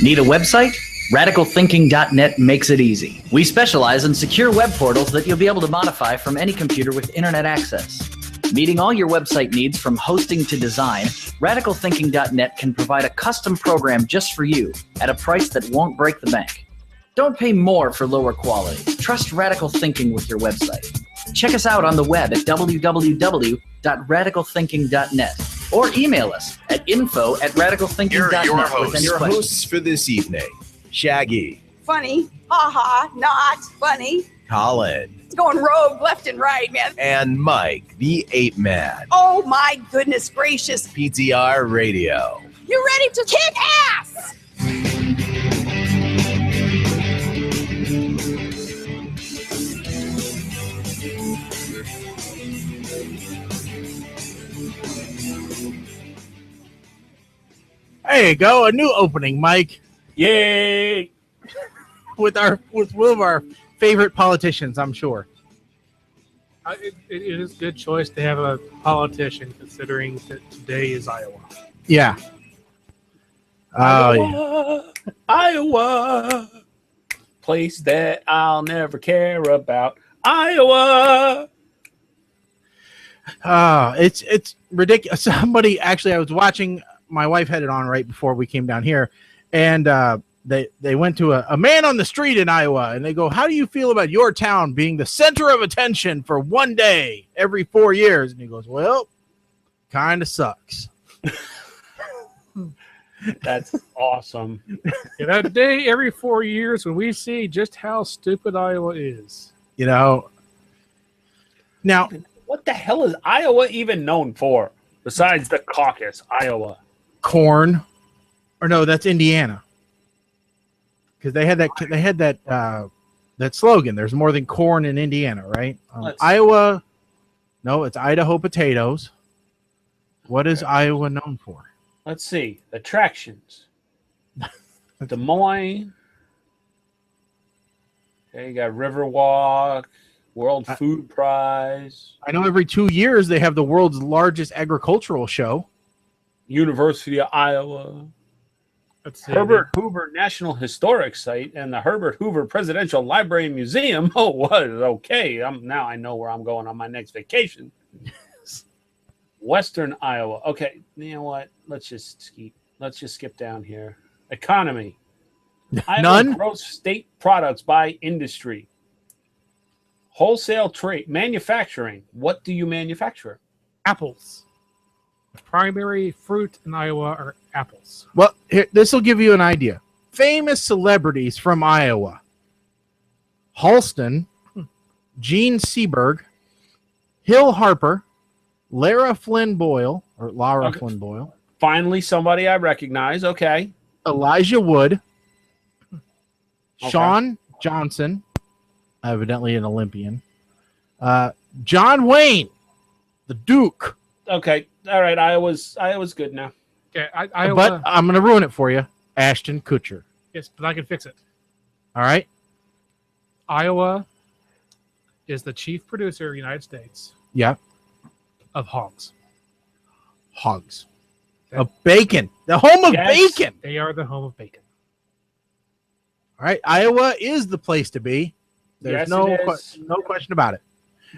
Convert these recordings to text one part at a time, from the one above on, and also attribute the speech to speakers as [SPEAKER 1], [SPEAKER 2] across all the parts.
[SPEAKER 1] Need a website? RadicalThinking.net makes it easy. We specialize in secure web portals that you'll be able to modify from any computer with internet access. Meeting all your website needs from hosting to design, RadicalThinking.net can provide a custom program just for you at a price that won't break the bank. Don't pay more for lower quality. Trust Radical Thinking with your website. Check us out on the web at www.radicalthinking.net or email us at info@radicalthinking.net.
[SPEAKER 2] Here are your hosts for this evening. Shaggy.
[SPEAKER 3] Funny. Ha-ha. Not funny.
[SPEAKER 2] Colin.
[SPEAKER 3] It's going rogue left and right, man.
[SPEAKER 2] And Mike, the Ape Man.
[SPEAKER 3] Oh, my goodness gracious.
[SPEAKER 2] PTR Radio.
[SPEAKER 3] You ready to kick ass?
[SPEAKER 4] There you go, a new opening, Mike.
[SPEAKER 5] Yay!
[SPEAKER 4] With one of our favorite politicians, I'm sure.
[SPEAKER 5] It is a good choice to have a politician, considering that today is Iowa.
[SPEAKER 4] Yeah.
[SPEAKER 5] Iowa, Iowa, place that I'll never care about. Iowa.
[SPEAKER 4] It's ridiculous. Somebody actually, I was watching. My wife had it on right before we came down here, and they went to a man on the street in Iowa, and they go, "How do you feel about your town being the center of attention for one day every 4 years?" And he goes, "Well, kind of sucks."
[SPEAKER 5] That's awesome. Yeah, that day every 4 years when we see just how stupid Iowa is.
[SPEAKER 4] You know. Now,
[SPEAKER 5] what the hell is Iowa even known for besides the caucus? Iowa.
[SPEAKER 4] Corn, or no, that's Indiana, because they had that slogan. There's more than corn in Indiana, right? Iowa, no, it's Idaho potatoes. What is Iowa known for?
[SPEAKER 5] Let's see. Attractions. Des Moines. Okay, you got Riverwalk, World Food Prize.
[SPEAKER 4] I know every 2 years they have the world's largest agricultural show.
[SPEAKER 5] University of Iowa. Herbert Hoover National Historic Site and the Herbert Hoover Presidential Library and Museum. Oh, what? Okay. Now I know where I'm going on my next vacation. Western Iowa. Okay, you know what? Let's just skip down here. Economy.
[SPEAKER 4] None.
[SPEAKER 5] Iowa gross state products by industry. Wholesale trade. Manufacturing. What do you manufacture?
[SPEAKER 6] Apples. The primary fruit in Iowa are apples.
[SPEAKER 4] Well, this will give you an idea. Famous celebrities from Iowa. Halston, Gene Seberg, Hill Harper, Lara Flynn Boyle, or Laura Flynn Boyle.
[SPEAKER 5] Finally, somebody I recognize. Okay.
[SPEAKER 4] Elijah Wood, Sean Johnson, evidently an Olympian. John Wayne, the Duke.
[SPEAKER 5] Okay. All right. Iowa's good now.
[SPEAKER 6] Okay. Iowa,
[SPEAKER 4] but I'm going to ruin it for you. Ashton Kutcher.
[SPEAKER 6] Yes, but I can fix it.
[SPEAKER 4] All right.
[SPEAKER 6] Iowa is the chief producer of the United States.
[SPEAKER 4] Yeah.
[SPEAKER 6] Of hogs.
[SPEAKER 4] Hogs. Of bacon. The home of bacon.
[SPEAKER 6] They are the home of bacon.
[SPEAKER 4] All right. Iowa is the place to be. There's no question about it.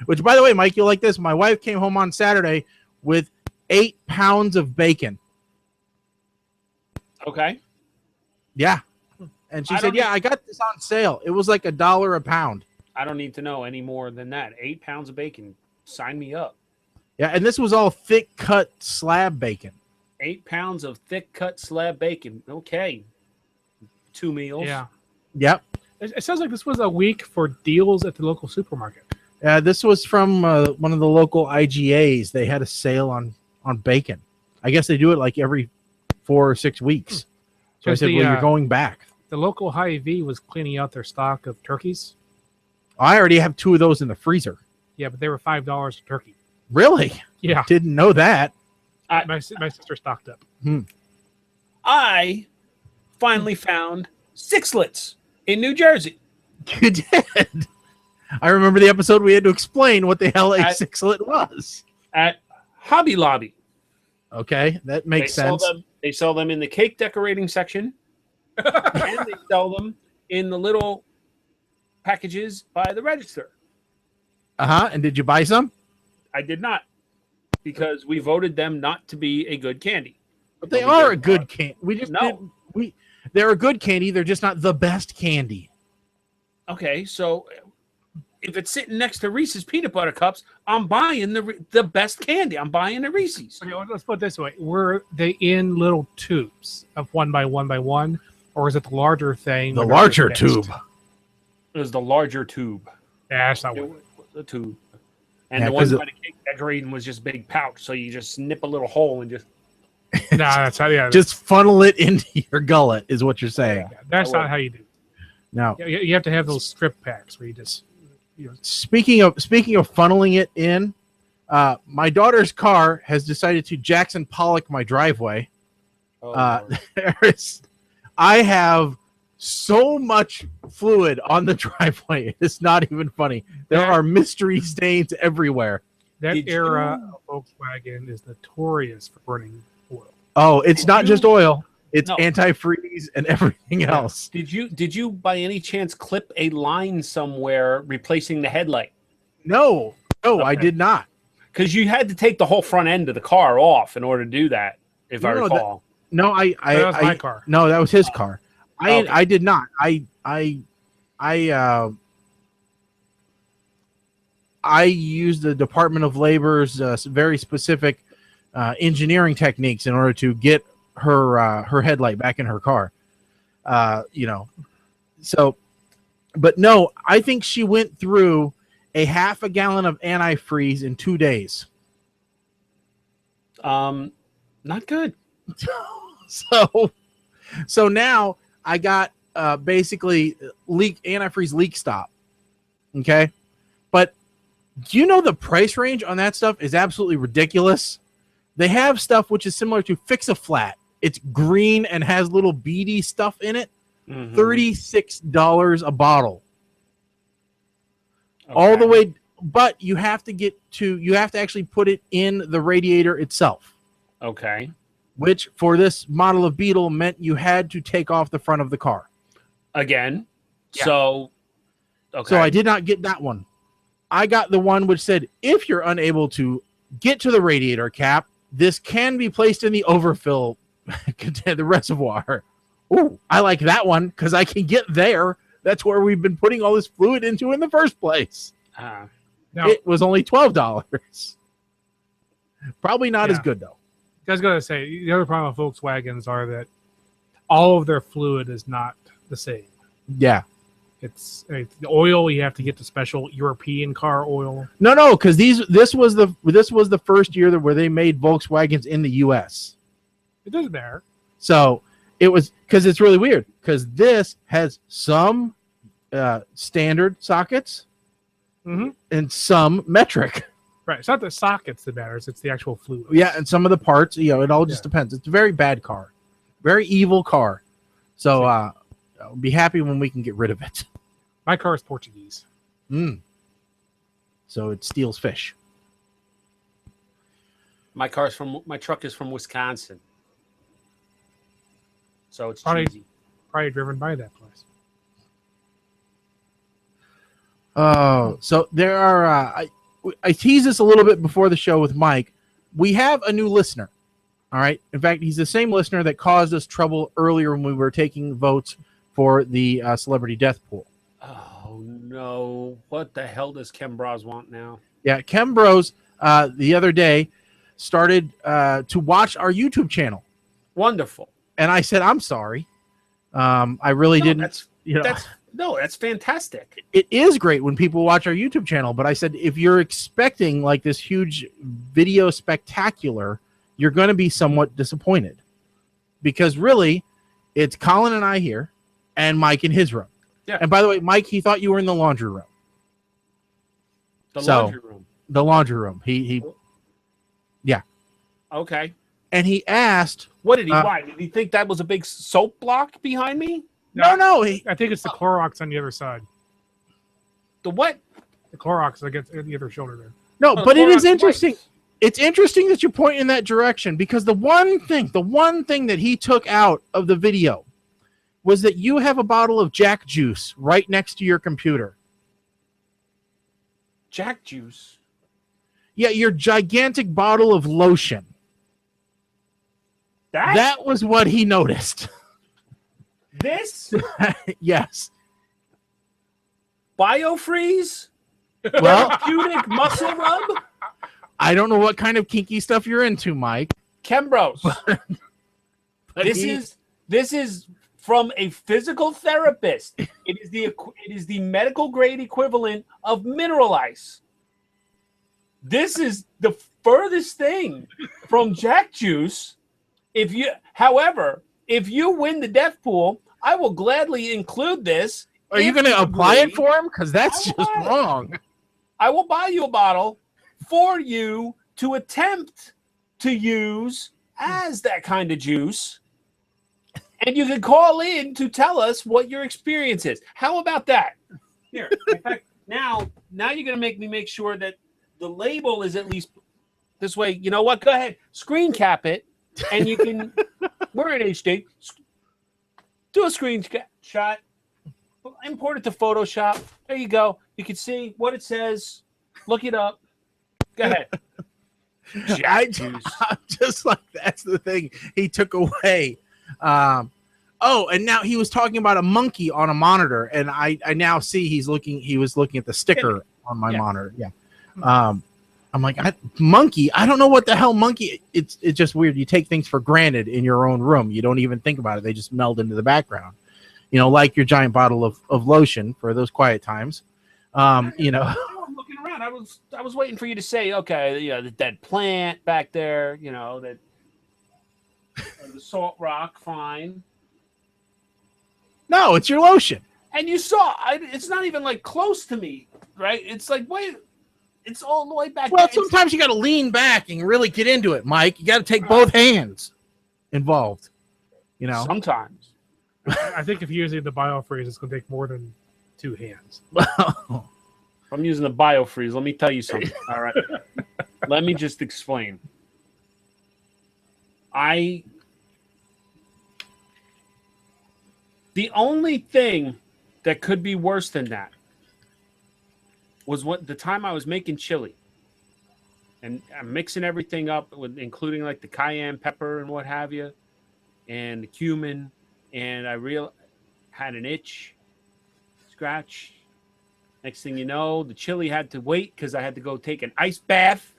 [SPEAKER 4] Which, by the way, Mike, you'll like this. My wife came home on Saturday with 8 pounds of bacon.
[SPEAKER 5] Okay.
[SPEAKER 4] Yeah. And she said, I got this on sale. It was like $1 a pound.
[SPEAKER 5] I don't need to know any more than that. 8 pounds of bacon. Sign me up.
[SPEAKER 4] Yeah, and this was all thick cut slab bacon.
[SPEAKER 5] 8 pounds of thick cut slab bacon. Okay. 2 meals.
[SPEAKER 6] Yeah.
[SPEAKER 4] Yep.
[SPEAKER 6] It sounds like this was a week for deals at the local supermarket.
[SPEAKER 4] This was from one of the local IGAs. They had a sale on bacon. I guess they do it like every 4 or 6 weeks. So I said, well, you're going back.
[SPEAKER 6] The local Hy-Vee was cleaning out their stock of turkeys.
[SPEAKER 4] I already have 2 of those in the freezer.
[SPEAKER 6] Yeah, but they were $5 a turkey.
[SPEAKER 4] Really?
[SPEAKER 6] Yeah.
[SPEAKER 4] Didn't know that.
[SPEAKER 6] My sister stocked up.
[SPEAKER 5] I finally found Sixlets in New Jersey.
[SPEAKER 4] You did? I remember the episode we had to explain what the hell a sixlet was.
[SPEAKER 5] At Hobby Lobby.
[SPEAKER 4] Okay, that makes sense.
[SPEAKER 5] They sell them in the cake decorating section, And they sell them in the little packages by the register.
[SPEAKER 4] And did you buy some?
[SPEAKER 5] I did not, because we voted them not to be a good candy.
[SPEAKER 4] But they are a good candy. They're a good candy. They're just not the best candy.
[SPEAKER 5] Okay, so if it's sitting next to Reese's peanut butter cups, I'm buying the best candy. I'm buying the Reese's.
[SPEAKER 6] Okay, let's put it this way: were they in little tubes of 1 by 1 by 1, or is it the larger thing?
[SPEAKER 4] The larger tube.
[SPEAKER 5] It was the larger tube.
[SPEAKER 6] Yeah, that's not what.
[SPEAKER 5] It was the tube. And
[SPEAKER 4] Yeah,
[SPEAKER 5] the one
[SPEAKER 4] 'cause
[SPEAKER 5] by the cake decorating was just big pouch, so you just snip a little hole and just.
[SPEAKER 6] Nah, that's how. Yeah,
[SPEAKER 4] Just funnel it into your gullet is what you're saying.
[SPEAKER 6] that's not how you do it.
[SPEAKER 4] No.
[SPEAKER 6] You have to have those strip packs where you just.
[SPEAKER 4] Speaking of funneling it in, my daughter's car has decided to Jackson Pollock my driveway. I have so much fluid on the driveway. It's not even funny. There are mystery stains everywhere.
[SPEAKER 6] That era of Volkswagen is notorious for burning oil.
[SPEAKER 4] Oh, it's not just oil. It's antifreeze and everything else.
[SPEAKER 5] Did you by any chance clip a line somewhere replacing the headlight?
[SPEAKER 4] No, I did not.
[SPEAKER 5] Because you had to take the whole front end of the car off in order to do that, if I recall.
[SPEAKER 4] No,
[SPEAKER 6] that was my car.
[SPEAKER 4] No, that was his car. I did not. I used the Department of Labor's very specific engineering techniques in order to get her headlight back in her car. So, but no, I think she went through a half a gallon of antifreeze in 2 days.
[SPEAKER 5] Not good.
[SPEAKER 4] So now I got basically antifreeze leak stop. Okay. But do you know the price range on that stuff is absolutely ridiculous? They have stuff which is similar to Fix-A-Flat. It's green and has little beady stuff in it.
[SPEAKER 5] Mm-hmm.
[SPEAKER 4] $36 a bottle.
[SPEAKER 5] Okay.
[SPEAKER 4] All the way, but you have to actually put it in the radiator itself.
[SPEAKER 5] Okay.
[SPEAKER 4] Which for this model of Beetle meant you had to take off the front of the car.
[SPEAKER 5] Again.
[SPEAKER 4] Yeah.
[SPEAKER 5] So
[SPEAKER 4] I did not get that one. I got the one which said, if you're unable to get to the radiator cap, this can be placed in the overfill the reservoir. Ooh, I like that one because I can get there. That's where we've been putting all this fluid into in the first place. It was only $12. Probably not as good, though.
[SPEAKER 6] I was going to say, the other problem with Volkswagens are that all of their fluid is not the same.
[SPEAKER 4] Yeah.
[SPEAKER 6] It's the oil. You have to get the special European car oil.
[SPEAKER 4] No, because this was the first year where they made Volkswagens in the U.S.
[SPEAKER 6] It doesn't matter.
[SPEAKER 4] So it was because it's really weird because this has some standard sockets and some metric.
[SPEAKER 6] Right. It's not the sockets that matters. It's the actual fluid.
[SPEAKER 4] Yeah, and some of the parts. It all just depends. It's a very bad car, very evil car. So I'll be happy when we can get rid of it.
[SPEAKER 6] My car is Portuguese.
[SPEAKER 4] So it steals fish.
[SPEAKER 5] my truck is from Wisconsin. So it's
[SPEAKER 6] Probably
[SPEAKER 5] cheesy.
[SPEAKER 6] driven by that place.
[SPEAKER 4] So there are. I teased this a little bit before the show with Mike. We have a new listener. All right. In fact, he's the same listener that caused us trouble earlier when we were taking votes for the celebrity death pool.
[SPEAKER 5] Oh no! What the hell does Ken Bros want now?
[SPEAKER 4] Yeah, Ken Bros the other day started to watch our YouTube channel.
[SPEAKER 5] Wonderful.
[SPEAKER 4] And I said, I'm sorry. I really didn't.
[SPEAKER 5] That's fantastic.
[SPEAKER 4] It is great when people watch our YouTube channel, but I said, if you're expecting like this huge video spectacular, you're going to be somewhat disappointed because really it's Colin and I here and Mike in his room.
[SPEAKER 5] Yeah.
[SPEAKER 4] And by the way, Mike, he thought you were in the laundry room.
[SPEAKER 5] Laundry room.
[SPEAKER 4] The laundry room. Yeah.
[SPEAKER 5] Okay.
[SPEAKER 4] And he asked,
[SPEAKER 5] what did he why? Did he think that was a big soap block behind me?
[SPEAKER 4] No.
[SPEAKER 6] I think it's the Clorox on the other side.
[SPEAKER 5] The what?
[SPEAKER 6] The Clorox against the other shoulder there.
[SPEAKER 4] No,
[SPEAKER 5] Oh,
[SPEAKER 4] but it is
[SPEAKER 5] Clorox
[SPEAKER 4] interesting.
[SPEAKER 5] wipes.
[SPEAKER 4] It's interesting that you point in that direction because the one thing that he took out of the video was that you have a bottle of Jack juice right next to your computer.
[SPEAKER 5] Jack juice?
[SPEAKER 4] Yeah, your gigantic bottle of lotion. That was what he noticed.
[SPEAKER 5] This?
[SPEAKER 4] Yes.
[SPEAKER 5] Biofreeze?
[SPEAKER 4] Well,
[SPEAKER 5] Therapeutic muscle rub?
[SPEAKER 4] I don't know what kind of kinky stuff you're into, Mike.
[SPEAKER 5] Chembros.
[SPEAKER 4] But
[SPEAKER 5] This is from a physical therapist. It is the medical grade equivalent of mineral ice. This is the furthest thing from Jack juice. However, if you win the death pool, I will gladly include this.
[SPEAKER 4] Are you going to apply it for him? Because that's just wrong.
[SPEAKER 5] I will buy you a bottle for you to attempt to use as that kind of juice. And you can call in to tell us what your experience is. How about that? Here, in fact, now you're going to make me make sure that the label is at least this way. You know what? Go ahead, screen cap it, and you can. We're in HD. Do a screen shot. Import it to Photoshop. There you go. You can see what it says. Look it up. Go ahead.
[SPEAKER 4] Just like that's the thing he took away. And now he was talking about a monkey on a monitor, and I now see he was looking at the sticker on my monitor. Yeah. I'm like, monkey. I don't know what the hell monkey. It's just weird. You take things for granted in your own room. You don't even think about it. They just meld into the background. You know, like your giant bottle of lotion for those quiet times. You know.
[SPEAKER 5] I'm looking around. I was waiting for you to say, okay, you know, that plant back there. You know that the salt rock, fine.
[SPEAKER 4] No, it's your lotion.
[SPEAKER 5] And you saw, it's not even like close to me, right? It's like, wait, it's all the way back.
[SPEAKER 4] Well,
[SPEAKER 5] there.
[SPEAKER 4] sometimes you got to lean back and really get into it, Mike. You got to take both hands involved. You know,
[SPEAKER 5] sometimes.
[SPEAKER 6] I think if you're using the biofreeze, it's going to take more than 2 hands.
[SPEAKER 5] If I'm using the biofreeze, let me tell you something. All right. Let me just explain. The only thing that could be worse than that was the time I was making chili. And I'm mixing everything up, including like the cayenne pepper and what have you, and the cumin. And I had an itch, scratch. Next thing you know, the chili had to wait because I had to go take an ice bath.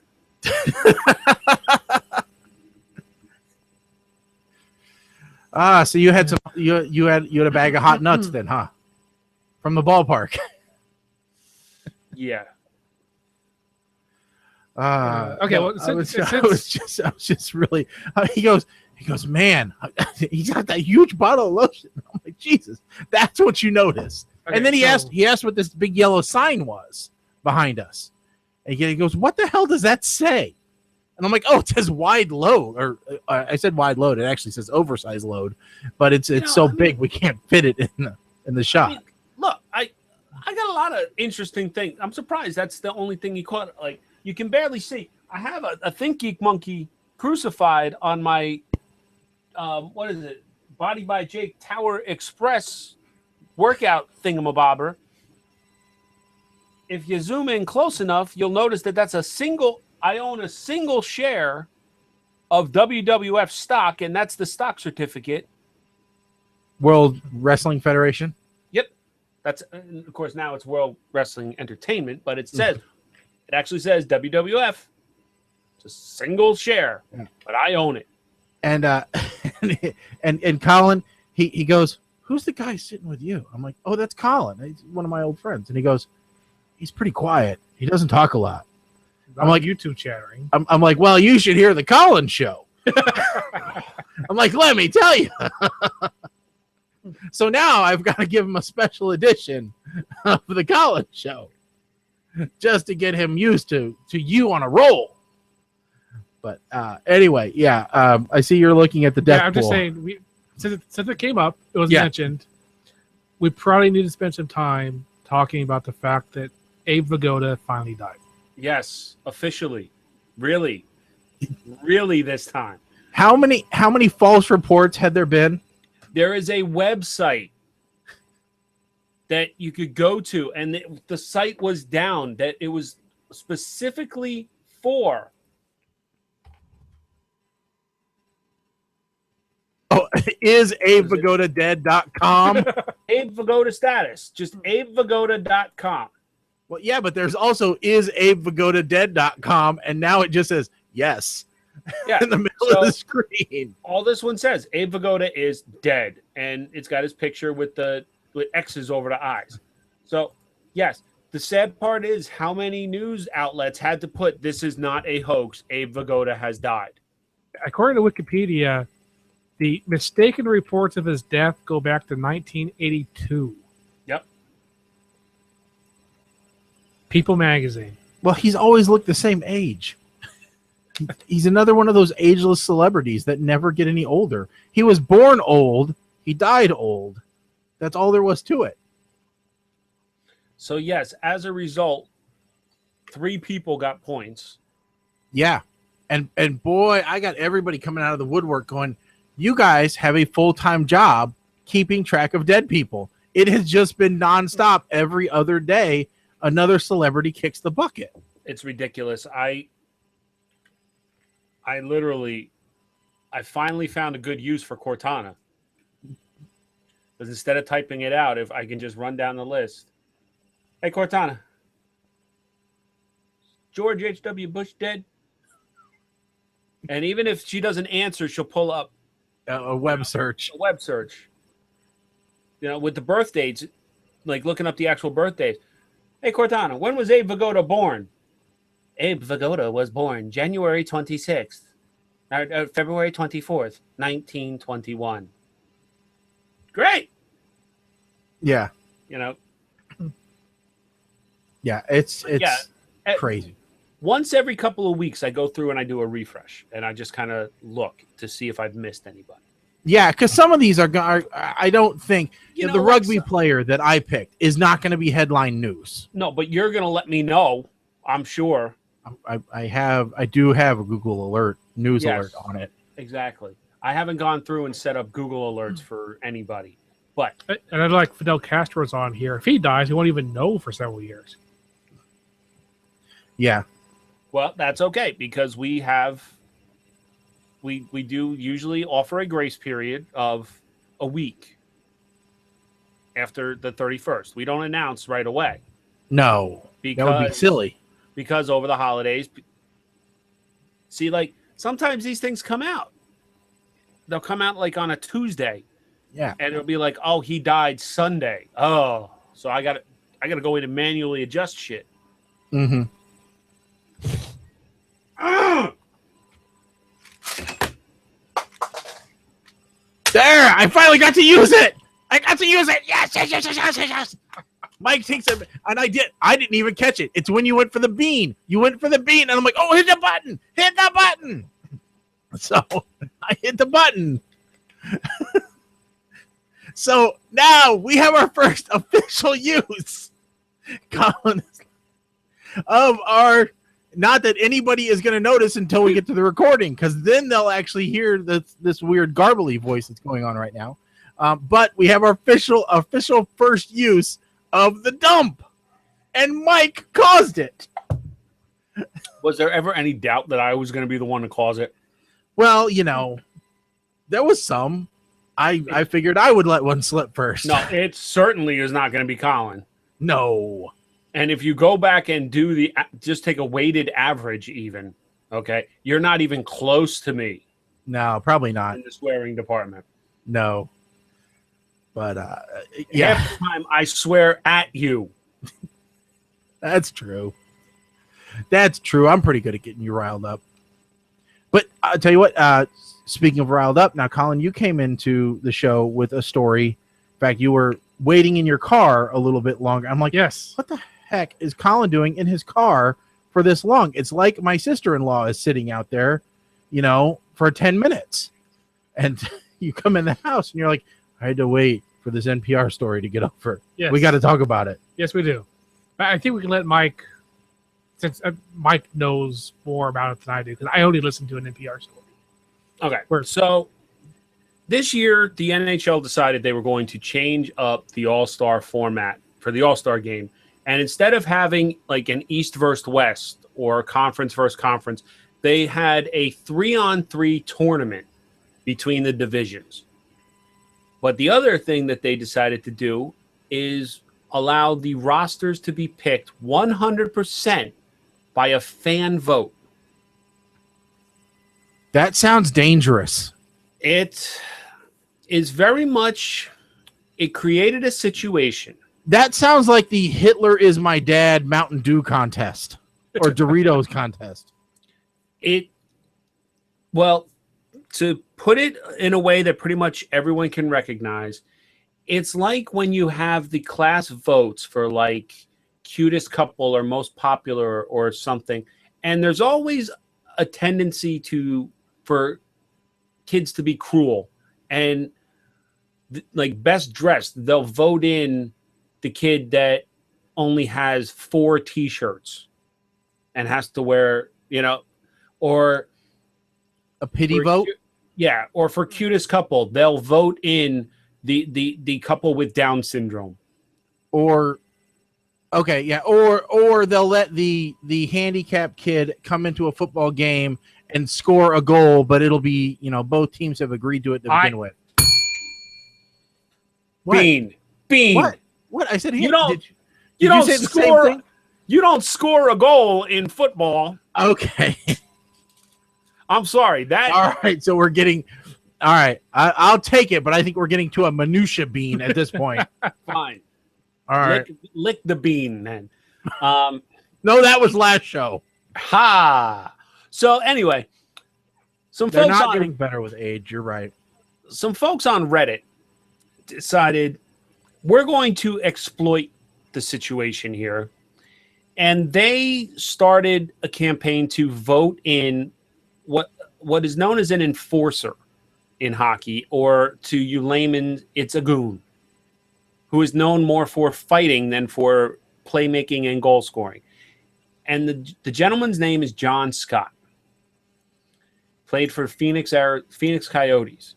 [SPEAKER 4] So you had you had a bag of hot nuts then, huh? From the ballpark.
[SPEAKER 5] Yeah.
[SPEAKER 6] Okay.
[SPEAKER 4] No,
[SPEAKER 6] Well,
[SPEAKER 4] I was just really. He goes, man, he's got that huge bottle of lotion. I'm like, Jesus, that's what you noticed.
[SPEAKER 6] Okay,
[SPEAKER 4] and then he asked what this big yellow sign was behind us. And he goes, what the hell does that say? And I'm like, oh, it says wide load, or I said wide load. It actually says oversized load, but it's so big we can't fit it in the shop.
[SPEAKER 5] Look, I got a lot of interesting things. I'm surprised that's the only thing you caught. Like, you can barely see. I have a Think Geek monkey crucified on my what is it? Body by Jake Tower Express workout thingamabobber. If you zoom in close enough, you'll notice that I own a single share of WWF stock, and that's the stock certificate.
[SPEAKER 4] World Wrestling Federation?
[SPEAKER 5] Yep. That's, of course, now it's World Wrestling Entertainment, but it actually says WWF. It's a single share, but I own it. And
[SPEAKER 4] and Colin, he goes, who's the guy sitting with you? I'm like, oh, that's Colin. He's one of my old friends. And he goes, he's pretty quiet. He doesn't talk a lot. I'm like,
[SPEAKER 6] you two chattering.
[SPEAKER 4] I'm like, well, you should hear the Colin show. I'm like, let me tell you. So now I've got to give him a special edition of the Colin show just to get him used to you on a roll. But anyway, I see you're looking at the death pool.
[SPEAKER 6] I'm just saying, since it came up, it was mentioned, we probably need to spend some time talking about the fact that Abe Vigoda finally died.
[SPEAKER 5] Yes, officially. Really this time.
[SPEAKER 4] How many false reports had there been?
[SPEAKER 5] There is a website that you could go to, and the site was down, that it was specifically for.
[SPEAKER 4] Oh, is AbeVagodaDead.com?
[SPEAKER 5] Abe Vagoda status. Just AbeVagoda.com.
[SPEAKER 4] Well, yeah, but there's also is AbeVagodaDead.com, and now it just says yes
[SPEAKER 5] Yeah.
[SPEAKER 4] in the middle of the screen.
[SPEAKER 5] All this one says, Abe Vagoda is dead, and it's got his picture with X's over the eyes. So, yes, the sad part is how many news outlets had to put this is not a hoax. Abe Vagoda has died.
[SPEAKER 6] According to Wikipedia, the mistaken reports of his death go back to 1982.
[SPEAKER 5] Yep.
[SPEAKER 6] People magazine.
[SPEAKER 4] Well, he's always looked the same age. He's another one of those ageless celebrities that never get any older. He was born old. He died old. That's all there was to it.
[SPEAKER 5] So, yes, as a result, 3 people got points.
[SPEAKER 4] Yeah. And boy, I got everybody coming out of the woodwork going, you guys have a full-time job keeping track of dead people. It has just been nonstop. Every other day, another celebrity kicks the bucket.
[SPEAKER 5] It's ridiculous. I finally found a good use for Cortana. Because instead of typing it out, if I can just run down the list. Hey, Cortana. George H.W. Bush dead? And even if she doesn't answer, she'll pull up
[SPEAKER 4] A web search.
[SPEAKER 5] a web search. With the birth dates, like looking up the actual birth dates. Hey, Cortana, when was Abe Vagoda born? Abe Vagoda was born January 26th, February 24th, 1921. Great.
[SPEAKER 4] Yeah. Yeah, it's crazy.
[SPEAKER 5] Once every couple of weeks, I go through and I do a refresh, and I just kind of look to see if I've missed anybody.
[SPEAKER 4] Yeah, because some of these are I don't think the rugby player that I picked is not going to be headline news.
[SPEAKER 5] No, but you're going to let me know, I'm sure.
[SPEAKER 4] I do have a Google alert, news alert on it.
[SPEAKER 5] Exactly. I haven't gone through and set up Google alerts for anybody. But
[SPEAKER 6] And I'd like Fidel Castro's on here. If he dies, he won't even know for several years.
[SPEAKER 4] Yeah.
[SPEAKER 5] Well, that's okay, because we do usually offer a grace period of a week after the 31st. We don't announce right away.
[SPEAKER 4] No, that would be silly.
[SPEAKER 5] Because over the holidays, see, like sometimes these things come out. They'll come out like on a Tuesday.
[SPEAKER 4] Yeah.
[SPEAKER 5] And it'll be like, oh, he died Sunday. Oh, so I gotta go in and manually adjust shit.
[SPEAKER 4] Mm-hmm. There, I finally got to use it. Yes. Mike takes it, and I didn't even catch it. It's when you went for the bean. You went for the bean, and I'm like, oh, hit the button. So I hit the button. So now we have our first official use, Colin, of our. Not that anybody is going to notice until we get to the recording, because then they'll actually hear this weird garbly voice that's going on right now. But we have our official first use of the dump, and Mike caused it.
[SPEAKER 5] Was there ever any doubt that I was going to be the one to cause it?
[SPEAKER 4] Well, there was some. I figured I would let one slip first.
[SPEAKER 5] No, it certainly is not going to be Colin.
[SPEAKER 4] No.
[SPEAKER 5] And if you go back and just take a weighted average even, okay, you're not even close to me.
[SPEAKER 4] No, probably not.
[SPEAKER 5] In the swearing department.
[SPEAKER 4] No. But, yeah.
[SPEAKER 5] Half the time I swear at you.
[SPEAKER 4] That's true. I'm pretty good at getting you riled up. But I'll tell you what, speaking of riled up, now, Colin, you came into the show with a story. In fact, you were waiting in your car a little bit longer. I'm like,
[SPEAKER 6] yes.
[SPEAKER 4] What the heck is Colin doing in his car for this long? It's like my sister-in-law is sitting out there, for 10 minutes. And you come in the house and you're like, I had to wait for this NPR story to get over.
[SPEAKER 6] Yes.
[SPEAKER 4] We got to talk about it.
[SPEAKER 6] Yes, we do. I think we can let Mike, since Mike knows more about it than I do, because I only listen to an NPR story.
[SPEAKER 5] Okay.
[SPEAKER 6] Where
[SPEAKER 5] so This year, the NHL decided they were going to change up the All-Star format for the All-Star game. And instead of having like an East versus West or conference versus conference, they had a 3-on-3 tournament between the divisions. But the other thing that they decided to do is allow the rosters to be picked 100% by a fan vote.
[SPEAKER 4] That sounds dangerous.
[SPEAKER 5] It is very much, it created a situation.
[SPEAKER 4] That sounds like the Hitler is my dad Mountain Dew contest or Doritos contest.
[SPEAKER 5] Well, to put it in a way that pretty much everyone can recognize, it's like when you have the class votes for like cutest couple or most popular or something, and there's always a tendency for kids to be cruel and like best dressed, they'll vote in the kid that only has 4 t-shirts and has to wear, or
[SPEAKER 4] a pity vote.
[SPEAKER 5] Yeah. Or for cutest couple, they'll vote in the couple with Down syndrome.
[SPEAKER 4] Or they'll let the handicapped kid come into a football game and score a goal, but it'll be, both teams have agreed to it to begin with.
[SPEAKER 5] Bean.
[SPEAKER 4] What? I said
[SPEAKER 5] you don't. You don't
[SPEAKER 4] say the
[SPEAKER 5] score.
[SPEAKER 4] same thing?
[SPEAKER 5] You don't score a goal in football.
[SPEAKER 4] Okay.
[SPEAKER 5] I'm sorry.
[SPEAKER 4] All right. So we're getting. All right. I'll take it, but I think we're getting to a minutia bean at this point.
[SPEAKER 5] Fine.
[SPEAKER 4] All right.
[SPEAKER 5] Lick the bean then.
[SPEAKER 4] No, that was last show.
[SPEAKER 5] Ha. So anyway,
[SPEAKER 4] They're not getting better with age. You're right.
[SPEAKER 5] Some folks on Reddit decided we're going to exploit the situation here. And they started a campaign to vote in what is known as an enforcer in hockey, or to you laymen, it's a goon, who is known more for fighting than for playmaking and goal scoring. And the gentleman's name is John Scott. Played for Phoenix Coyotes.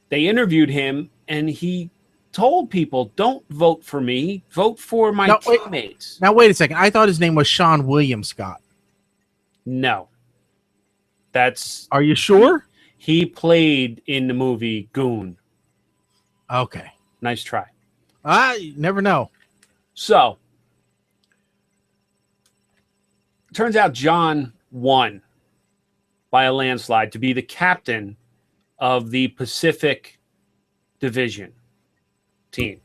[SPEAKER 5] They interviewed him, and he told people, don't vote for me, vote for my teammates.
[SPEAKER 4] Now, wait a second. I thought his name was Sean William Scott.
[SPEAKER 5] No.
[SPEAKER 4] Are you sure?
[SPEAKER 5] He played in the movie Goon.
[SPEAKER 4] Okay.
[SPEAKER 5] Nice try.
[SPEAKER 4] I never know.
[SPEAKER 5] So, turns out John won by a landslide to be the captain of the Pacific Division team.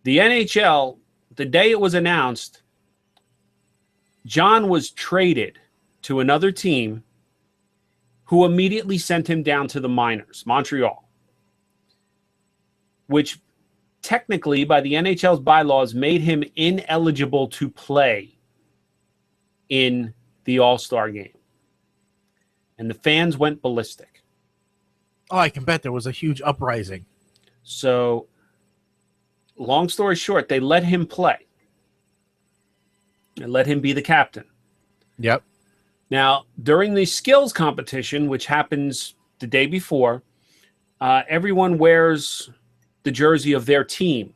[SPEAKER 5] The NHL, the day it was announced, John was traded to another team who immediately sent him down to the minors, Montreal, which technically by the NHL's bylaws made him ineligible to play in the All-Star game. And the fans went ballistic.
[SPEAKER 4] Oh, I can bet there was a huge uprising.
[SPEAKER 5] So, long story short, they let him play. They let him be the captain.
[SPEAKER 4] Yep.
[SPEAKER 5] Now, during the skills competition, which happens the day before, everyone wears the jersey of their team,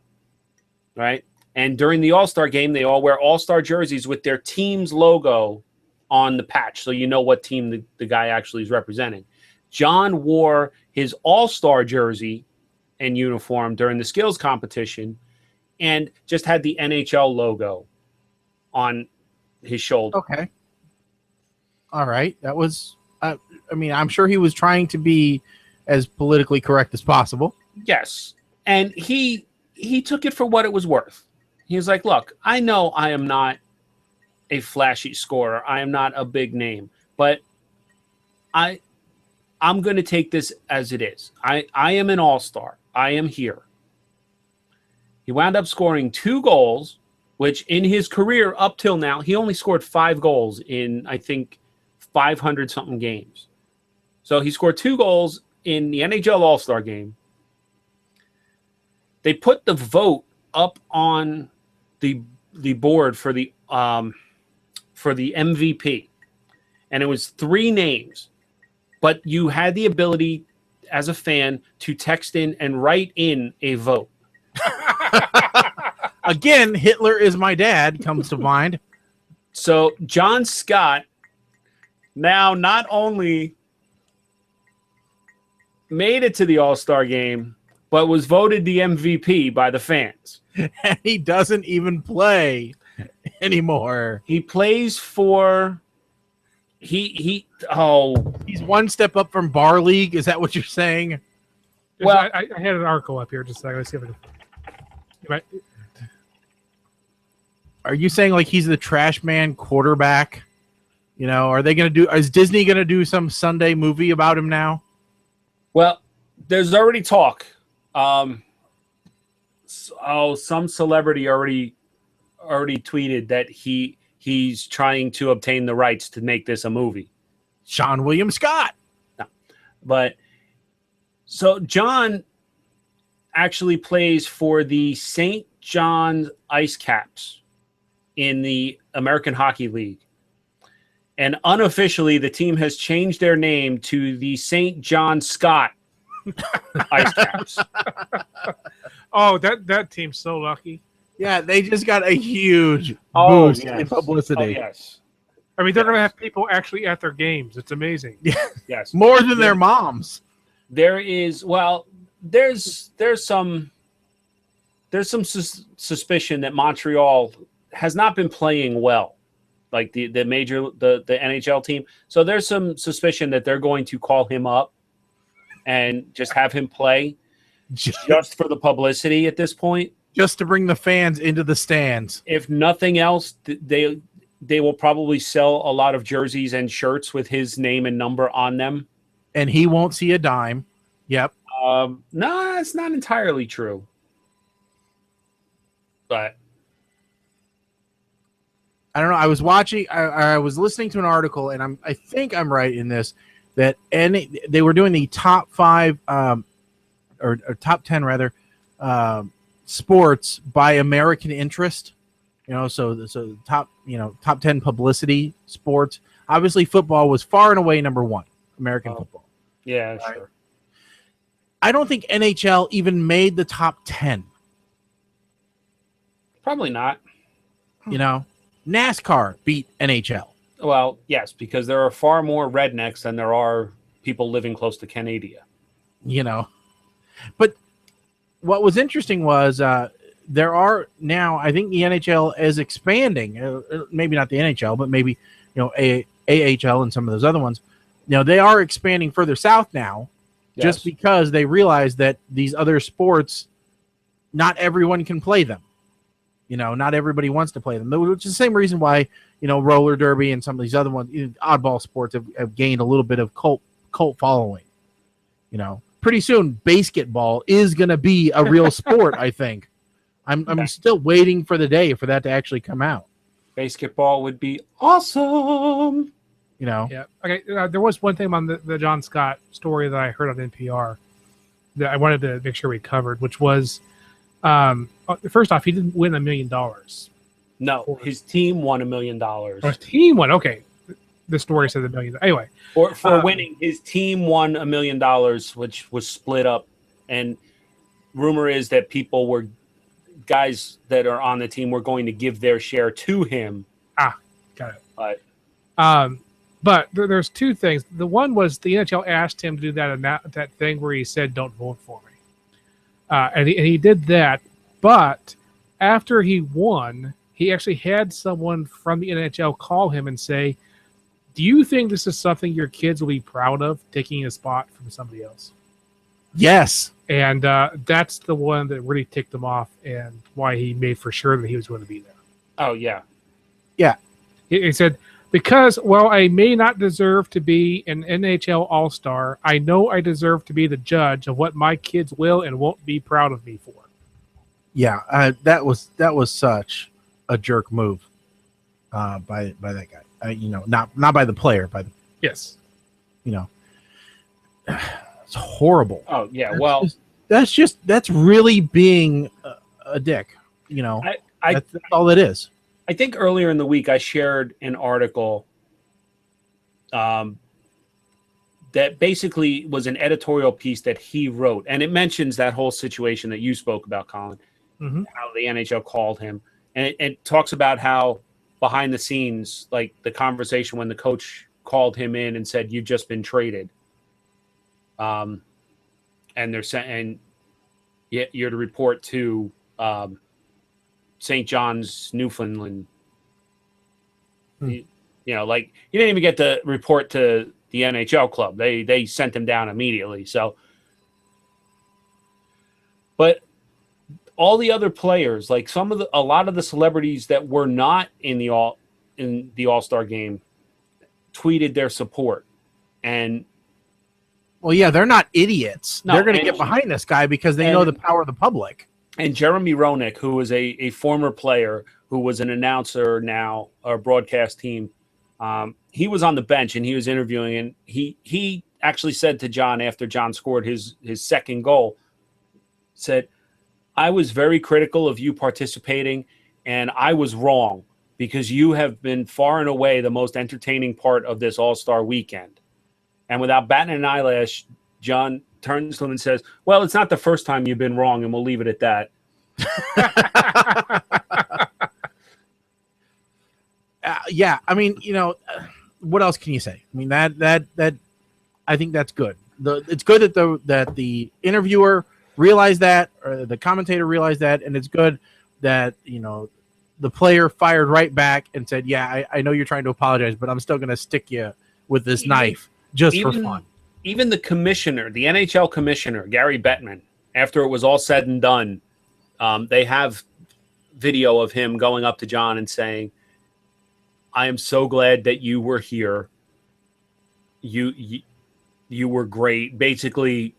[SPEAKER 5] right? And during the All-Star game, they all wear All-Star jerseys with their team's logo on the patch, so you know what team the guy actually is representing. John wore his All-Star jersey and uniform during the skills competition and just had the NHL logo on his shoulder.
[SPEAKER 4] Okay. All right. That was, I'm sure he was trying to be as politically correct as possible.
[SPEAKER 5] Yes. And he took it for what it was worth. He was like, look, I know I am not a flashy scorer. I am not a big name, but I'm going to take this as it is. I am an all-star. I am here. He wound up scoring 2 goals, which in his career up till now, he only scored 5 goals in, I think, 500-something games. So he scored 2 goals in the NHL All-Star game. They put the vote up on the board for the MVP, and it was 3 names. But you had the ability, as a fan to text in and write in a vote.
[SPEAKER 4] Again, Hitler is my dad comes to mind.
[SPEAKER 5] So John Scott now not only made it to the All-Star game, but was voted the MVP by the fans.
[SPEAKER 4] And he doesn't even play anymore.
[SPEAKER 5] He plays for he's
[SPEAKER 4] one step up from Bar League. Is that what you're saying?
[SPEAKER 6] Well, I had an article up here. Just a second. Let's see if I can.
[SPEAKER 4] Are you saying like he's the trash man quarterback? You know, are they going to do? Is Disney going to do some Sunday movie about him now?
[SPEAKER 5] Well, there's already talk. Some celebrity already tweeted that he's trying to obtain the rights to make this a movie.
[SPEAKER 4] Sean William Scott.
[SPEAKER 5] No. But so John actually plays for the St. John's Ice Caps in the American Hockey League. And unofficially, the team has changed their name to the St. John Scott Ice Caps.
[SPEAKER 6] Oh, that team's so lucky.
[SPEAKER 4] Yeah, they just got a huge boost in publicity.
[SPEAKER 5] Oh, yes.
[SPEAKER 6] I mean, they're going to have people actually at their games. It's amazing.
[SPEAKER 5] Yes.
[SPEAKER 4] More than their moms.
[SPEAKER 5] There is, well, there's some suspicion that Montreal has not been playing well, like the NHL team. So there's some suspicion that they're going to call him up and just have him play just for the publicity at this point.
[SPEAKER 4] Just to bring the fans into the stands.
[SPEAKER 5] If nothing else, they will probably sell a lot of jerseys and shirts with his name and number on them.
[SPEAKER 4] And he won't see a dime. Yep.
[SPEAKER 5] No, it's not entirely true. But
[SPEAKER 4] I don't know. I was watching. I was listening to an article, and I think I'm right in this that they were doing the top 5 or top 10 rather sports by American interest. You know, so top 10 publicity sports. Obviously, football was far and away number 1. American football.
[SPEAKER 5] Yeah, sure.
[SPEAKER 4] I don't think NHL even made the top 10.
[SPEAKER 5] Probably not.
[SPEAKER 4] You know. NASCAR beat NHL.
[SPEAKER 5] Well, yes, because there are far more rednecks than there are people living close to Canada.
[SPEAKER 4] You know, but what was interesting was there are now, I think the NHL is expanding, maybe not the NHL, but maybe, AHL and some of those other ones. You know, they are expanding further south now just because they realize that these other sports, not everyone can play them. You know, not everybody wants to play them, which is the same reason why, roller derby and some of these other ones, oddball sports have gained a little bit of cult following. You know, pretty soon, basketball is going to be a real sport, I think. I'm still waiting for the day for that to actually come out.
[SPEAKER 5] Basketball would be awesome.
[SPEAKER 4] You know?
[SPEAKER 6] Yeah. Okay. There was one thing on the John Scott story that I heard on NPR that I wanted to make sure we covered, which was, first off, he didn't win $1 million.
[SPEAKER 5] No, his team won $1 million.
[SPEAKER 6] His team won. Okay, the story said $1 million. Anyway,
[SPEAKER 5] for winning, his team won $1 million, which was split up. And rumor is that guys that are on the team were going to give their share to him.
[SPEAKER 6] Got it. But there's two things. The one was the NHL asked him to do that thing where he said, "Don't vote for me." And he did that, but after he won, he actually had someone from the NHL call him and say, "Do you think this is something your kids will be proud of, taking a spot from somebody else?"
[SPEAKER 4] Yes.
[SPEAKER 6] And that's the one that really ticked him off and why he made for sure that he was going to be there.
[SPEAKER 5] Oh, yeah.
[SPEAKER 4] Yeah.
[SPEAKER 6] He said, because, while I may not deserve to be an NHL All-Star, I know I deserve to be the judge of what my kids will and won't be proud of me for.
[SPEAKER 4] Yeah, that was such a jerk move by that guy. Not by the player, by the
[SPEAKER 6] yes.
[SPEAKER 4] It's horrible.
[SPEAKER 5] Oh yeah,
[SPEAKER 4] that's really being a dick. That's all it is.
[SPEAKER 5] I think earlier in the week I shared an article that that basically was an editorial piece that he wrote, and it mentions that whole situation that you spoke about, Colin, how the NHL called him, and it talks about how behind the scenes, like the conversation when the coach called him in and said, "You've just been traded," and they're saying, "Yeah, you're to report to St. John's, Newfoundland." You know, like he didn't even get to report to the NHL club. They sent him down immediately. So, but all the other players, like a lot of the celebrities that were not in the All-Star game, tweeted their support. And
[SPEAKER 4] well, yeah, they're not idiots.
[SPEAKER 5] No,
[SPEAKER 4] they're going to get behind this guy because they know the power of the public.
[SPEAKER 5] And Jeremy Roenick, who was a former player who was an announcer now, or broadcast team, he was on the bench and he was interviewing, and he actually said to John after John scored his second goal, said, "I was very critical of you participating, and I was wrong because you have been far and away the most entertaining part of this All-Star weekend." And without batting an eyelash, John turns to him and says, "Well, it's not the first time you've been wrong, and we'll leave it at that."
[SPEAKER 4] Yeah, I mean, what else can you say? I mean, that I think that's good. It's good that the interviewer realized that, or the commentator realized that, and it's good that the player fired right back and said, "Yeah, I know you're trying to apologize, but I'm still going to stick you with this knife just for fun."
[SPEAKER 5] Even the commissioner, the NHL commissioner, Gary Bettman, after it was all said and done, they have video of him going up to John and saying, "I am so glad that you were here. You were great." Basically,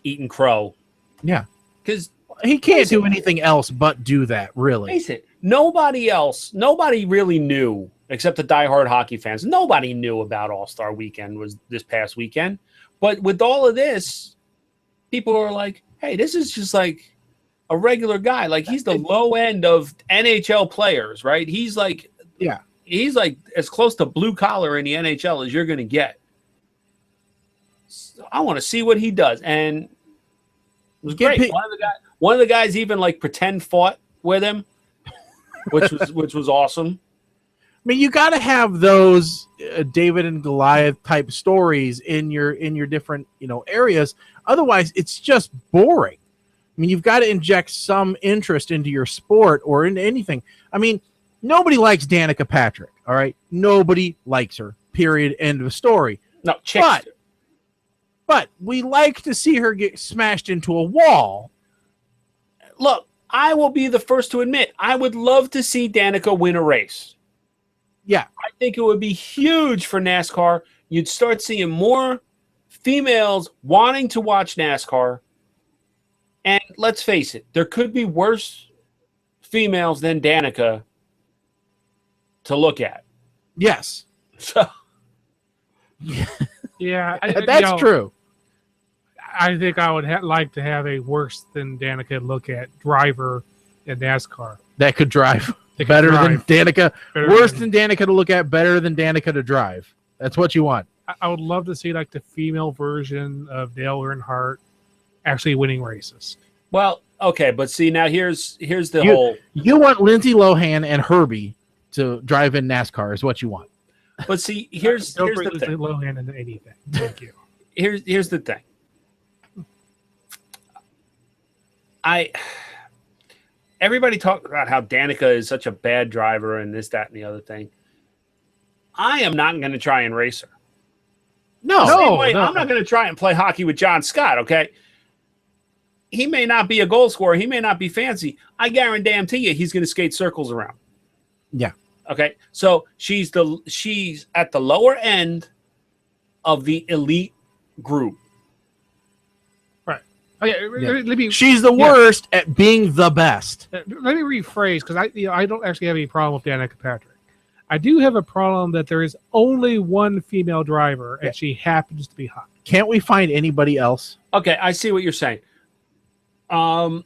[SPEAKER 5] eating crow.
[SPEAKER 4] Yeah,
[SPEAKER 5] because
[SPEAKER 4] he can't do anything else but do that. Really,
[SPEAKER 5] face it. Nobody really knew, except the diehard hockey fans. Nobody knew about All-Star Weekend was this past weekend. But with all of this, people are like, "Hey, this is just like a regular guy. Like he's the low end of NHL players, right? He's like,
[SPEAKER 4] yeah."
[SPEAKER 5] He's like as close to blue collar in the NHL as you're going to get. So I want to see what he does, and it was great. One of the guys even like pretend fought with him, which was awesome.
[SPEAKER 4] I mean, you got to have those David and Goliath type stories in your different areas. Otherwise, it's just boring. I mean, you've got to inject some interest into your sport or into anything. I mean, nobody likes Danica Patrick, all right? Nobody likes her, period, end of story.
[SPEAKER 5] No, chicks.
[SPEAKER 4] But we like to see her get smashed into a wall.
[SPEAKER 5] Look, I will be the first to admit, I would love to see Danica win a race.
[SPEAKER 4] Yeah.
[SPEAKER 5] I think it would be huge for NASCAR. You'd start seeing more females wanting to watch NASCAR. And let's face it, there could be worse females than Danica to look at.
[SPEAKER 4] Yes.
[SPEAKER 5] So
[SPEAKER 6] yeah,
[SPEAKER 4] that's true.
[SPEAKER 6] I think I would like to have a worse than Danica look at driver in NASCAR.
[SPEAKER 4] That could drive better than Danica. Worse than Danica to look at, better than Danica to drive. That's what you want.
[SPEAKER 6] I would love to see like the female version of Dale Earnhardt actually winning races.
[SPEAKER 5] Well, okay, but see now here's the whole.
[SPEAKER 4] You want Lindsay Lohan and Herbie to drive in NASCAR is what you want.
[SPEAKER 5] But see, here's the thing.
[SPEAKER 6] Lohan into anything. Thank you.
[SPEAKER 5] Here's the thing. Everybody talks about how Danica is such a bad driver and this, that, and the other thing. I am not going to try and race her.
[SPEAKER 4] No.
[SPEAKER 5] I'm not going to try and play hockey with John Scott, okay? He may not be a goal scorer. He may not be fancy. I guarantee you he's going to skate circles around.
[SPEAKER 4] Yeah.
[SPEAKER 5] Okay. So she's at the lower end of the elite group.
[SPEAKER 6] Right. Okay,
[SPEAKER 4] she's the worst at being the best.
[SPEAKER 6] Let me rephrase, because I don't actually have any problem with Danica Patrick. I do have a problem that there is only one female driver, and she happens to be hot.
[SPEAKER 4] Can't we find anybody else?
[SPEAKER 5] Okay, I see what you're saying.
[SPEAKER 4] Do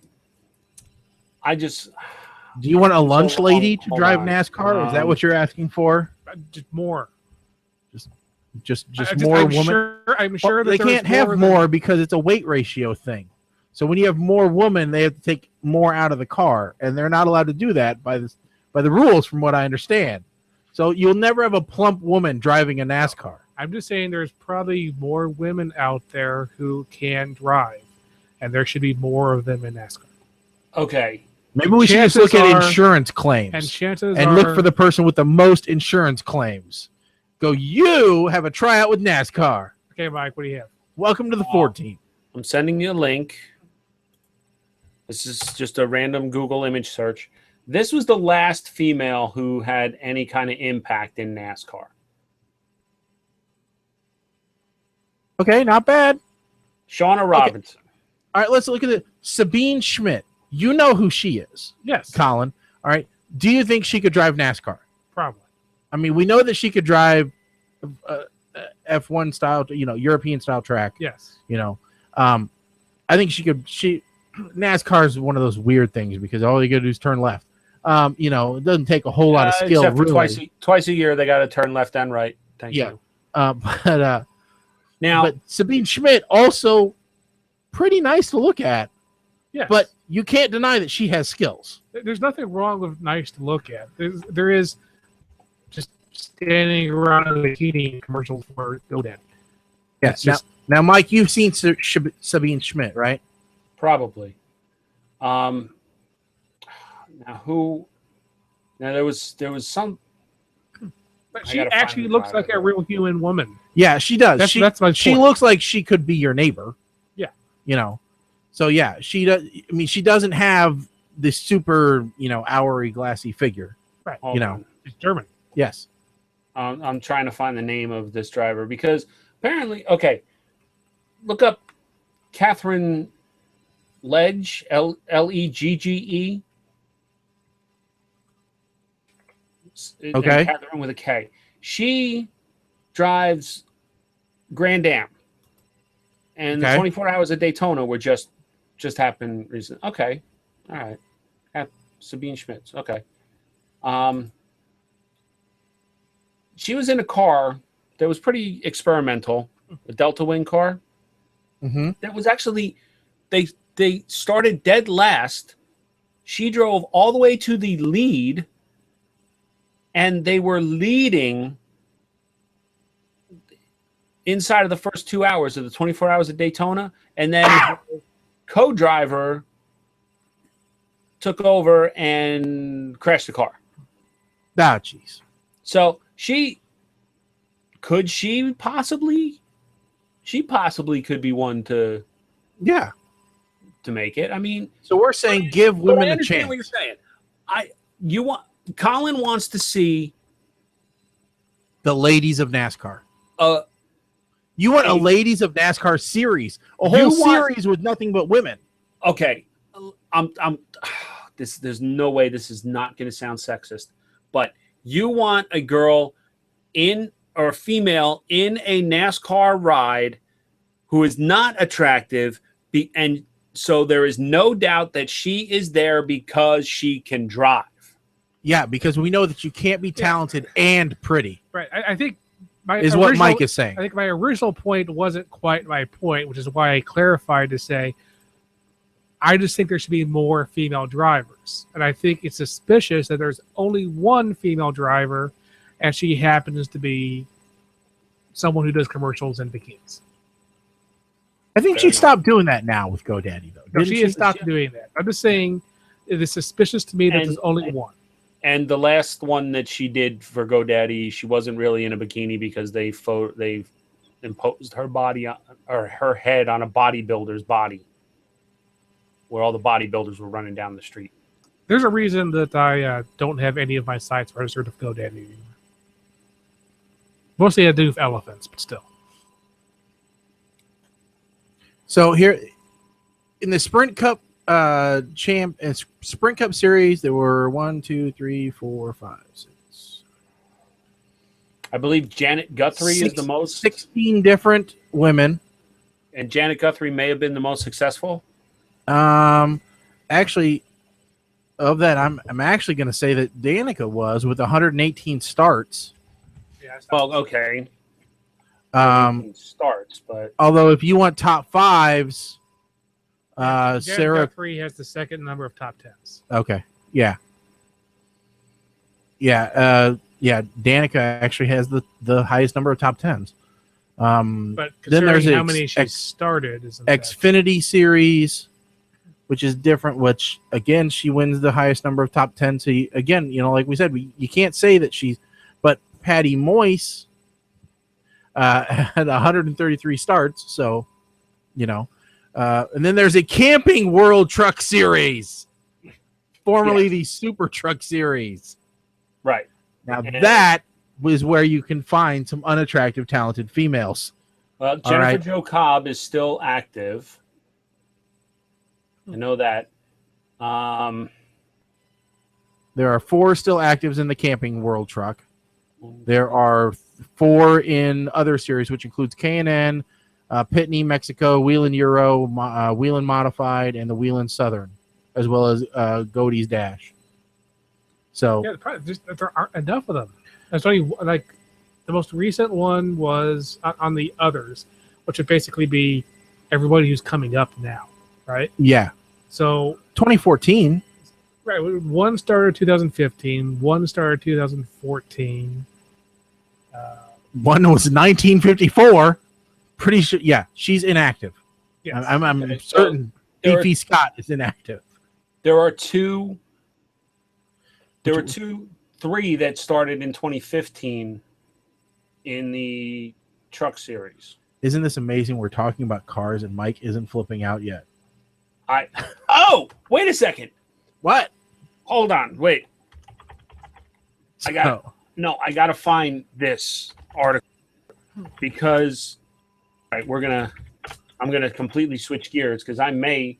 [SPEAKER 4] you want a lunch lady to drive NASCAR? Is that what you're asking for?
[SPEAKER 6] Just more.
[SPEAKER 4] Just more women.
[SPEAKER 6] I'm sure that
[SPEAKER 4] they can't have more because it's a weight ratio thing. So when you have more women, they have to take more out of the car, and they're not allowed to do that by the rules, from what I understand. So you'll never have a plump woman driving a NASCAR.
[SPEAKER 6] I'm just saying there's probably more women out there who can drive, and there should be more of them in NASCAR.
[SPEAKER 5] Okay.
[SPEAKER 4] Maybe we should just look at insurance claims
[SPEAKER 6] and
[SPEAKER 4] look for the person with the most insurance claims. Go, you have a tryout with NASCAR.
[SPEAKER 6] Okay, Mike, what do you have?
[SPEAKER 4] Welcome to the 14.
[SPEAKER 5] I'm sending you a link. This is just a random Google image search. This was the last female who had any kind of impact in NASCAR.
[SPEAKER 4] Okay, not bad.
[SPEAKER 5] Shauna Robinson.
[SPEAKER 4] Okay. All right, let's look at it. Sabine Schmidt. You know who she is.
[SPEAKER 6] Yes.
[SPEAKER 4] Colin. All right. Do you think she could drive NASCAR?
[SPEAKER 6] Probably.
[SPEAKER 4] I mean, we know that she could drive F1 style, European style track.
[SPEAKER 6] Yes.
[SPEAKER 4] I think she could. NASCAR is one of those weird things because all you got to do is turn left. It doesn't take a whole lot of skill.
[SPEAKER 5] Except for
[SPEAKER 4] really.
[SPEAKER 5] twice a year, they got to turn left and right. Thank you.
[SPEAKER 4] But Sabine Schmidt also pretty nice to look at.
[SPEAKER 6] Yes.
[SPEAKER 4] But you can't deny that she has skills.
[SPEAKER 6] There's nothing wrong with nice to look at. There is just standing around in a bikini commercial for GoDaddy.
[SPEAKER 4] Yes. Now, Mike, you've seen Sabine Schmidt, right?
[SPEAKER 5] Probably. Now there was some.
[SPEAKER 6] But she actually looks like a real human woman.
[SPEAKER 4] Yeah, she does. She looks like she could be your neighbor.
[SPEAKER 6] Yeah.
[SPEAKER 4] So yeah, she does. I mean, she doesn't have this super, hourly glassy figure.
[SPEAKER 6] Right. She's German.
[SPEAKER 4] Yes.
[SPEAKER 5] I'm trying to find the name of this driver because apparently, okay, look up Catherine Legge, Legge.
[SPEAKER 4] Okay.
[SPEAKER 5] Catherine with a K. She drives Grand Am, and the 24 Hours of Daytona were just happened recently. Okay, all right. Sabine Schmitz. Okay. She was in a car that was pretty experimental, a Delta Wing car.
[SPEAKER 4] Mm-hmm.
[SPEAKER 5] That was actually they started dead last. She drove all the way to the lead, and they were leading inside of the first 2 hours of the 24 Hours of Daytona, and then her co-driver took over and crashed the car.
[SPEAKER 4] Ah, jeez.
[SPEAKER 5] So she possibly could be one to make it. I mean,
[SPEAKER 4] so we're saying give women a chance.
[SPEAKER 5] I understand what you're saying. Colin wants to see
[SPEAKER 4] the ladies of NASCAR. You want a ladies of NASCAR series, a whole series with nothing but women.
[SPEAKER 5] Okay, there's no way this is not going to sound sexist, but you want a girl or a female in a NASCAR ride who is not attractive, and so there is no doubt that she is there because she can drive.
[SPEAKER 4] Yeah, because we know that you can't be talented and pretty.
[SPEAKER 6] Right. I think
[SPEAKER 4] what Mike is saying.
[SPEAKER 6] I think my original point wasn't quite my point, which is why I clarified to say I just think there should be more female drivers. And I think it's suspicious that there's only one female driver, and she happens to be someone who does commercials and bikinis.
[SPEAKER 4] I think she stopped doing that now with GoDaddy, though.
[SPEAKER 6] No, she has stopped doing that. I'm just saying it is suspicious to me that there's only one.
[SPEAKER 5] And the last one that she did for GoDaddy, she wasn't really in a bikini because they imposed her body or her head on a bodybuilder's body, where all the bodybuilders were running down the street.
[SPEAKER 6] There's a reason that I don't have any of my sites registered with GoDaddy anymore. Mostly I do with elephants, but still.
[SPEAKER 4] So here in the Sprint Cup Sprint Cup series, there were 1, 2, 3, 4, 5, 6.
[SPEAKER 5] I believe Janet Guthrie is the most.
[SPEAKER 4] 16 different women.
[SPEAKER 5] And Janet Guthrie may have been the most successful.
[SPEAKER 4] Actually, of that, I'm actually going to say that Danica was with 118 starts.
[SPEAKER 5] Yeah. Well, okay. Starts, but
[SPEAKER 4] although if you want top fives,
[SPEAKER 6] Sarah
[SPEAKER 4] Sarah.
[SPEAKER 6] 3 has the second number of top 10s.
[SPEAKER 4] Okay. Yeah. Danica actually has the highest number of top 10s.
[SPEAKER 6] But
[SPEAKER 4] Then there's
[SPEAKER 6] considering how many she started, isn't that-
[SPEAKER 4] Xfinity series, which is different. Which again, she wins the highest number of top 10. So again, like we said, you can't say that she's. But Patty Moyse had 133 starts. So, and then there's a Camping World Truck Series, formerly the Super Truck Series.
[SPEAKER 5] Right.
[SPEAKER 4] Now that was where you can find some unattractive, talented females.
[SPEAKER 5] Well, Jennifer Jo Cobb is still active. I know that.
[SPEAKER 4] There are 4 still actives in the Camping World Truck. There are 4 in other series, which includes K&N, Pitney, Mexico, Wheeling Euro, Wheeling Modified, and the Wheeling Southern, as well as Godey's Dash. So
[SPEAKER 6] there aren't enough of them. That's only like the most recent one was on the others, which would basically be everybody who's coming up now, right?
[SPEAKER 4] Yeah.
[SPEAKER 6] So
[SPEAKER 4] 2014.
[SPEAKER 6] Right. One started 2015. One started 2014.
[SPEAKER 4] One was 1954. Pretty sure. Yeah, she's inactive.
[SPEAKER 6] Yes.
[SPEAKER 4] I'm certain Beefy Scott is inactive.
[SPEAKER 5] There were two. There were 3 that started in 2015 in the truck series.
[SPEAKER 4] Isn't this amazing? We're talking about cars and Mike isn't flipping out yet.
[SPEAKER 5] Oh, wait a second.
[SPEAKER 4] What?
[SPEAKER 5] Hold on. Wait. I got to find this article because I'm going to completely switch gears because I may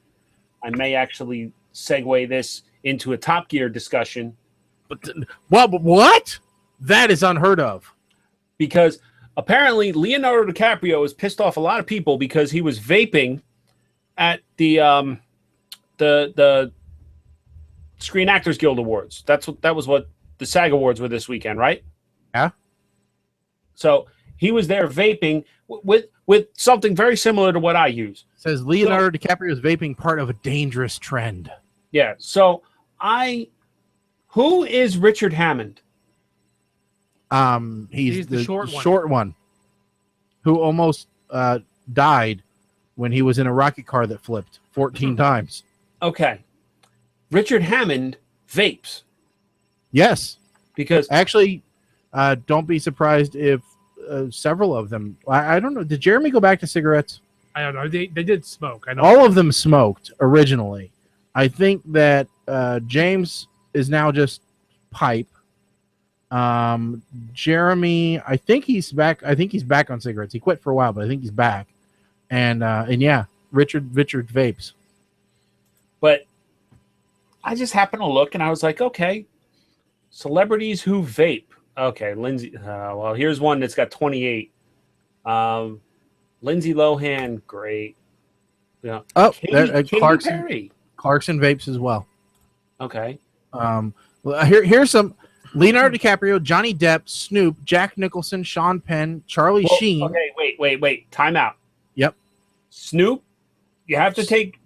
[SPEAKER 5] actually segue this into a Top Gear discussion.
[SPEAKER 4] What? That is unheard of.
[SPEAKER 5] Because apparently Leonardo DiCaprio has pissed off a lot of people because he was vaping at the Screen Actors Guild Awards. That was what the SAG Awards were this weekend, right?
[SPEAKER 4] Yeah.
[SPEAKER 5] So he was there vaping with something very similar to what I use.
[SPEAKER 4] Says Leonardo DiCaprio is vaping part of a dangerous trend.
[SPEAKER 5] Yeah. So who is Richard Hammond?
[SPEAKER 4] He's the short one who almost died when he was in a rocket car that flipped 14 times.
[SPEAKER 5] Okay. Richard Hammond vapes.
[SPEAKER 4] Yes.
[SPEAKER 5] Because
[SPEAKER 4] actually, don't be surprised if several of them. I don't know. Did Jeremy go back to cigarettes?
[SPEAKER 6] I don't know. They did smoke. I know.
[SPEAKER 4] All of them smoked originally. I think that James is now just pipe. Jeremy, I think he's back. I think he's back on cigarettes. He quit for a while, but I think he's back. And yeah, Richard vapes.
[SPEAKER 5] But I just happened to look and I was like, okay, celebrities who vape. Okay, Lindsay. Well, here's one that's got 28. Lindsay Lohan, great. Yeah.
[SPEAKER 4] Oh,
[SPEAKER 5] Katy
[SPEAKER 4] Clarkson.
[SPEAKER 5] Perry.
[SPEAKER 4] Clarkson vapes as well.
[SPEAKER 5] Okay.
[SPEAKER 4] Here's some Leonardo DiCaprio, Johnny Depp, Snoop, Jack Nicholson, Sean Penn, Charlie Sheen.
[SPEAKER 5] Okay, wait. Time out.
[SPEAKER 4] Yep.
[SPEAKER 5] Snoop, you have to take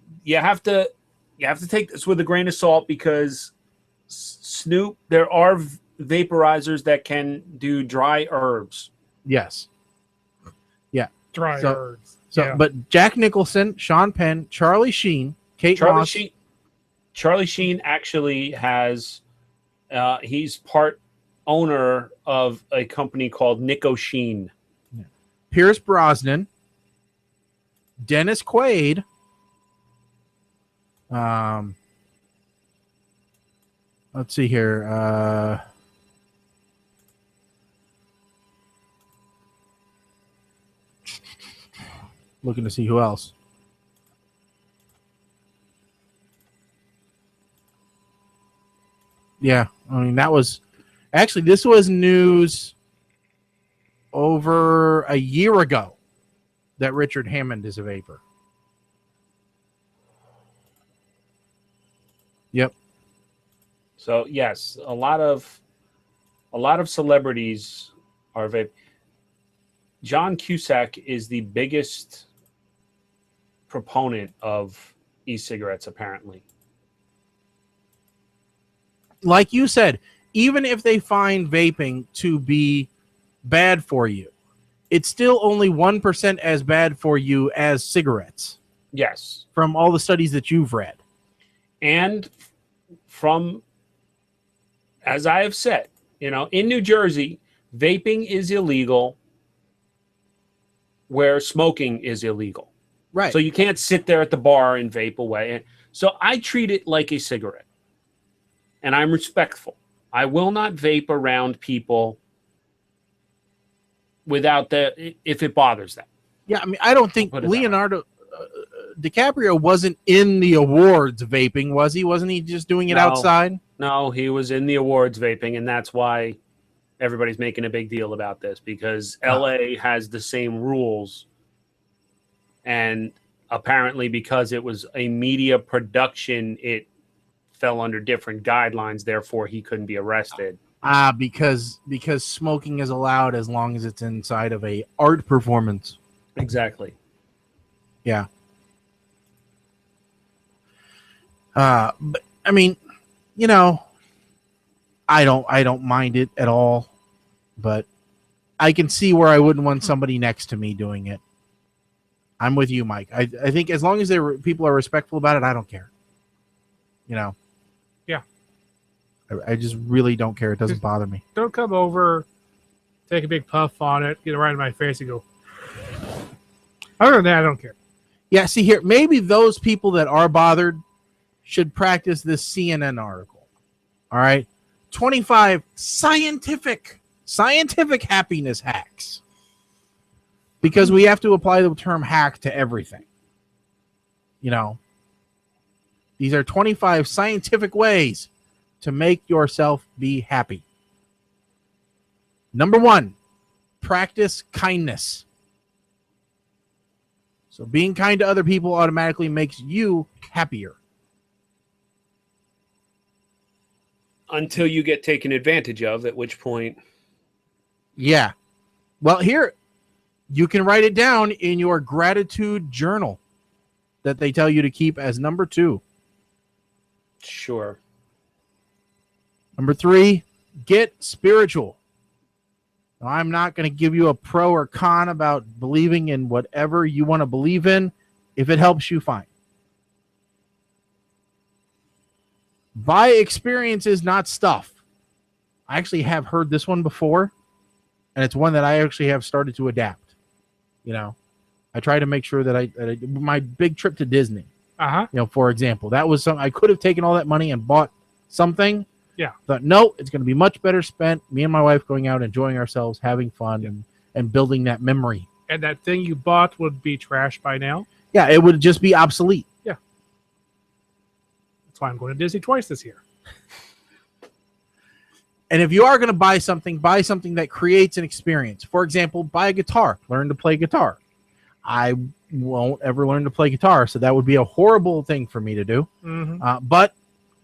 [SPEAKER 5] this with a grain of salt because Snoop, there are vaporizers that can do dry herbs.
[SPEAKER 4] Yes. Yeah.
[SPEAKER 6] Dry herbs.
[SPEAKER 4] So,
[SPEAKER 6] yeah.
[SPEAKER 4] But Jack Nicholson, Sean Penn, Charlie Sheen, Kate Moss.
[SPEAKER 5] Charlie Sheen actually has. He's part owner of a company called Nico Sheen.
[SPEAKER 4] Yeah. Pierce Brosnan, Dennis Quaid. Let's see here. Looking to see who else. Yeah, I mean this was news over a year ago that Richard Hammond is a vapor. Yep.
[SPEAKER 5] So yes, a lot of celebrities are vape. John Cusack is the biggest proponent of e-cigarettes, apparently.
[SPEAKER 4] Like you said, even if they find vaping to be bad for you, it's still only 1% as bad for you as cigarettes.
[SPEAKER 5] Yes.
[SPEAKER 4] From all the studies that you've read.
[SPEAKER 5] And from, as I have said, in New Jersey, vaping is illegal where smoking is illegal.
[SPEAKER 4] Right.
[SPEAKER 5] So you can't sit there at the bar and vape away. So I treat it like a cigarette. And I'm respectful. I will not vape around people if it bothers them.
[SPEAKER 4] Yeah, I mean, I don't think Leonardo DiCaprio wasn't in the awards vaping, was he? Wasn't he just doing it outside?
[SPEAKER 5] No, he was in the awards vaping, and that's why everybody's making a big deal about this, because LA has the same rules. And apparently because it was a media production, it fell under different guidelines, therefore he couldn't be arrested.
[SPEAKER 4] Because smoking is allowed as long as it's inside of a art performance.
[SPEAKER 5] Exactly.
[SPEAKER 4] Yeah. But I mean, I don't mind it at all, but I can see where I wouldn't want somebody next to me doing it. I'm with you, Mike. I think as long as people are respectful about it, I don't care.
[SPEAKER 6] Yeah.
[SPEAKER 4] I just really don't care. It doesn't bother me.
[SPEAKER 6] Don't come over, take a big puff on it, get it right in my face, and go. Other than that, I don't care.
[SPEAKER 4] Yeah, see here, maybe those people that are bothered should practice this CNN article. All right? 25 scientific happiness hacks. Because we have to apply the term hack to everything. These are 25 scientific ways to make yourself be happy. Number 1, practice kindness. So being kind to other people automatically makes you happier.
[SPEAKER 5] Until you get taken advantage of, at which point.
[SPEAKER 4] Yeah. Well, here, you can write it down in your gratitude journal that they tell you to keep as number 2.
[SPEAKER 5] Sure.
[SPEAKER 4] Number 3, get spiritual. Now, I'm not going to give you a pro or con about believing in whatever you want to believe in. If it helps you, fine. Buy experiences, not stuff. I actually have heard this one before, and it's one that I actually have started to adapt. I try to make sure that my big trip to Disney, for example, that was something I could have taken all that money and bought something.
[SPEAKER 6] Yeah.
[SPEAKER 4] But no, it's going to be much better spent, me and my wife going out, enjoying ourselves, having fun, and building that memory.
[SPEAKER 6] And that thing you bought would be trash by now?
[SPEAKER 4] Yeah, it would just be obsolete.
[SPEAKER 6] Yeah. That's why I'm going to Disney twice this year.
[SPEAKER 4] And if you are going to buy something that creates an experience. For example, buy a guitar. Learn to play guitar. I won't ever learn to play guitar, so that would be a horrible thing for me to do.
[SPEAKER 6] Mm-hmm.
[SPEAKER 4] But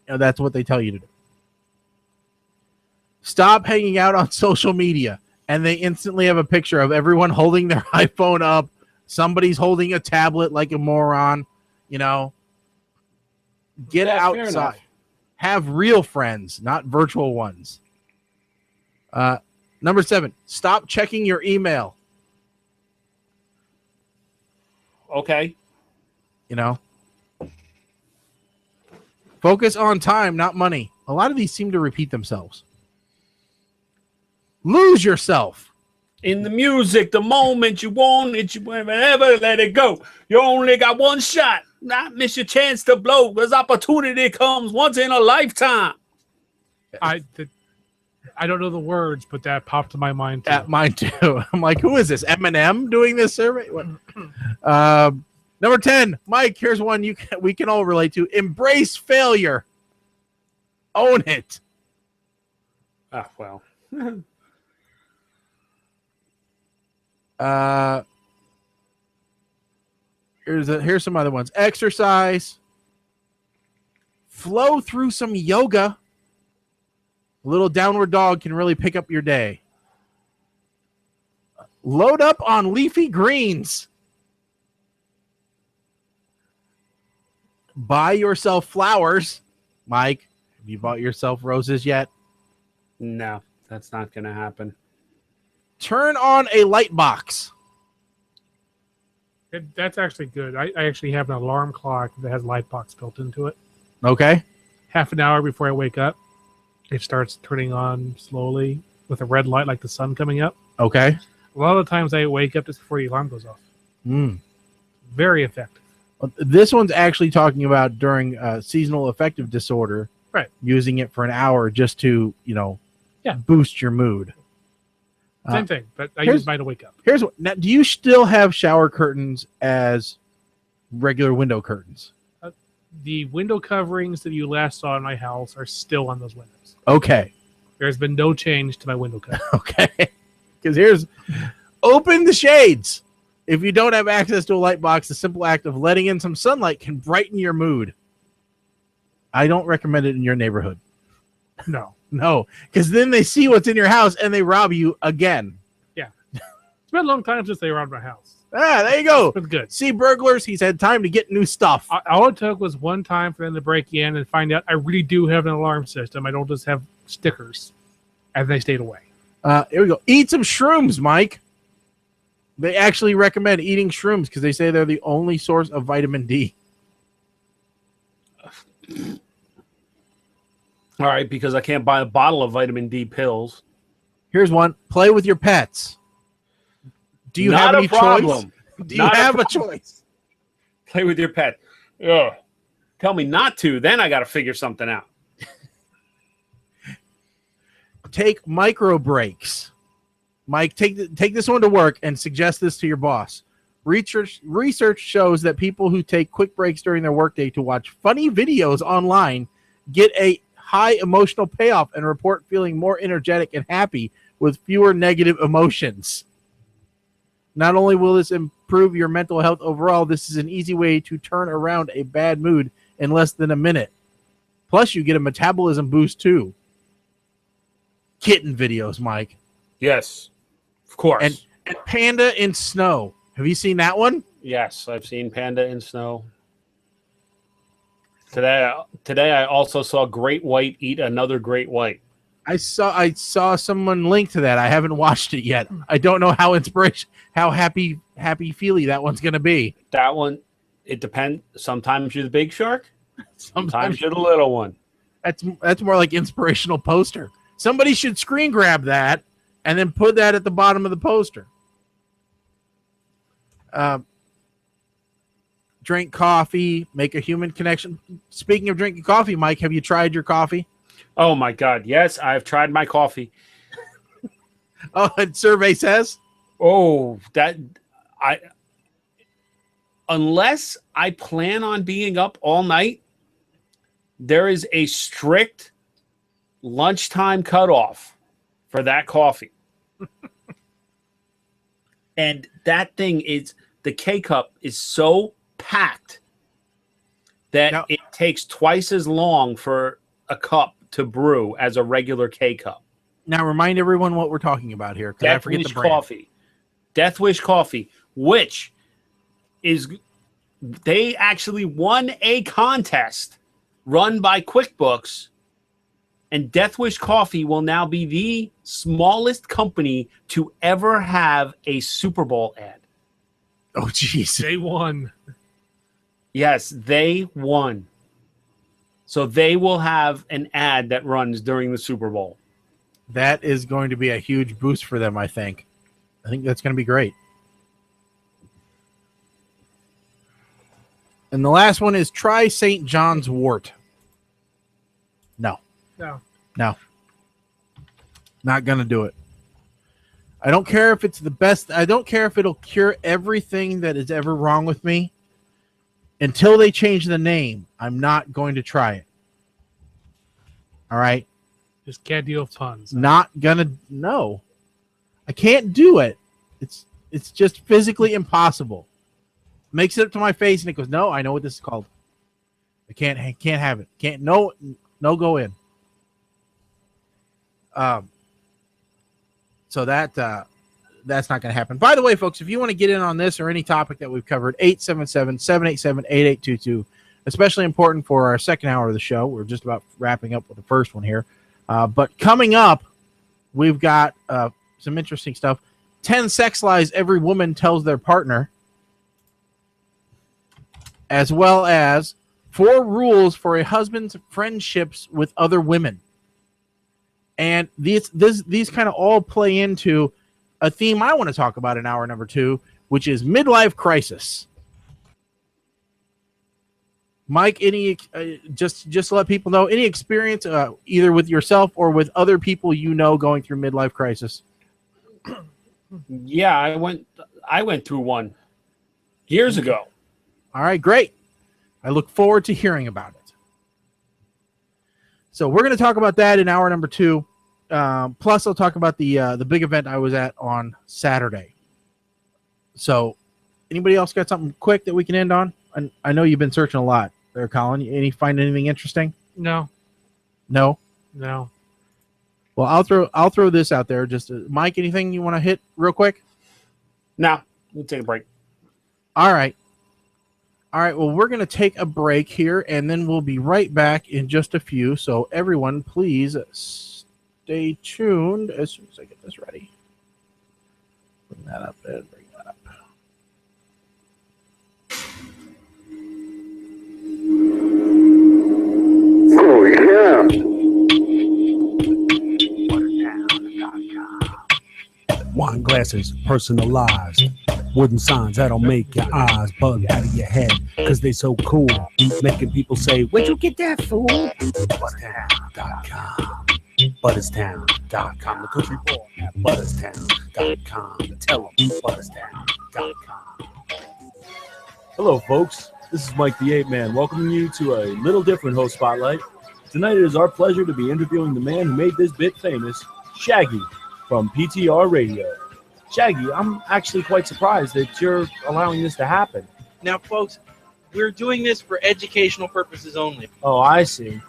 [SPEAKER 4] that's what they tell you to do. Stop hanging out on social media, and they instantly have a picture of everyone holding their iPhone up. Somebody's holding a tablet like a moron. Get outside. Have real friends, not virtual ones. Number 7, stop checking your email.
[SPEAKER 5] Okay.
[SPEAKER 4] Focus on time, not money. A lot of these seem to repeat themselves. Lose yourself.
[SPEAKER 5] In the music, the moment you want it, you never let it go. You only got one shot. Not miss your chance to blow, because opportunity comes once in a lifetime.
[SPEAKER 6] I don't know the words, but that popped to my mind too.
[SPEAKER 4] At mine too. I'm like, who is this? Eminem doing this survey? Number 10, Mike. Here's one we can all relate to. Embrace failure. Own it.
[SPEAKER 5] Well.
[SPEAKER 4] Here's some other ones. Exercise. Flow through some yoga. A little downward dog can really pick up your day. Load up on leafy greens. Buy yourself flowers. Mike, have you bought yourself roses yet?
[SPEAKER 5] No, that's not going to happen.
[SPEAKER 4] Turn on a light box.
[SPEAKER 6] That's actually good. I actually have an alarm clock that has light box built into it.
[SPEAKER 4] Okay.
[SPEAKER 6] Half an hour before I wake up, it starts turning on slowly with a red light like the sun coming up.
[SPEAKER 4] Okay.
[SPEAKER 6] A lot of the times I wake up just before the alarm goes off. Very effective.
[SPEAKER 4] This one's actually talking about during seasonal affective disorder.
[SPEAKER 6] Right.
[SPEAKER 4] Using it for an hour just to, boost your mood.
[SPEAKER 6] Same thing, but I use mine to wake up.
[SPEAKER 4] Here's what. Now, do you still have shower curtains as regular window curtains?
[SPEAKER 6] The window coverings that you last saw in my house are still on those windows.
[SPEAKER 4] Okay.
[SPEAKER 6] There's been no change to my window cover.
[SPEAKER 4] Okay. Because here's open the shades. If you don't have access to a light box, the simple act of letting in some sunlight can brighten your mood. I don't recommend it in your neighborhood. No, because then they see what's in your house and they rob you again.
[SPEAKER 6] Yeah. It's been a long time since they robbed my house.
[SPEAKER 4] There you go.
[SPEAKER 6] It's good.
[SPEAKER 4] See burglars, he's had time to get new stuff.
[SPEAKER 6] All it took was one time for them to break in and find out I really do have an alarm system. I don't just have stickers. And they stayed away.
[SPEAKER 4] Here we go. Eat some shrooms, Mike. They actually recommend eating shrooms because they say they're the only source of vitamin D.
[SPEAKER 5] All right, because I can't buy a bottle of vitamin D pills.
[SPEAKER 4] Here's one. Play with your pets. Do you have any choice? Do you have a choice?
[SPEAKER 5] Play with your pet. Ugh. Tell me not to, then I got to figure something out.
[SPEAKER 4] Take micro breaks. Mike, take this one to work and suggest this to your boss. Research shows that people who take quick breaks during their workday to watch funny videos online get a high emotional payoff and report feeling more energetic and happy with fewer negative emotions. Not only will this improve your mental health overall, this is an easy way to turn around a bad mood in less than a minute. Plus, you get a metabolism boost too. Kitten videos, Mike.
[SPEAKER 5] Yes, of course.
[SPEAKER 4] And Panda in Snow. Have you seen that one?
[SPEAKER 5] Yes, I've seen Panda in Snow. Today I also saw Great White eat another Great White.
[SPEAKER 4] I saw someone link to that. I haven't watched it yet. I don't know how happy feely that one's gonna be.
[SPEAKER 5] That one, it depends. Sometimes you're the big shark. Sometimes you're the little one.
[SPEAKER 4] That's more like inspirational poster. Somebody should screen grab that and then put that at the bottom of the poster. Drink coffee, make a human connection. Speaking of drinking coffee, Mike, have you tried your coffee?
[SPEAKER 5] Oh my God, yes, I've tried my coffee.
[SPEAKER 4] Oh, and survey says?
[SPEAKER 5] Unless I plan on being up all night, there is a strict lunchtime cutoff for that coffee. And that thing is, the K-Cup is so packed that it takes twice as long for a cup to brew as a regular K-Cup.
[SPEAKER 4] Now remind everyone what we're talking about here.
[SPEAKER 5] Death Wish Coffee. Death Wish Coffee, which is, they actually won a contest run by QuickBooks, and Death Wish Coffee will now be the smallest company to ever have a Super Bowl ad.
[SPEAKER 4] Oh, jeez.
[SPEAKER 6] They won.
[SPEAKER 5] Yes, they won. So they will have an ad that runs during the Super Bowl.
[SPEAKER 4] That is going to be a huge boost for them, I think. I think that's going to be great. And the last one is try St. John's wort. No. Not going to do it. I don't care if it's the best. I don't care if it'll cure everything that is ever wrong with me. Until they change the name, I'm not going to try it. All right?
[SPEAKER 6] Just can't deal with puns.
[SPEAKER 4] Not gonna. No. I can't do it. It's just physically impossible. Makes it up to my face and it goes, no, I know what this is called. I can't have it. Can't. No go in. So that that's not going to happen. By the way, folks, if you want to get in on this or any topic that we've covered, 877-787-8822, especially important for our second hour of the show. We're just about wrapping up with the first one here. But coming up, we've got some interesting stuff. 10 sex lies every woman tells their partner, as well as 4 rules for a husband's friendships with other women. And these kind of all play into a theme I want to talk about in hour number 2, which is midlife crisis. Mike, any just to let people know, any experience either with yourself or with other people you know going through midlife crisis?
[SPEAKER 5] Yeah, I went through one years ago.
[SPEAKER 4] All right, great. I look forward to hearing about it. So we're going to talk about that in hour number 2. Plus, I'll talk about the big event I was at on Saturday. So, anybody else got something quick that we can end on? I know you've been searching a lot there, Colin. Find anything interesting?
[SPEAKER 6] No.
[SPEAKER 4] No. Well, I'll throw this out there. Just Mike, anything you want to hit real quick?
[SPEAKER 5] No, we'll take a break.
[SPEAKER 4] All right. Well, we're going to take a break here, and then we'll be right back in just a few. So, everyone, please stay tuned as soon as I get this ready. Bring that up and bring that up.
[SPEAKER 7] Oh, yeah.
[SPEAKER 8] Wine glasses, personalized. Wooden signs that'll make your eyes bug out of your head because they so cool. Making people say, where'd you get that, fool? Butterstown.com. Butterstown.com. The country boy at Butterstown.com. Tell them Butterstown.com.
[SPEAKER 9] Hello, folks. This is Mike the Ape Man, welcoming you to a little different host spotlight. Tonight it is our pleasure to be interviewing the man who made this bit famous, Shaggy, from PTR Radio. Shaggy, I'm actually quite surprised that you're allowing this to happen.
[SPEAKER 10] Now, folks, we're doing this for educational purposes only.
[SPEAKER 9] Oh, I see.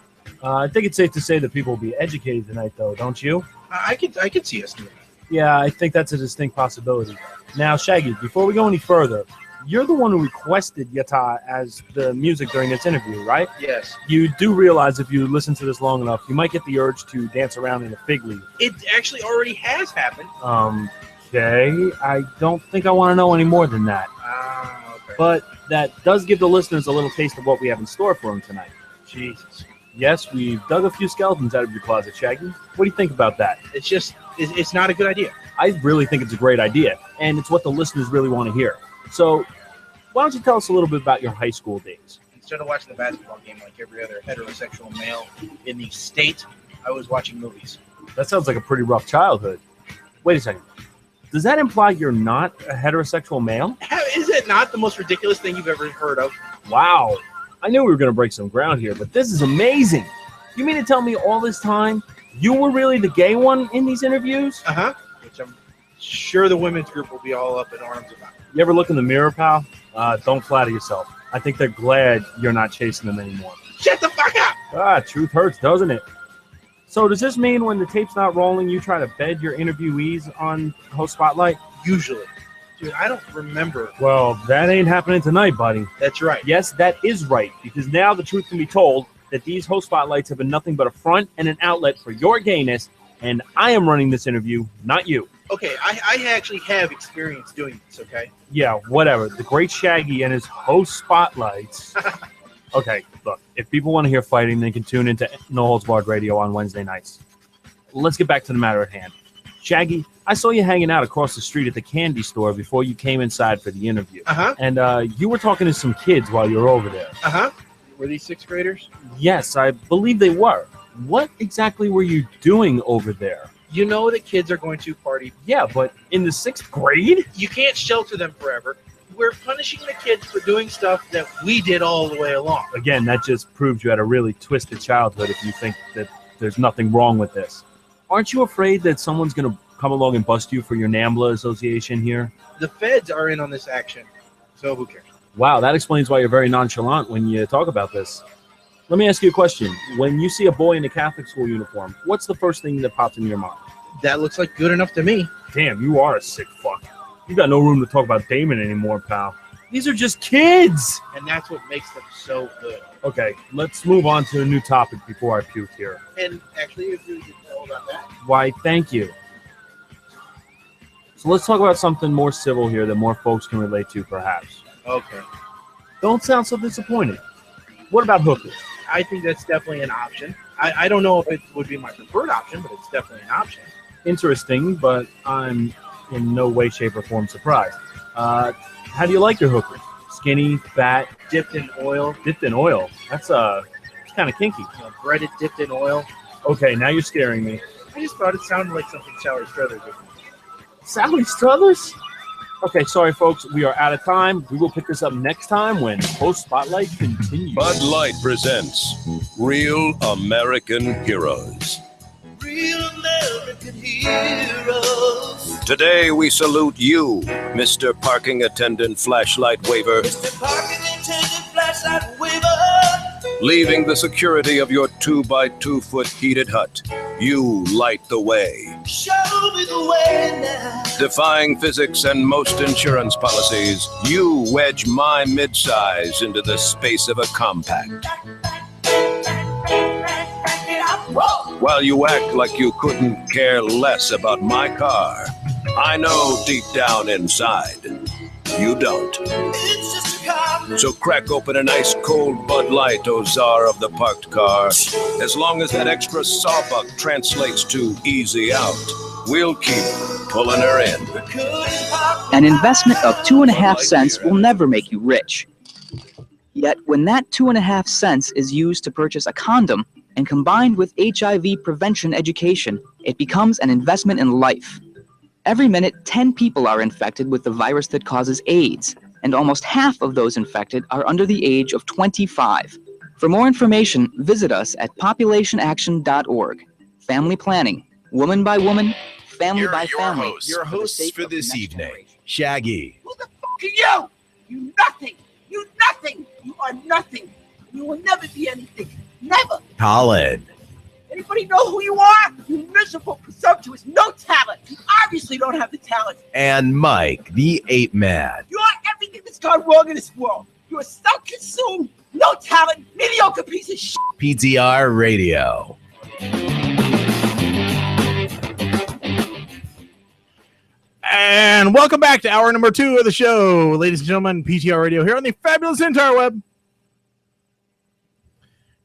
[SPEAKER 9] I think it's safe to say that people will be educated tonight, though, don't you?
[SPEAKER 10] I could see us doing it.
[SPEAKER 9] Yeah, I think that's a distinct possibility. Now, Shaggy, before we go any further, you're the one who requested Yata as the music during this interview, right?
[SPEAKER 10] Yes.
[SPEAKER 9] You do realize if you listen to this long enough, you might get the urge to dance around in a fig leaf.
[SPEAKER 10] It actually already has happened.
[SPEAKER 9] Okay, I don't think I want to know any more than that.
[SPEAKER 10] Okay.
[SPEAKER 9] But that does give the listeners a little taste of what we have in store for them tonight.
[SPEAKER 10] Jesus.
[SPEAKER 9] Yes, we've dug a few skeletons out of your closet, Shaggy. What do you think about that?
[SPEAKER 10] It's not a good idea.
[SPEAKER 9] I really think it's a great idea, and it's what the listeners really want to hear. So, why don't you tell us a little bit about your high school days?
[SPEAKER 10] Instead of watching the basketball game like every other heterosexual male in the state, I was watching movies.
[SPEAKER 9] That sounds like a pretty rough childhood. Wait a second. Does that imply you're not a heterosexual male?
[SPEAKER 10] Is it not the most ridiculous thing you've ever heard of?
[SPEAKER 9] Wow. I knew we were going to break some ground here, but this is amazing. You mean to tell me all this time you were really the gay one in these interviews?
[SPEAKER 10] Uh-huh. Which I'm sure the women's group will be all up in arms about.
[SPEAKER 9] You ever look in the mirror, pal? Don't flatter yourself. I think they're glad you're not chasing them anymore.
[SPEAKER 10] Shut the fuck up!
[SPEAKER 9] Truth hurts, doesn't it? So does this mean when the tape's not rolling, you try to bed your interviewees on Host Spotlight?
[SPEAKER 10] Usually. Dude, I don't remember.
[SPEAKER 9] Well, that ain't happening tonight, buddy.
[SPEAKER 10] That's right.
[SPEAKER 9] Yes, that is right, because now the truth can be told that these Host Spotlights have been nothing but a front and an outlet for your gayness, and I am running this interview, not you.
[SPEAKER 10] Okay, I actually have experience doing this, okay?
[SPEAKER 9] Yeah, whatever. The great Shaggy and his Host Spotlights. Okay, look, if people want to hear fighting, they can tune into No Holds Barred Radio on Wednesday nights. Let's get back to the matter at hand. Shaggy, I saw you hanging out across the street at the candy store before you came inside for the interview.
[SPEAKER 10] Uh-huh.
[SPEAKER 9] And you were talking to some kids while you were over there.
[SPEAKER 10] Uh-huh. Were these 6th graders?
[SPEAKER 9] Yes, I believe they were. What exactly were you doing over there?
[SPEAKER 10] You know that kids are going to party.
[SPEAKER 9] Yeah, but in the 6th grade?
[SPEAKER 10] You can't shelter them forever. We're punishing the kids for doing stuff that we did all the way along.
[SPEAKER 9] Again, that just proves you had a really twisted childhood if you think that there's nothing wrong with this. Aren't you afraid that someone's going to come along and bust you for your NAMBLA association here?
[SPEAKER 10] The feds are in on this action, so who cares?
[SPEAKER 9] Wow, that explains why you're very nonchalant when you talk about this. Let me ask you a question. When you see a boy in a Catholic school uniform, what's the first thing that pops in your mind?
[SPEAKER 10] That looks like good enough to me.
[SPEAKER 9] Damn, you are a sick fuck. You got no room to talk about Damon anymore, pal. These are just kids.
[SPEAKER 10] And that's what makes them so good.
[SPEAKER 9] Okay, let's move on to a new topic before I puke here.
[SPEAKER 10] And actually, if you could hold on that.
[SPEAKER 9] Why, thank you. So let's talk about something more civil here that more folks can relate to, perhaps.
[SPEAKER 10] Okay.
[SPEAKER 9] Don't sound so disappointed. What about hookers?
[SPEAKER 10] I think that's definitely an option. I don't know if it would be my preferred option, but it's definitely an option.
[SPEAKER 9] Interesting, but I'm in no way, shape, or form surprised. How do you like your hookers? Skinny, fat,
[SPEAKER 10] Dipped in oil.
[SPEAKER 9] dipped in oil? That's kind of kinky.
[SPEAKER 10] Breaded, dipped in oil.
[SPEAKER 9] Okay, now you're scaring me.
[SPEAKER 10] I just thought it sounded like something Sally Struthers would do.
[SPEAKER 9] Sally Struthers? Okay, sorry, folks. We are out of time. We will pick this up next time when Post Spotlight continues.
[SPEAKER 11] Bud Light presents Real American Heroes.
[SPEAKER 12] Real American heroes.
[SPEAKER 11] Today we salute you, Mr. Parking Attendant Flashlight Waver,
[SPEAKER 12] Mr. Parking Attendant Flashlight Waver.
[SPEAKER 11] leaving the security of your 2-by-2-foot heated hut. You light the way.
[SPEAKER 12] Show me the way now.
[SPEAKER 11] Defying physics and most insurance policies, you wedge my midsize into the space of a compact. While you act like you couldn't care less about my car, I know deep down inside, you don't.
[SPEAKER 12] It's just a car.
[SPEAKER 11] So crack open an ice cold Bud Light, O czar of the parked car. As long as that extra sawbuck translates to easy out, we'll keep pulling her in.
[SPEAKER 13] An investment of 2.5 cents will never make you rich. Yet when that 2.5 cents is used to purchase a condom and combined with HIV prevention education, it becomes an investment in life. Every minute, 10 people are infected with the virus that causes AIDS, and almost half of those infected are under the age of 25. For more information, visit us at populationaction.org. Family planning, woman by woman, family by family.
[SPEAKER 2] Your hosts for this evening, Shaggy.
[SPEAKER 3] Who the fuck are you? You nothing. You nothing. You are nothing. You will never be anything. Never.
[SPEAKER 2] Colin.
[SPEAKER 3] Anybody know who you are? You miserable, presumptuous, no talent. You obviously don't have the talent.
[SPEAKER 2] And Mike, the Ape Man.
[SPEAKER 3] You are everything that's gone wrong in this world. You are self-consumed, no talent, mediocre piece of shit.
[SPEAKER 2] PTR Radio.
[SPEAKER 4] And welcome back to hour number 2 of the show, ladies and gentlemen. PTR Radio here on the fabulous interweb.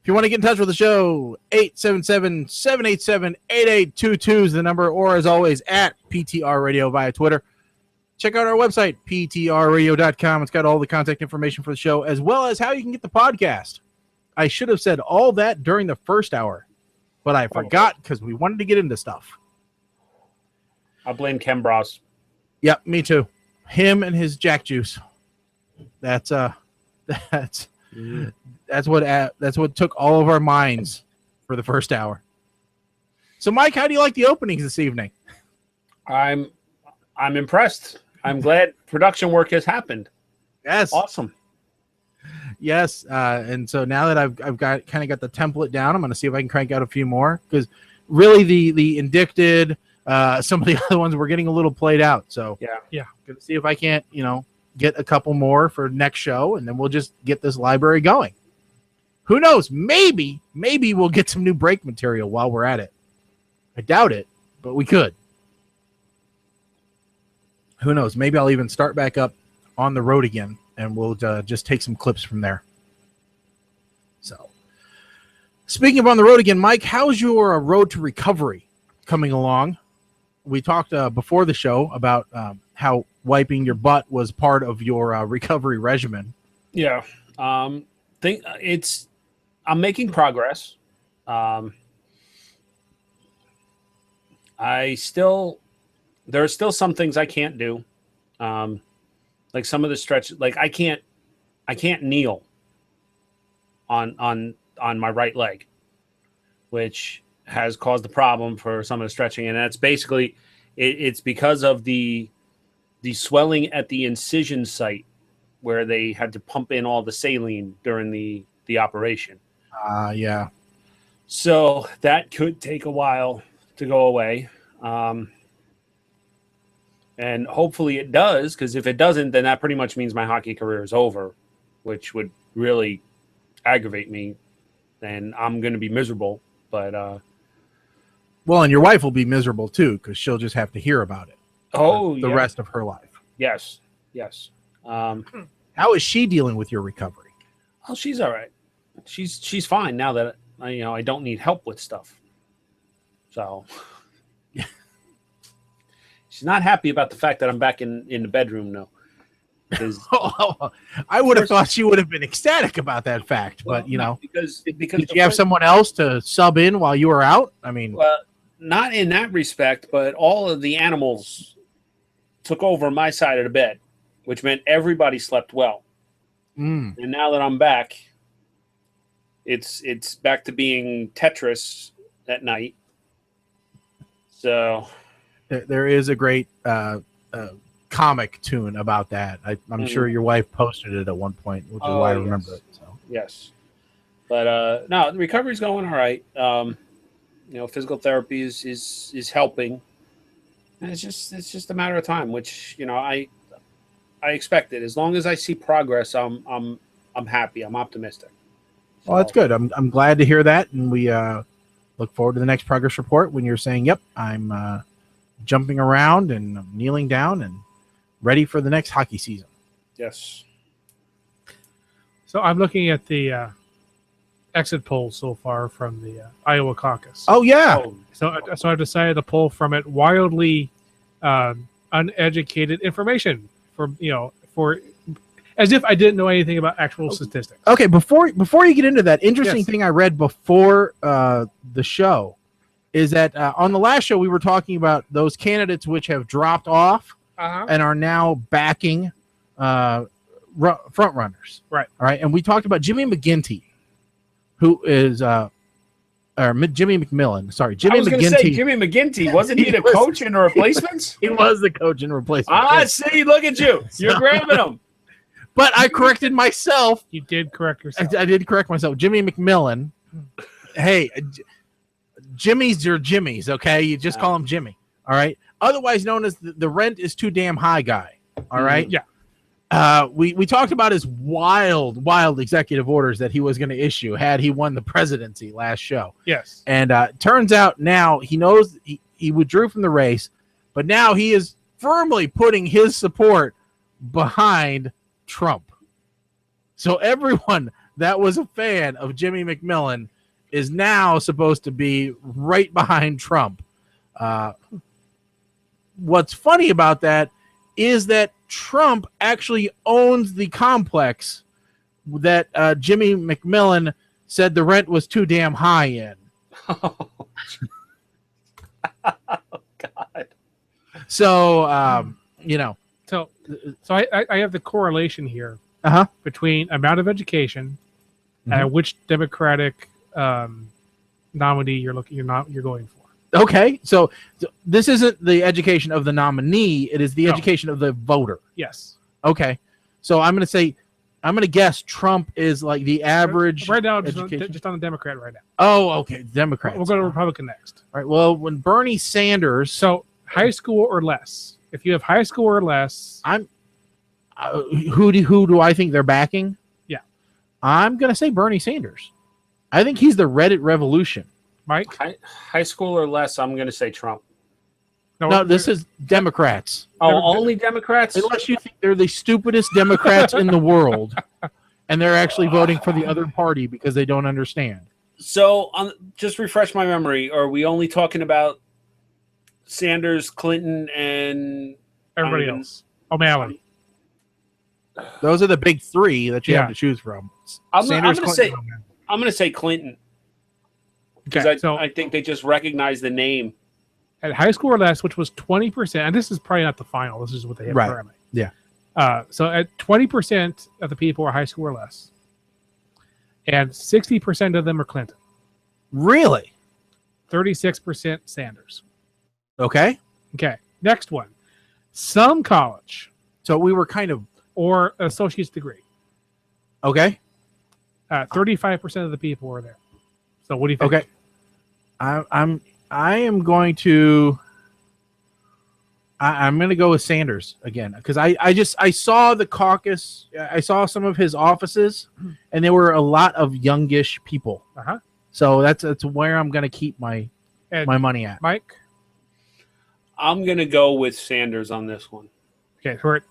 [SPEAKER 4] If you want to get in touch with the show, 877-787-8822 is the number, or as always, at PTR Radio via Twitter. Check out our website, ptrradio.com. It's got all the contact information for the show, as well as how you can get the podcast. I should have said all that during the first hour, but I forgot because we wanted to get into stuff.
[SPEAKER 5] I blame Ken Bros.
[SPEAKER 4] Yep, me too. Him and his Jack Juice. That's what took all of our minds for the first hour. So, Mike, how do you like the openings this evening?
[SPEAKER 5] I'm impressed. I'm glad production work has happened.
[SPEAKER 4] Yes,
[SPEAKER 5] awesome.
[SPEAKER 4] Yes, and so now that I've got the template down, I'm going to see if I can crank out a few more, because really the Indicted, some of the other ones were getting a little played out. So
[SPEAKER 6] yeah,
[SPEAKER 4] going to see if I can't get a couple more for next show, and then we'll just get this library going. Who knows? Maybe we'll get some new break material while we're at it. I doubt it, but we could. Who knows? Maybe I'll even start back up on the road again, and we'll just take some clips from there. So, speaking of on the road again, Mike, how's your road to recovery coming along? We talked before the show about how wiping your butt was part of your recovery regimen.
[SPEAKER 5] Yeah. I'm making progress. There are still some things I can't do. Like some of the stretch, like I can't kneel on my right leg, which has caused a problem for some of the stretching. And that's basically, it's because of the swelling at the incision site where they had to pump in all the saline during the operation.
[SPEAKER 4] Yeah.
[SPEAKER 5] So that could take a while to go away. And hopefully it does, because if it doesn't, then that pretty much means my hockey career is over, which would really aggravate me, and I'm going to be miserable. But
[SPEAKER 4] well, and your wife will be miserable too, because she'll just have to hear about it. The rest of her life.
[SPEAKER 5] Yes.
[SPEAKER 4] How is she dealing with your recovery?
[SPEAKER 5] Oh, she's all right. She's fine now that I don't need help with stuff. So she's not happy about the fact that I'm back in the bedroom now.
[SPEAKER 4] I would have thought she would have been ecstatic about that fact, but
[SPEAKER 5] because
[SPEAKER 4] did you have someone else to sub in while you were out? I mean,
[SPEAKER 5] well, not in that respect, but all of the animals took over my side of the bed, which meant everybody slept well. And now that I'm back, it's back to being Tetris at night. So
[SPEAKER 4] there is a great comic tune about that. I'm sure your wife posted it at one point, which is why I remember it. So.
[SPEAKER 5] Yes, but no, the recovery's going all right. Physical therapy is helping, and it's just a matter of time, which I expect it. As long as I see progress, I'm happy. I'm optimistic.
[SPEAKER 4] Well, that's good. I'm glad to hear that, and we look forward to the next progress report when you're saying, "Yep, I'm jumping around and kneeling down and ready for the next hockey season."
[SPEAKER 5] Yes.
[SPEAKER 6] So I'm looking at the exit polls so far from the Iowa caucus.
[SPEAKER 4] Oh yeah.
[SPEAKER 6] So I've decided to pull from it wildly uneducated information for as if I didn't know anything about actual statistics.
[SPEAKER 4] Okay, before you get into that, interesting thing I read before the show is that on the last show we were talking about those candidates which have dropped off and are now backing front runners.
[SPEAKER 6] Right.
[SPEAKER 4] All right, and we talked about Jimmy McGinty, who is Jimmy McMillan. Sorry, Jimmy
[SPEAKER 5] I was going to
[SPEAKER 4] McGinty.
[SPEAKER 5] say Jimmy McGinty. Wasn't he the coach in the replacements?
[SPEAKER 4] He was the coach in replacement.
[SPEAKER 5] See, look at you. You're grabbing him.
[SPEAKER 4] But I corrected myself.
[SPEAKER 6] You did correct yourself.
[SPEAKER 4] I did correct myself. Jimmy McMillan. Hey, Jimmy's your Jimmy's, okay? You just call him Jimmy, all right? Otherwise known as the rent is too damn high guy, all right?
[SPEAKER 6] Yeah.
[SPEAKER 4] We talked about his wild executive orders that he was going to issue had he won the presidency last show.
[SPEAKER 6] Yes.
[SPEAKER 4] And turns out now he knows he withdrew from the race, but now he is firmly putting his support behind Trump. So everyone that was a fan of Jimmy McMillan is now supposed to be right behind Trump. What's funny about that is that Trump actually owns the complex that Jimmy McMillan said the rent was too damn high in.
[SPEAKER 5] Oh, God.
[SPEAKER 4] So,
[SPEAKER 6] So I have the correlation here between amount of education and which Democratic nominee you're going for.
[SPEAKER 4] Okay, so this isn't the education of the nominee; it is the education of the voter.
[SPEAKER 6] Yes.
[SPEAKER 4] Okay, so I'm going to guess Trump is like the average
[SPEAKER 6] right now,
[SPEAKER 4] education.
[SPEAKER 6] just on the Democrat right now.
[SPEAKER 4] Oh, okay, Democrat.
[SPEAKER 6] We'll go to Republican next.
[SPEAKER 4] All right. Well, when Bernie Sanders,
[SPEAKER 6] so high school or less. If you have high school or less,
[SPEAKER 4] I'm. Who do I think they're backing?
[SPEAKER 6] Yeah,
[SPEAKER 4] I'm going to say Bernie Sanders. I think he's the Reddit revolution.
[SPEAKER 6] Mike?
[SPEAKER 5] High school or less, I'm going to say Trump.
[SPEAKER 4] No, this is Democrats.
[SPEAKER 5] Oh, only Democrats?
[SPEAKER 4] Unless you think they're the stupidest Democrats in the world, and they're actually voting for the other party because they don't understand.
[SPEAKER 5] So, just refresh my memory. Are we only talking about Sanders, Clinton, and
[SPEAKER 6] everybody else? O'Malley.
[SPEAKER 4] Those are the big three that you have to choose from.
[SPEAKER 5] I'm going to say Clinton. Because I think they just recognize the name.
[SPEAKER 6] At high school or less, which was 20%, and this is probably not the final. This is what they have currently.
[SPEAKER 4] Yeah.
[SPEAKER 6] So at 20% of the people are high school or less, and 60% of them are Clinton.
[SPEAKER 4] Really?
[SPEAKER 6] 36% Sanders.
[SPEAKER 4] Okay.
[SPEAKER 6] Okay. Next one. Some college.
[SPEAKER 4] So we were kind of
[SPEAKER 6] or associate's degree.
[SPEAKER 4] Okay.
[SPEAKER 6] 35% of the people were there. So what do you think?
[SPEAKER 4] Okay. I am going to I'm going to go with Sanders again because I saw the caucus. I saw some of his offices, and there were a lot of youngish people.
[SPEAKER 6] Uh-huh.
[SPEAKER 4] So that's where I'm going to keep my money at.
[SPEAKER 6] Mike?
[SPEAKER 5] I'm going to go with Sanders on this one.
[SPEAKER 6] Okay, we're at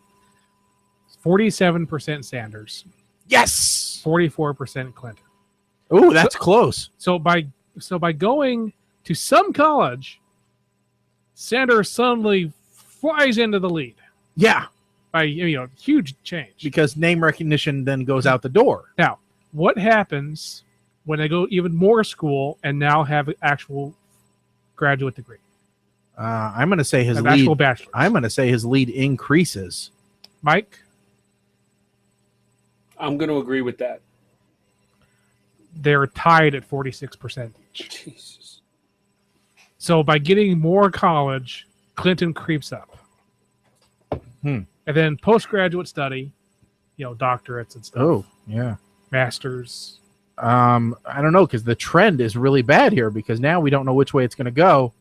[SPEAKER 6] 47% Sanders.
[SPEAKER 4] Yes!
[SPEAKER 6] 44% Clinton.
[SPEAKER 4] Ooh, that's close.
[SPEAKER 6] So by going to some college, Sanders suddenly flies into the lead.
[SPEAKER 4] Yeah.
[SPEAKER 6] By huge change.
[SPEAKER 4] Because name recognition then goes out the door.
[SPEAKER 6] Now, what happens when they go even more school and now have an actual graduate degree?
[SPEAKER 4] I'm going to say his
[SPEAKER 6] An
[SPEAKER 4] lead.
[SPEAKER 6] actual bachelor's.
[SPEAKER 4] I'm going to say his lead increases.
[SPEAKER 6] Mike?
[SPEAKER 5] I'm going to agree with that.
[SPEAKER 6] They're tied at 46% each.
[SPEAKER 5] Jesus.
[SPEAKER 6] So by getting more college, Clinton creeps up. And then postgraduate study, doctorates and stuff.
[SPEAKER 4] Oh, yeah.
[SPEAKER 6] Masters.
[SPEAKER 4] I don't know, because the trend is really bad here because now we don't know which way it's going to go.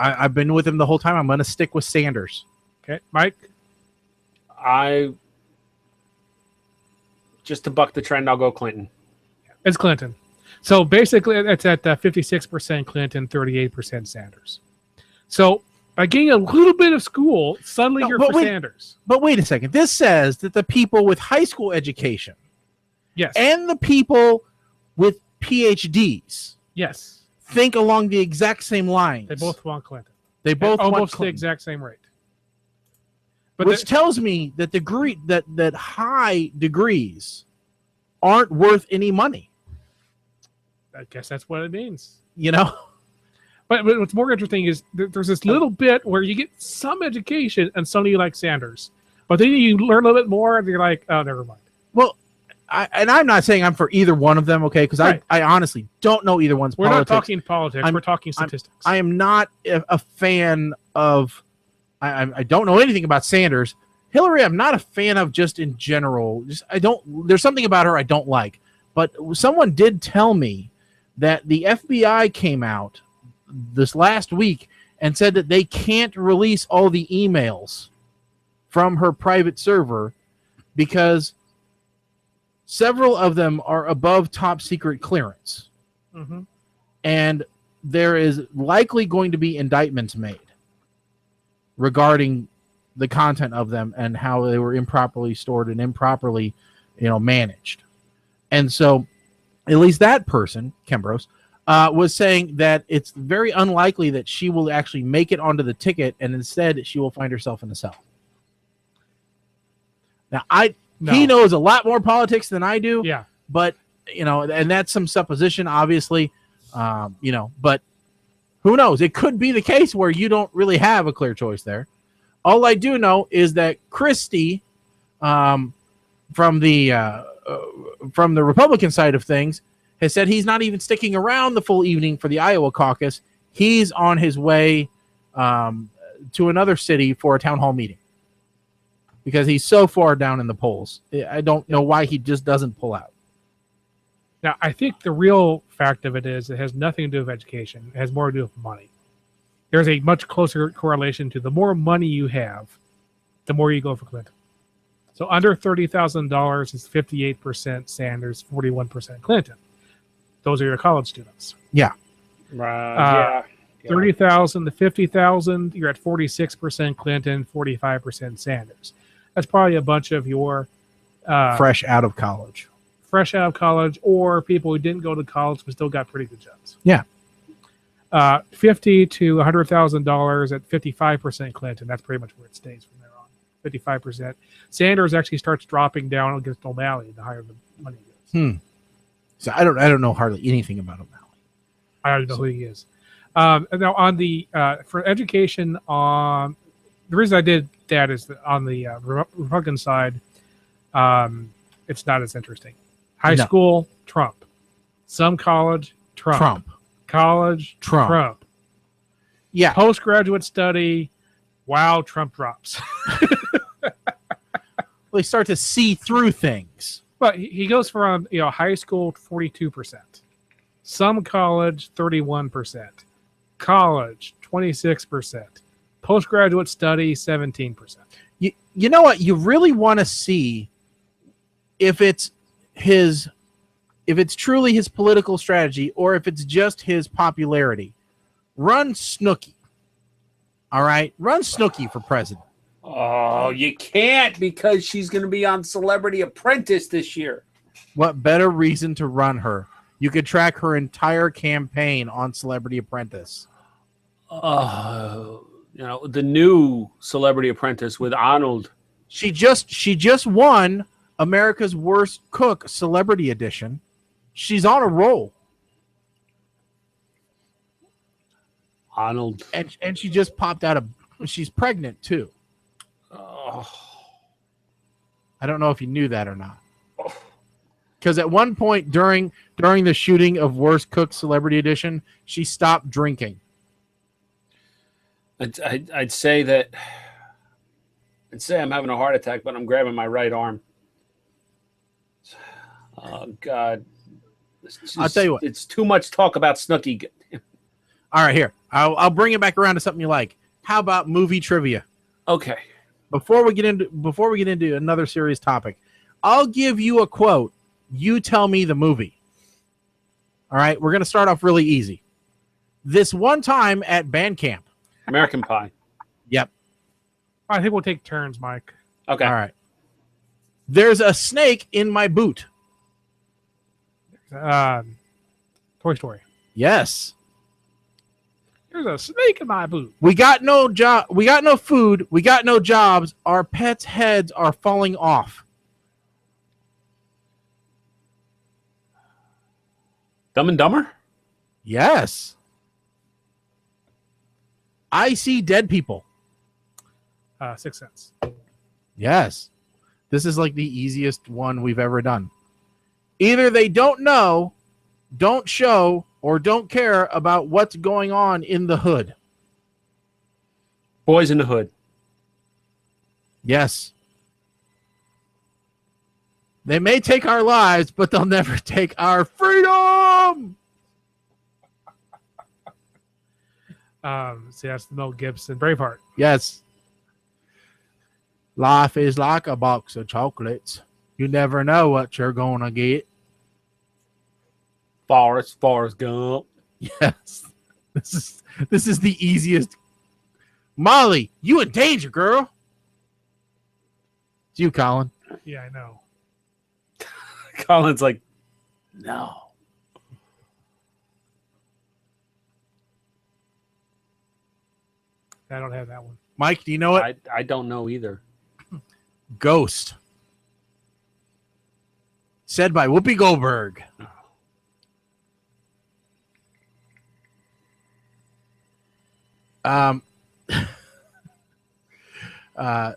[SPEAKER 4] I've been with him the whole time. I'm going to stick with Sanders.
[SPEAKER 6] Okay. Mike?
[SPEAKER 5] Just to buck the trend, I'll go Clinton.
[SPEAKER 6] It's Clinton. So basically, it's at 56% Clinton, 38% Sanders. So by getting a little bit of school, suddenly you're for Sanders.
[SPEAKER 4] But wait a second. This says that the people with high school education,
[SPEAKER 6] yes,
[SPEAKER 4] and the people with PhDs,
[SPEAKER 6] yes,
[SPEAKER 4] think along the exact same lines.
[SPEAKER 6] They both want Clinton.
[SPEAKER 4] They both want
[SPEAKER 6] almost the
[SPEAKER 4] Clinton.
[SPEAKER 6] exact same rate. But
[SPEAKER 4] Which tells me that that high degrees aren't worth any money.
[SPEAKER 6] I guess that's what it means.
[SPEAKER 4] But
[SPEAKER 6] what's more interesting is there's this little bit where you get some education and suddenly you like Sanders. But then you learn a little bit more and you're like, oh, never mind.
[SPEAKER 4] Well, I'm not saying I'm for either one of them, okay? Because I honestly don't know either one's
[SPEAKER 6] We're
[SPEAKER 4] politics.
[SPEAKER 6] not talking politics. We're talking statistics.
[SPEAKER 4] I am not a fan of... I don't know anything about Sanders. Hillary, I'm not a fan of just in general. There's something about her I don't like. But someone did tell me that the FBI came out this last week and said that they can't release all the emails from her private server because several of them are above top secret clearance.
[SPEAKER 6] Mm-hmm.
[SPEAKER 4] And there is likely going to be indictments made regarding the content of them and how they were improperly stored and improperly, managed. And so at least that person, Kembros, was saying that it's very unlikely that she will actually make it onto the ticket, and instead she will find herself in a cell. Now, he knows a lot more politics than I do.
[SPEAKER 6] Yeah.
[SPEAKER 4] But, and that's some supposition, obviously, but who knows? It could be the case where you don't really have a clear choice there. All I do know is that Christie, from the Republican side of things, has said he's not even sticking around the full evening for the Iowa caucus. He's on his way to another city for a town hall meeting because he's so far down in the polls. I don't know why he just doesn't pull out.
[SPEAKER 6] Now, I think the real fact of it is it has nothing to do with education. It has more to do with money. There's a much closer correlation to the more money you have, the more you go for Clinton. So under $30,000 is 58% Sanders, 41% Clinton. Those are your college students.
[SPEAKER 4] Yeah.
[SPEAKER 5] Yeah.
[SPEAKER 6] 30,000 to 50,000, you're at 46% Clinton, 45% Sanders. That's probably a bunch of your
[SPEAKER 4] fresh out of college
[SPEAKER 6] or people who didn't go to college but still got pretty good jobs.
[SPEAKER 4] Yeah.
[SPEAKER 6] $50,000 to $100,000 at 55% Clinton. That's pretty much where it stays from there on. 55%. Sanders actually starts dropping down against O'Malley the higher the money goes.
[SPEAKER 4] So I don't know hardly anything about O'Malley.
[SPEAKER 6] I don't know who he is. Now on the for education, the reason I did that is that on the Republican side, it's not as interesting. High school, Trump. Some college, Trump. College, Trump.
[SPEAKER 4] Yeah.
[SPEAKER 6] Postgraduate study, wow, Trump drops.
[SPEAKER 4] They start to see through things.
[SPEAKER 6] But he goes from high school 42%, some college 31%, college 26%, Postgraduate study, 17%.
[SPEAKER 4] You know what? You really want to see if it's truly his political strategy or if it's just his popularity. Run Snooki. All right? Run Snooki for president.
[SPEAKER 5] Oh, you can't because she's going to be on Celebrity Apprentice this year.
[SPEAKER 4] What better reason to run her? You could track her entire campaign on Celebrity Apprentice.
[SPEAKER 5] The new Celebrity Apprentice with Arnold.
[SPEAKER 4] She just won America's Worst Cook Celebrity Edition. She's on a roll.
[SPEAKER 5] Arnold.
[SPEAKER 4] And she just popped out she's pregnant too.
[SPEAKER 5] Oh.
[SPEAKER 4] I don't know if you knew that or not. Because at one point during the shooting of Worst Cook Celebrity Edition, she stopped drinking.
[SPEAKER 5] I'd say I'm having a heart attack, but I'm grabbing my right arm. Oh God!
[SPEAKER 4] I'll tell you what.
[SPEAKER 5] It's too much talk about Snooki.
[SPEAKER 4] All right, here. I'll bring it back around to something you like. How about movie trivia?
[SPEAKER 5] Okay.
[SPEAKER 4] Before we get into another serious topic, I'll give you a quote. You tell me the movie. All right, we're gonna start off really easy. This one time at band camp.
[SPEAKER 5] American Pie.
[SPEAKER 4] Yep.
[SPEAKER 6] I think we'll take turns, Mike.
[SPEAKER 5] Okay.
[SPEAKER 4] All right. There's a snake in my boot.
[SPEAKER 6] Toy Story.
[SPEAKER 4] Yes.
[SPEAKER 6] There's a snake in my boot.
[SPEAKER 4] We got no job. We got no food. We got no jobs. Our pets' heads are falling off.
[SPEAKER 5] Dumb and Dumber?
[SPEAKER 4] Yes. I see dead people.
[SPEAKER 6] 6 Cents.
[SPEAKER 4] Yes. This is like the easiest one we've ever done. Either they don't know, don't show, or don't care about what's going on in the hood.
[SPEAKER 5] Boys in the Hood.
[SPEAKER 4] Yes. They may take our lives, but they'll never take our freedom.
[SPEAKER 6] See, that's the Mel Gibson Braveheart.
[SPEAKER 4] Yes. Life is like a box of chocolates. You never know what you're gonna get.
[SPEAKER 5] Forrest Gump.
[SPEAKER 4] Yes. This is the easiest. Molly, you in danger, girl. It's you, Colin.
[SPEAKER 6] Yeah, I know.
[SPEAKER 5] Colin's like, no.
[SPEAKER 6] I don't have that one.
[SPEAKER 4] Mike, do you know it?
[SPEAKER 5] I don't know either.
[SPEAKER 4] Ghost. Said by Whoopi Goldberg.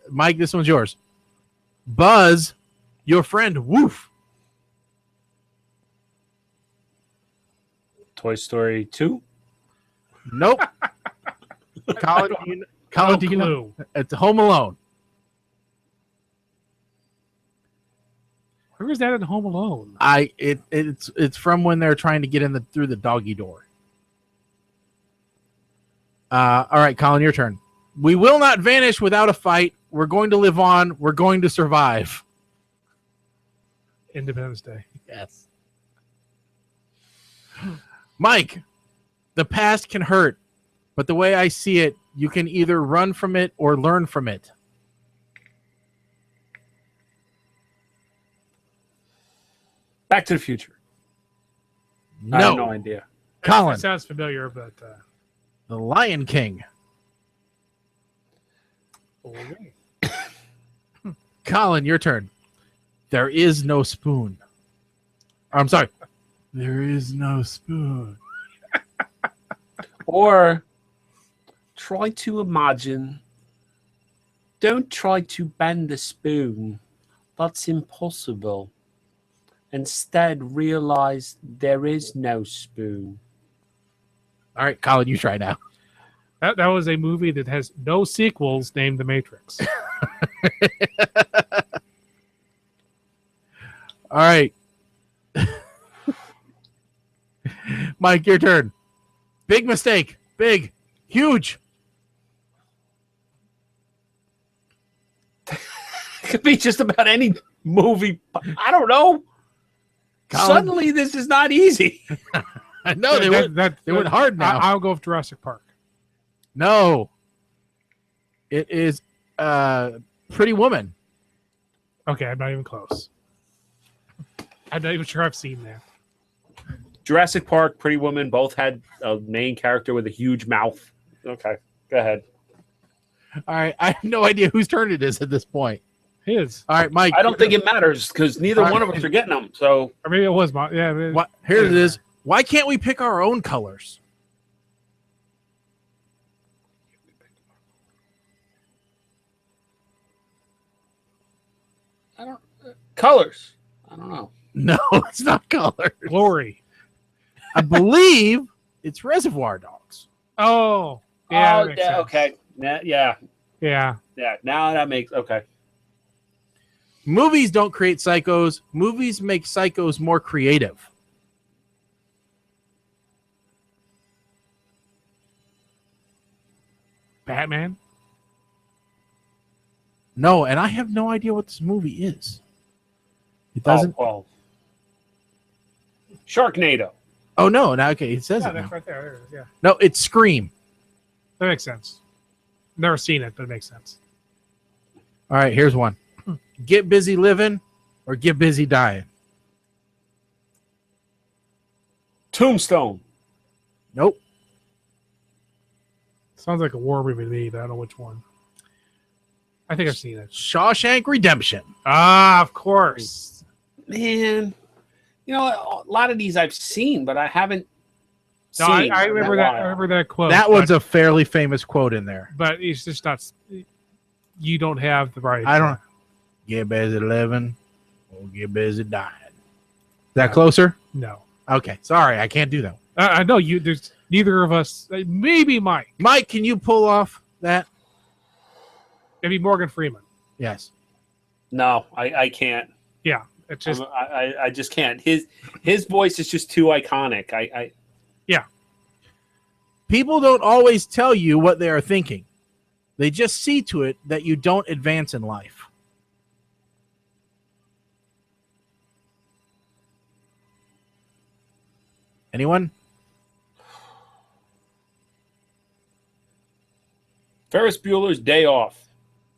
[SPEAKER 4] Mike, this one's yours. Buzz, your friend, woof.
[SPEAKER 5] Toy Story 2?
[SPEAKER 4] Nope. Colin, do you know? It's Home Alone.
[SPEAKER 6] Where is that in Home Alone?
[SPEAKER 4] It's from when they're trying to get in through the doggy door. All right, Colin, your turn. We will not vanish without a fight. We're going to live on. We're going to survive.
[SPEAKER 6] Independence Day.
[SPEAKER 4] Yes. Mike, the past can hurt, but the way I see it, you can either run from it or learn from it.
[SPEAKER 5] Back to the Future.
[SPEAKER 4] No.
[SPEAKER 5] I have no idea.
[SPEAKER 4] Colin.
[SPEAKER 6] That sounds familiar, but...
[SPEAKER 4] The Lion King.
[SPEAKER 6] Okay.
[SPEAKER 4] Colin, your turn. There is no spoon. I'm sorry. There is no spoon.
[SPEAKER 5] Or try to imagine. Don't try to bend the spoon. That's impossible. Instead, realize there is no spoon.
[SPEAKER 4] All right, Colin, you try now.
[SPEAKER 6] That was a movie that has no sequels named The Matrix.
[SPEAKER 4] All right. Mike, your turn. Big mistake. Big. Huge.
[SPEAKER 5] could be just about any movie. I don't know.
[SPEAKER 4] Colin?
[SPEAKER 5] Suddenly, this is not easy.
[SPEAKER 4] I know they went hard now.
[SPEAKER 6] I'll go with Jurassic Park.
[SPEAKER 4] No, it is Pretty Woman.
[SPEAKER 6] Okay, I'm not even close. I'm not even sure I've seen that.
[SPEAKER 5] Jurassic Park, Pretty Woman both had a main character with a huge mouth. Okay, go ahead.
[SPEAKER 4] All right, I have no idea whose turn it is at this point.
[SPEAKER 6] His.
[SPEAKER 4] All right, Mike.
[SPEAKER 5] I don't think it matters because neither one of us are getting them. So,
[SPEAKER 6] or maybe it was my. Yeah.
[SPEAKER 4] Here it is. Why can't we pick our own colors?
[SPEAKER 5] Colors. I don't know.
[SPEAKER 4] No, it's not colors.
[SPEAKER 6] Glory.
[SPEAKER 4] I believe it's Reservoir Dogs.
[SPEAKER 6] Oh, yeah.
[SPEAKER 5] Okay. Yeah.
[SPEAKER 6] Yeah.
[SPEAKER 5] Now that makes okay.
[SPEAKER 4] Movies don't create psychos. Movies make psychos more creative.
[SPEAKER 6] Batman?
[SPEAKER 4] No, and I have no idea what this movie is. It doesn't.
[SPEAKER 5] Oh, Sharknado.
[SPEAKER 4] Oh no! Now, okay, it says it
[SPEAKER 6] that's
[SPEAKER 4] now.
[SPEAKER 6] right there. There it is, yeah.
[SPEAKER 4] No, it's Scream.
[SPEAKER 6] That makes sense. Never seen it, but it makes sense.
[SPEAKER 4] All right, here's one. Get busy living or get busy dying.
[SPEAKER 5] Tombstone.
[SPEAKER 4] Nope.
[SPEAKER 6] Sounds like a war movie to me, but I don't know which one. I think I've seen it.
[SPEAKER 4] Shawshank Redemption.
[SPEAKER 6] Ah, of course.
[SPEAKER 5] Man, you know, a lot of these I've seen, but I haven't
[SPEAKER 6] No,
[SPEAKER 5] seen.
[SPEAKER 6] I remember that. I remember that quote.
[SPEAKER 4] That was a fairly famous quote in there.
[SPEAKER 6] But it's just not. You don't have the right.
[SPEAKER 4] I don't. Get busy living or get busy dying. Is that closer?
[SPEAKER 6] No.
[SPEAKER 4] Okay, sorry, I can't do that.
[SPEAKER 6] I know you. There's neither of us. Maybe Mike.
[SPEAKER 4] Mike, can you pull off that?
[SPEAKER 6] Maybe Morgan Freeman.
[SPEAKER 4] Yes.
[SPEAKER 5] No, I can't.
[SPEAKER 6] Yeah, it's just.
[SPEAKER 5] I just can't. His voice is just too iconic.
[SPEAKER 6] Yeah.
[SPEAKER 4] People don't always tell you what they are thinking. They just see to it that you don't advance in life. Anyone?
[SPEAKER 5] Ferris Bueller's Day Off.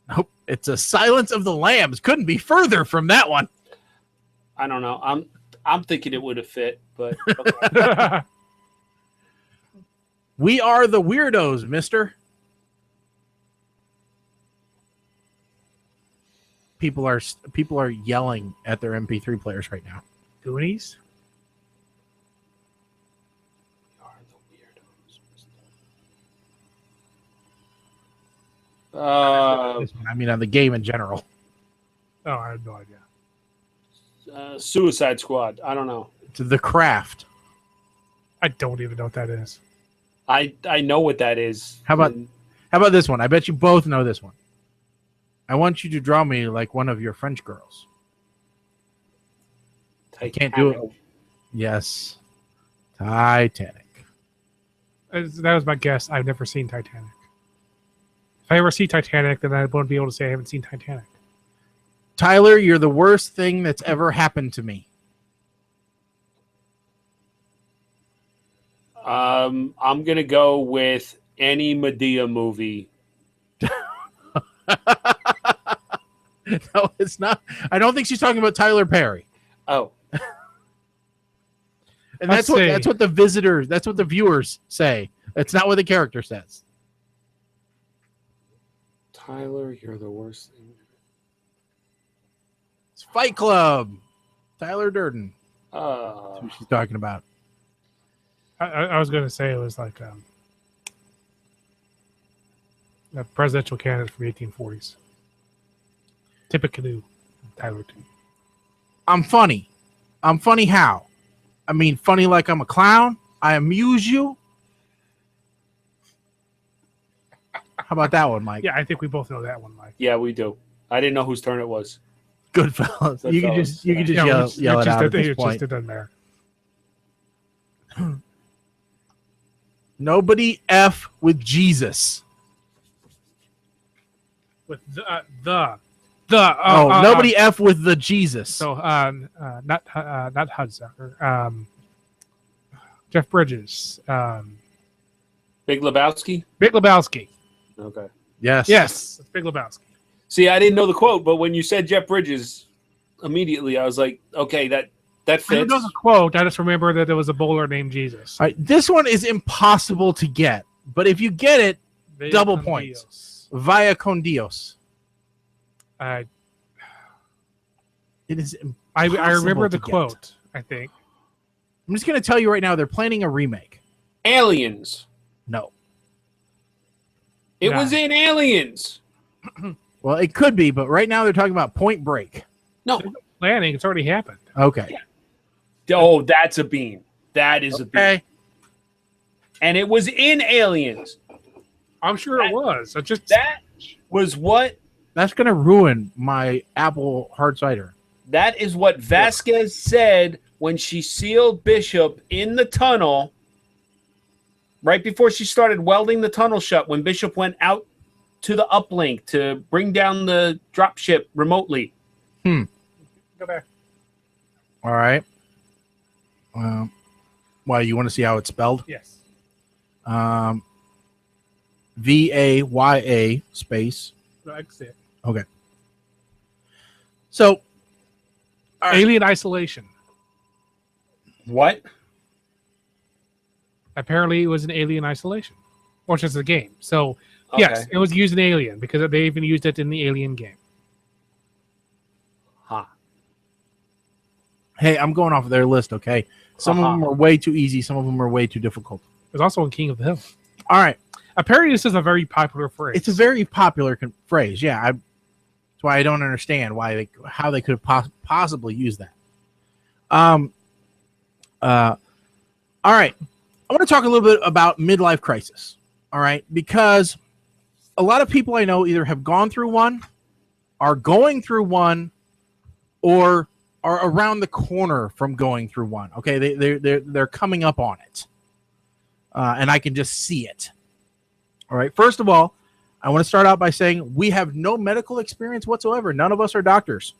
[SPEAKER 4] Nope. It's a Silence of the Lambs. Couldn't be further from that one.
[SPEAKER 5] I don't know. I'm thinking it would have fit, but okay.
[SPEAKER 4] We are the weirdos, mister. People are yelling at their MP3 players right now.
[SPEAKER 6] Goonies?
[SPEAKER 4] I mean, on the game in general.
[SPEAKER 6] Oh, I have no idea.
[SPEAKER 5] Suicide Squad. I don't know.
[SPEAKER 4] It's The Craft.
[SPEAKER 6] I don't even know what that is.
[SPEAKER 5] I know what that is.
[SPEAKER 4] How about this one? I bet you both know this one. I want you to draw me like one of your French girls. I can't do it. Yes. Titanic.
[SPEAKER 6] That was my guess. I've never seen Titanic. If I ever see Titanic, then I won't be able to say I haven't seen Titanic.
[SPEAKER 4] Tyler, you're the worst thing that's ever happened to me.
[SPEAKER 5] I'm gonna go with any Medea movie.
[SPEAKER 4] No, it's not. I don't think she's talking about Tyler Perry.
[SPEAKER 5] Oh.
[SPEAKER 4] And that's what the visitors, that's what the viewers say. That's not what the character says.
[SPEAKER 5] Tyler, you're the worst thing.
[SPEAKER 4] It's Fight Club. Tyler Durden.
[SPEAKER 5] That's
[SPEAKER 4] who she's talking about.
[SPEAKER 6] I was going to say it was like a presidential candidate from the 1840s. Tippecanoe. Tyler too.
[SPEAKER 4] I'm funny. I'm funny how? I mean, funny like I'm a clown. I amuse you. How about that one, Mike?
[SPEAKER 6] Yeah, I think we both know that one, Mike.
[SPEAKER 5] Yeah, we do. I didn't know whose turn it was.
[SPEAKER 4] Goodfellas. You can just yell it out at this point.
[SPEAKER 6] It doesn't matter.
[SPEAKER 4] Nobody F with Jesus.
[SPEAKER 6] With the
[SPEAKER 4] Nobody F with the Jesus.
[SPEAKER 6] So not Hudsucker. Jeff Bridges.
[SPEAKER 5] Big Lebowski.
[SPEAKER 6] Big Lebowski.
[SPEAKER 5] Okay.
[SPEAKER 4] Yes.
[SPEAKER 6] Yes. It's Big Lebowski.
[SPEAKER 5] See, I didn't know the quote, but when you said Jeff Bridges, immediately I was like, okay, that fits.
[SPEAKER 6] I don't know the quote. I just remember that there was a bowler named Jesus.
[SPEAKER 4] All right, this one is impossible to get, but if you get it,
[SPEAKER 6] Vaya
[SPEAKER 4] double
[SPEAKER 6] con
[SPEAKER 4] points.
[SPEAKER 6] Dios.
[SPEAKER 4] Vaya con Dios.
[SPEAKER 6] I
[SPEAKER 4] It is
[SPEAKER 6] remember the
[SPEAKER 4] to get.
[SPEAKER 6] quote, I think.
[SPEAKER 4] I'm just going to tell you right now, they're planning a remake.
[SPEAKER 5] Aliens.
[SPEAKER 4] No.
[SPEAKER 5] It was in Aliens.
[SPEAKER 4] Well, it could be, but right now they're talking about Point Break.
[SPEAKER 5] No.
[SPEAKER 6] Planning. It's already happened.
[SPEAKER 4] Okay.
[SPEAKER 5] Oh, that's a bean. That is a bean.
[SPEAKER 4] Okay.
[SPEAKER 5] And it was in Aliens.
[SPEAKER 6] I'm sure it was.
[SPEAKER 5] That was what.
[SPEAKER 4] That's going to ruin my apple hard cider.
[SPEAKER 5] That is what Vasquez said when she sealed Bishop in the tunnel right before she started welding the tunnel shut, when Bishop went out to the uplink to bring down the dropship remotely.
[SPEAKER 6] Go back.
[SPEAKER 4] All right. Why, you want to see how it's spelled?
[SPEAKER 6] Yes.
[SPEAKER 4] VAYA space.
[SPEAKER 6] That's it.
[SPEAKER 4] Okay. So,
[SPEAKER 6] Alien Isolation.
[SPEAKER 5] What?
[SPEAKER 6] Apparently, it was an Alien Isolation, or just a game. So, yes, it was used in Alien because they even used it in the Alien game.
[SPEAKER 5] Huh.
[SPEAKER 4] Hey, I'm going off of their list, okay? Some of them are way too easy. Some of them are way too difficult.
[SPEAKER 6] It was also in King of the Hill.
[SPEAKER 4] All right.
[SPEAKER 6] Apparently, this is a very popular phrase.
[SPEAKER 4] It's a very popular phrase. Yeah, that's why I don't understand how they could have possibly used that. All right. I want to talk a little bit about midlife crisis. All right, because a lot of people I know either have gone through one, are going through one, or are around the corner from going through one. Okay, they're coming up on it, and I can just see it. All right. First of all, I want to start out by saying we have no medical experience whatsoever. None of us are doctors.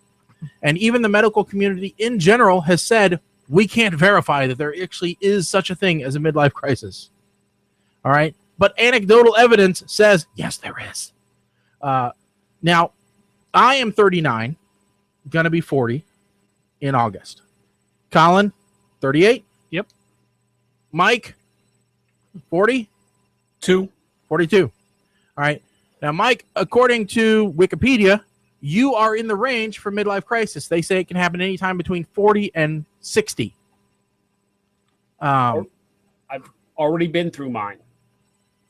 [SPEAKER 4] And even the medical community in general has said we can't verify that there actually is such a thing as a midlife crisis. All right. But anecdotal evidence says, yes, there is. Now, I am 39, going to be 40 in August. Colin, 38?
[SPEAKER 6] Yep.
[SPEAKER 4] Mike, 40? 42. All right. Now, Mike, according to Wikipedia, you are in the range for midlife crisis. They say it can happen anytime between 40 and 60.
[SPEAKER 5] I've already been through mine.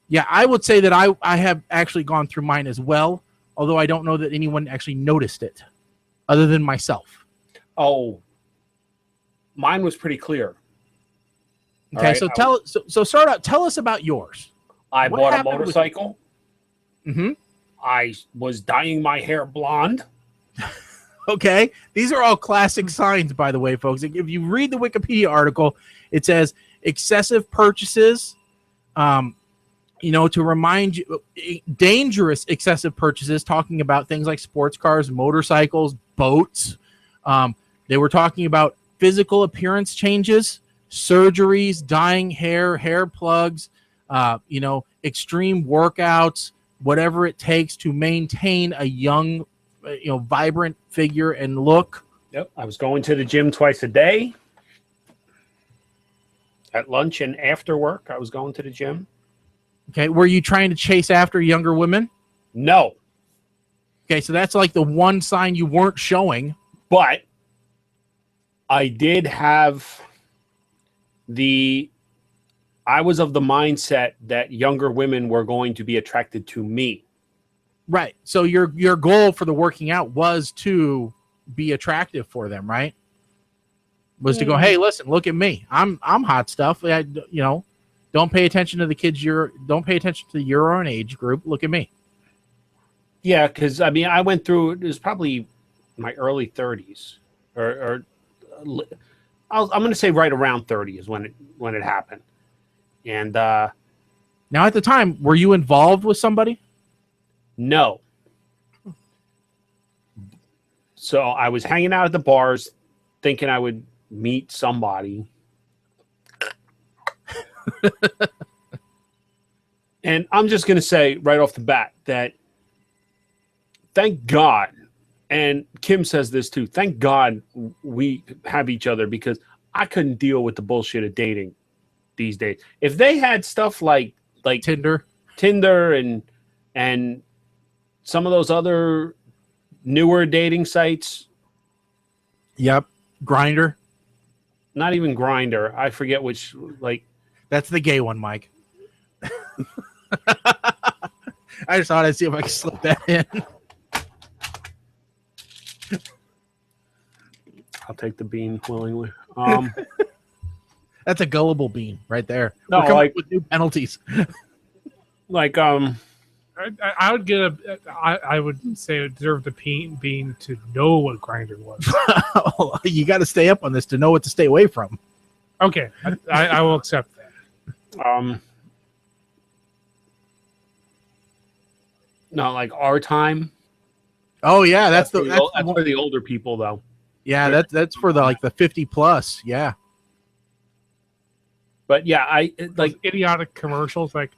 [SPEAKER 4] Yeah, I would say that I have actually gone through mine as well, although I don't know that anyone actually noticed it other than myself.
[SPEAKER 5] Oh, mine was pretty clear.
[SPEAKER 4] Okay, right, so start out. Tell us about yours.
[SPEAKER 5] I bought a motorcycle.
[SPEAKER 4] Mm-hmm.
[SPEAKER 5] I was dyeing my hair blonde.
[SPEAKER 4] Okay. These are all classic signs, by the way, folks. If you read the Wikipedia article, it says excessive purchases, to remind you, dangerous excessive purchases, talking about things like sports cars, motorcycles, boats. They were talking about physical appearance changes, surgeries, dyeing hair plugs, extreme workouts, whatever it takes to maintain a young, vibrant figure and look.
[SPEAKER 5] Yep. I was going to the gym twice a day. At lunch and after work, I was going to the gym.
[SPEAKER 4] Okay. Were you trying to chase after younger women?
[SPEAKER 5] No.
[SPEAKER 4] Okay. So that's like the one sign you weren't showing.
[SPEAKER 5] But I did have I was of the mindset that younger women were going to be attracted to me.
[SPEAKER 4] Right. So your goal for the working out was to be attractive for them, right? Was to go, hey, listen, look at me. I'm hot stuff. Don't pay attention to the kids. Don't pay attention to your own age group. Look at me.
[SPEAKER 5] Yeah, because I went through. It was probably my early 30s, or I'm going to say right around 30 is when it happened. And
[SPEAKER 4] now, at the time, were you involved with somebody?
[SPEAKER 5] No. So I was hanging out at the bars thinking I would meet somebody. And I'm just going to say right off the bat that thank God, and Kim says this too, thank God we have each other, because I couldn't deal with the bullshit of dating these days. If they had stuff like
[SPEAKER 4] Tinder
[SPEAKER 5] and some of those other newer dating sites.
[SPEAKER 4] Yep. Grinder.
[SPEAKER 5] Not even Grinder. I forget which, like.
[SPEAKER 4] That's the gay one, Mike. I just thought I'd see if I could slip that in.
[SPEAKER 5] I'll take the bean willingly.
[SPEAKER 4] That's a gullible bean right there.
[SPEAKER 5] No,
[SPEAKER 4] We're coming
[SPEAKER 5] like
[SPEAKER 4] up with new penalties.
[SPEAKER 5] Like
[SPEAKER 6] I would get I would say it deserved the bean to know what Grinder was.
[SPEAKER 4] You got to stay up on this to know what to stay away from.
[SPEAKER 6] Okay, I will accept that.
[SPEAKER 5] No, like our time.
[SPEAKER 4] Oh yeah, that's
[SPEAKER 5] for the older people though.
[SPEAKER 4] Yeah, that's for the 50 plus. Yeah.
[SPEAKER 5] But yeah, I
[SPEAKER 6] like idiotic commercials. Like,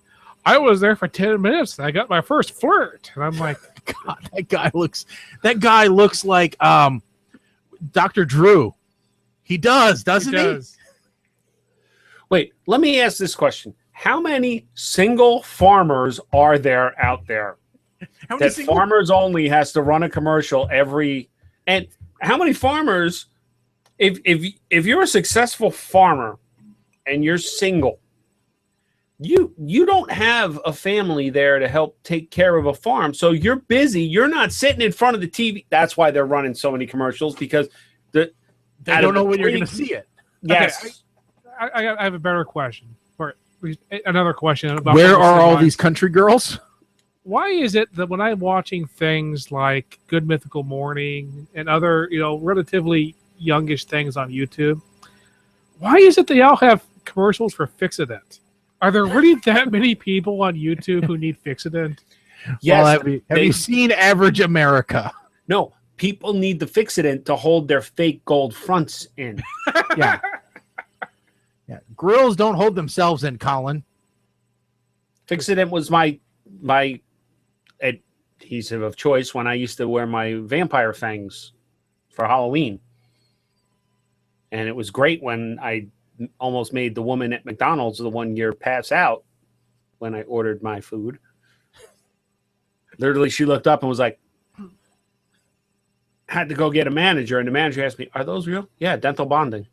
[SPEAKER 6] I was there for 10 minutes and I got my first flirt, and I'm like,
[SPEAKER 4] God, that guy looks like Dr. Drew. He does, doesn't he?
[SPEAKER 6] Does.
[SPEAKER 5] Wait, let me ask this question: how many single farmers are there out there that Farmers Only has to run a commercial every? And how many farmers? If you're a successful farmer and you're single, you don't have a family there to help take care of a farm, so you're busy. You're not sitting in front of the TV. That's why they're running so many commercials, because they
[SPEAKER 4] don't know when you're going to see it.
[SPEAKER 5] Yes.
[SPEAKER 6] Okay, I have a better question, or another question about
[SPEAKER 4] where are all these country girls?
[SPEAKER 6] Why is it that when I'm watching things like Good Mythical Morning and other, relatively youngish things on YouTube, why is it they all have commercials for Fixodent? Are there really that many people on YouTube who need Fixodent?
[SPEAKER 5] Yes.
[SPEAKER 4] Well, have you seen Average America?
[SPEAKER 5] No, people need the Fixodent to hold their fake gold fronts in.
[SPEAKER 4] Yeah. Yeah. Grills don't hold themselves in, Colin.
[SPEAKER 5] Fixodent was my adhesive of choice when I used to wear my vampire fangs for Halloween. And it was great when I almost made the woman at McDonald's the one year pass out when I ordered my food. Literally, she looked up and was like, had to go get a manager. And the manager asked me, are those real? Yeah, dental bonding.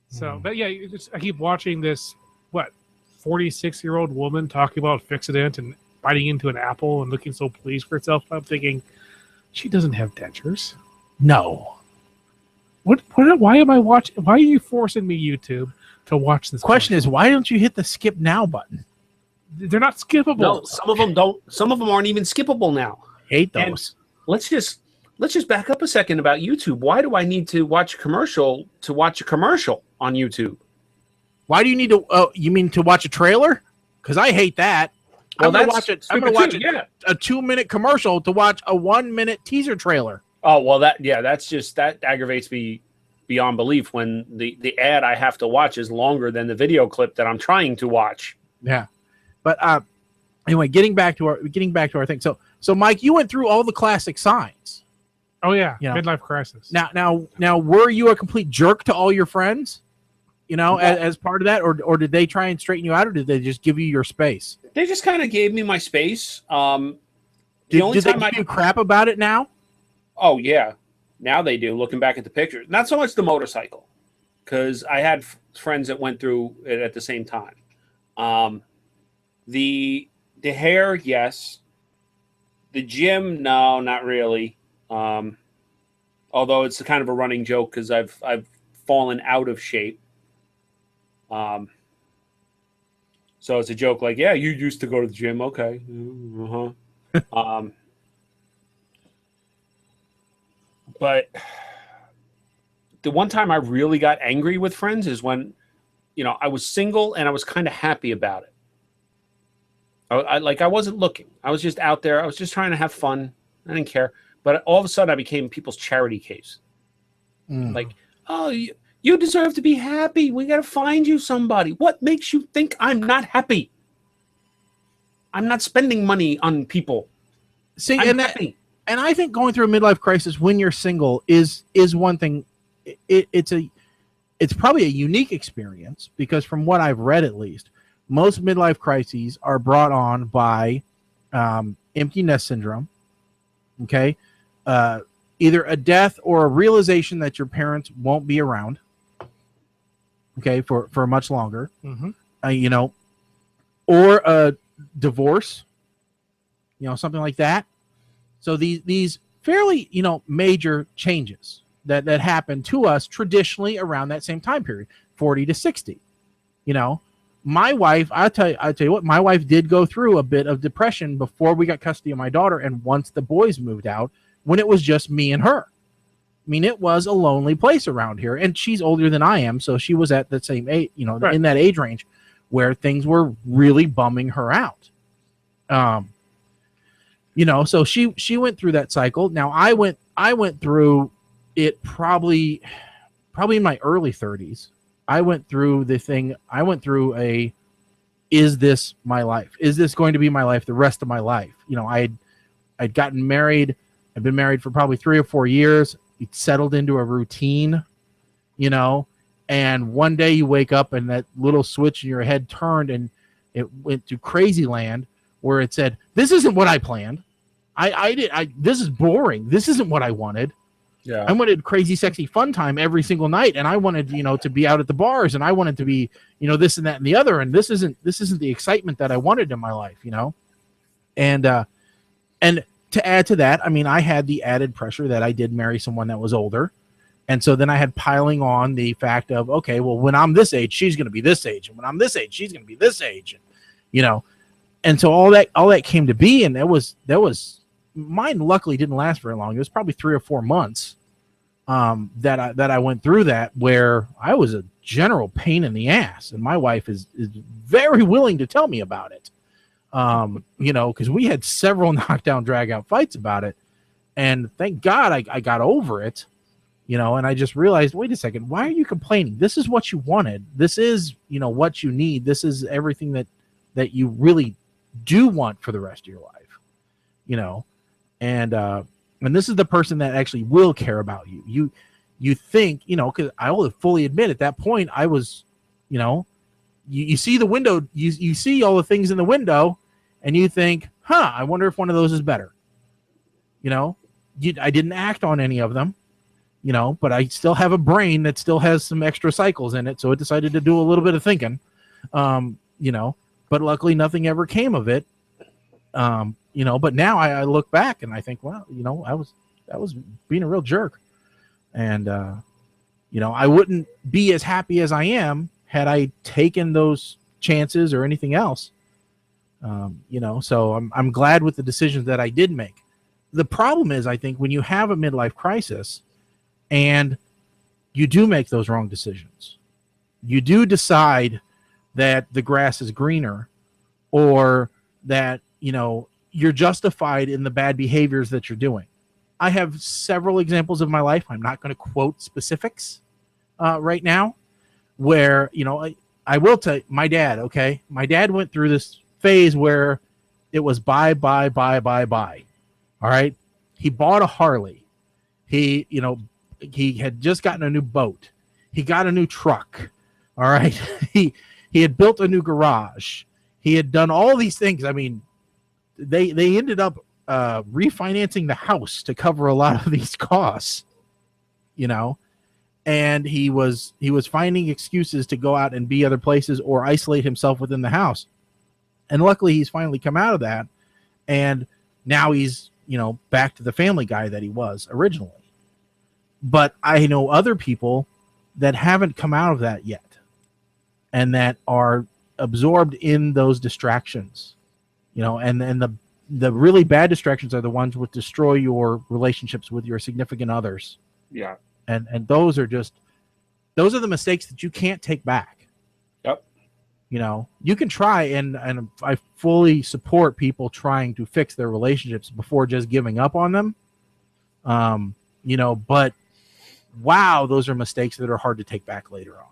[SPEAKER 6] So, but yeah, I keep watching this, 46-year-old woman talking about Fixodent and biting into an apple and looking so pleased for herself. I'm thinking, she doesn't have dentures.
[SPEAKER 4] No.
[SPEAKER 6] Why am I watching? Why are you forcing me, YouTube, to watch this?
[SPEAKER 4] Question is, why don't you hit the skip now button?
[SPEAKER 6] They're not skippable.
[SPEAKER 5] No, some of them don't. Some of them aren't even skippable now.
[SPEAKER 4] Hate those.
[SPEAKER 5] And let's just back up a second about YouTube. Why do I need to watch a commercial on YouTube?
[SPEAKER 4] Why do you need to? You mean to watch a trailer? Because I hate that.
[SPEAKER 5] Well,
[SPEAKER 4] I'm going to watch a 2-minute commercial to watch a 1-minute teaser trailer.
[SPEAKER 5] Oh, well, that aggravates me beyond belief when the ad I have to watch is longer than the video clip that I'm trying to watch.
[SPEAKER 4] Yeah. But anyway, getting back to our thing. So Mike, you went through all the classic signs.
[SPEAKER 6] Oh yeah, midlife crisis.
[SPEAKER 4] Now, were you a complete jerk to all your friends? As part of that, or did they try and straighten you out, or did they just give you your space?
[SPEAKER 5] They just kind of gave me my space.
[SPEAKER 4] Did they give you crap about it now?
[SPEAKER 5] Oh yeah, now they do. Looking back at the pictures, not so much the motorcycle, because I had friends that went through it at the same time. The hair, yes. The gym, no, not really. Although it's kind of a running joke because I've fallen out of shape. So it's a joke like, yeah, you used to go to the gym. Okay. But the one time I really got angry with friends is when, I was single and I was kind of happy about it. I wasn't looking. I was just out there. I was just trying to have fun. I didn't care. But all of a sudden, I became people's charity case. Like, oh, you deserve to be happy. We got to find you somebody. What makes you think I'm not happy? I'm not spending money on people.
[SPEAKER 4] See,
[SPEAKER 5] I'm
[SPEAKER 4] and
[SPEAKER 5] happy.
[SPEAKER 4] And I think going through a midlife crisis when you're single is one thing. It's probably a unique experience because from what I've read, at least, most midlife crises are brought on by empty nest syndrome. Okay. Either a death or a realization that your parents won't be around. Okay. For much longer, you know, or a divorce, you know, something like that. So these fairly, you know, major changes that happen to us traditionally around that same time period, 40 to 60. You know, my wife, I'll tell you what, my wife did go through a bit of depression before we got custody of my daughter, and once the boys moved out, when it was just me and her. I mean, it was a lonely place around here, and she's older than I am, so she was at the same age, you know, in that age range where things were really bumming her out. You know, so she went through that cycle. Now I went through it probably in my early 30s. I went through the thing. I went through is this my life? Is this going to be my life the rest of my life? You know, I'd gotten married. I'd been married for probably 3 or 4 years. It settled into a routine, you know, and one day you wake up and that little switch in your head turned and it went to crazy land where it said, this isn't what I planned. This is boring. This isn't what I wanted.
[SPEAKER 5] Yeah.
[SPEAKER 4] I wanted crazy, sexy fun time every single night. And I wanted, you know, to be out at the bars, and I wanted to be, you know, this and that and the other. And this isn't the excitement that I wanted in my life, you know? And to add to that, I mean, I had the added pressure that I did marry someone that was older. And so then I had piling on the fact of, okay, well, when I'm this age, she's going to be this age. And when I'm this age, she's going to be this age. And, you know, and so all that came to be. And that was mine luckily didn't last very long. It was probably 3 or 4 months that I went through that, where I was a general pain in the ass. And my wife is very willing to tell me about it. You know, because we had several knockdown, drag out fights about it. And thank God I got over it, you know, and I just realized, wait a second, why are you complaining? This is what you wanted. This is, you know, what you need. This is everything that you really do want for the rest of your life, you know, and this is the person that actually will care about you. You think, you know, because I will fully admit at that point I was, you know, you see the window, you see all the things in the window, and you think, I wonder if one of those is better. You know, I didn't act on any of them, you know, but I still have a brain that still has some extra cycles in it, so it decided to do a little bit of thinking, you know, but luckily nothing ever came of it. You know, but now I look back and I think, well, you know, I was being a real jerk, and you know, I wouldn't be as happy as I am had I taken those chances or anything else. You know, so I'm glad with the decisions that I did make. The problem is, I think, when you have a midlife crisis and you do make those wrong decisions, you do decide that the grass is greener, or that, you know, you're justified in the bad behaviors that you're doing. I have several examples of my life. I'm not going to quote specifics right now, where, you know, I will tell you, my dad, okay? My dad went through this phase where it was buy. All right? He bought a Harley. He, you know, he had just gotten a new boat. He got a new truck. All right? He had built a new garage. He had done all these things. I mean, they ended up refinancing the house to cover a lot of these costs, you know? And he was finding excuses to go out and be other places or isolate himself within the house. And luckily he's finally come out of that. And now he's, you know, back to the family guy that he was originally. But I know other people that haven't come out of that yet, and that are absorbed in those distractions, you know, and the really bad distractions are the ones which destroy your relationships with your significant others.
[SPEAKER 5] Yeah.
[SPEAKER 4] And those are the mistakes that you can't take back.
[SPEAKER 5] Yep.
[SPEAKER 4] You know, you can try, and I fully support people trying to fix their relationships before just giving up on them. But wow, those are mistakes that are hard to take back later on.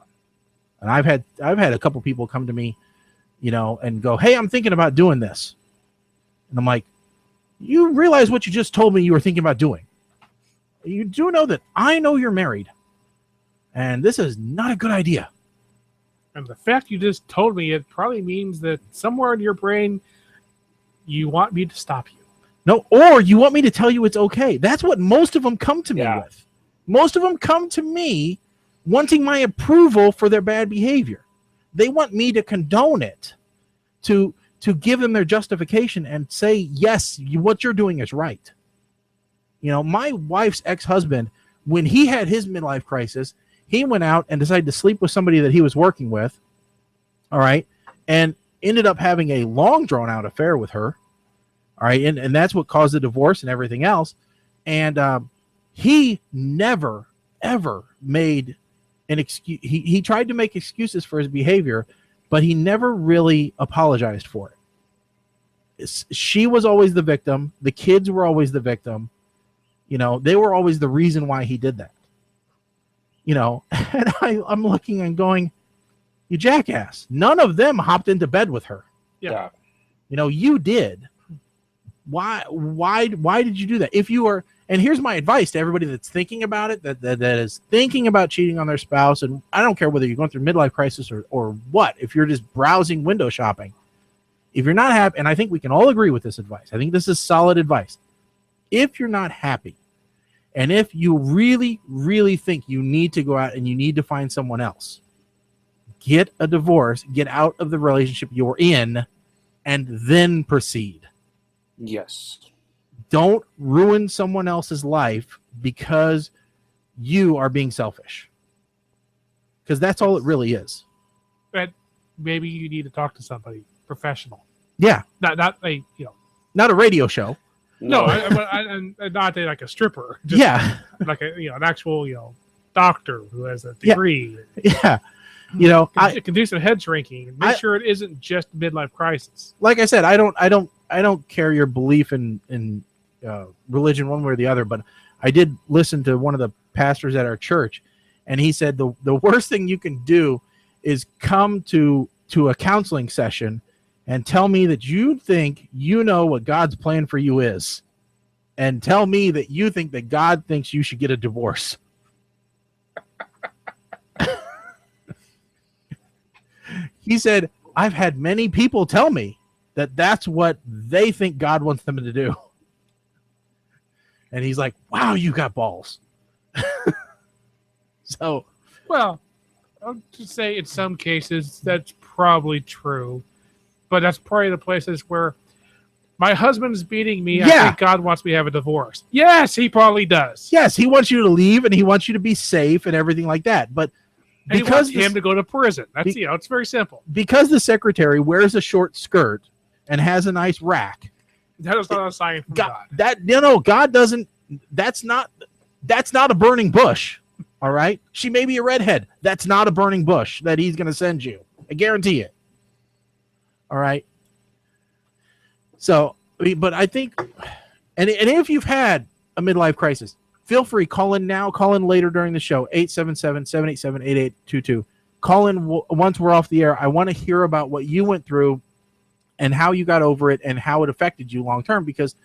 [SPEAKER 4] And I've had a couple people come to me, and go, "Hey, I'm thinking about doing this." And I'm like, "You realize what you just told me you were thinking about doing? You do know that I know you're married, and this is not a good idea."
[SPEAKER 6] And the fact you just told me, it probably means that somewhere in your brain, you want me to stop you.
[SPEAKER 4] No, or you want me to tell you it's okay. That's what most of them come to me with. Most of them come to me wanting my approval for their bad behavior. They want me to condone it, to give them their justification and say, yes, what you're doing is right. My wife's ex-husband, when he had his midlife crisis, he went out and decided to sleep with somebody that he was working with, all right, and ended up having a long, drawn-out affair with her, all right, and that's what caused the divorce and everything else. And he never, ever made an excuse. He tried to make excuses for his behavior, but he never really apologized for it. She was always the victim. The kids were always the victim. They were always the reason why he did that. And I'm looking and going, you jackass. None of them hopped into bed with her.
[SPEAKER 6] Yeah.
[SPEAKER 4] You did. Why did you do that? If you are, and here's my advice to everybody that's thinking about it, that is thinking about cheating on their spouse, and I don't care whether you're going through midlife crisis or what, if you're just browsing window shopping, if you're not happy, and I think we can all agree with this advice, I think this is solid advice. If you're not happy, and if you really, really think you need to go out and you need to find someone else, get a divorce, get out of the relationship you're in, and then proceed.
[SPEAKER 5] Yes.
[SPEAKER 4] Don't ruin someone else's life because you are being selfish. Because that's all it really is.
[SPEAKER 6] But maybe you need to talk to somebody professional.
[SPEAKER 4] Yeah.
[SPEAKER 6] Not a
[SPEAKER 4] not a radio show.
[SPEAKER 6] No, not like a stripper. Just like an actual doctor who has a degree.
[SPEAKER 4] Yeah.
[SPEAKER 6] Can do some head shrinking. Make sure it isn't just midlife crisis.
[SPEAKER 4] Like I said, I don't care your belief in religion one way or the other, but I did listen to one of the pastors at our church, and he said the worst thing you can do is come to a counseling session and tell me that you think you know what God's plan for you is, and tell me that you think that God thinks you should get a divorce. He said, I've had many people tell me that that's what they think God wants them to do. And he's like, wow, you got balls. So,
[SPEAKER 6] well, I'll just say in some cases that's probably true, but that's probably the places where my husband's beating me. I think God wants me to have a divorce. Yes, he probably does.
[SPEAKER 4] Yes, he wants you to leave and he wants you to be safe and everything like that. But
[SPEAKER 6] and because he wants him to go to prison. That's it's very simple.
[SPEAKER 4] Because the secretary wears a short skirt and has a nice rack.
[SPEAKER 6] That is not a sign from God.
[SPEAKER 4] God doesn't. That's not a burning bush. All right. She may be a redhead. That's not a burning bush that he's going to send you. I guarantee it. All right. So, but I think, and if you've had a midlife crisis, feel free, call in now, call in later during the show, 877-787-8822. Call in once we're off the air. I want to hear about what you went through and how you got over it and how it affected you long term, because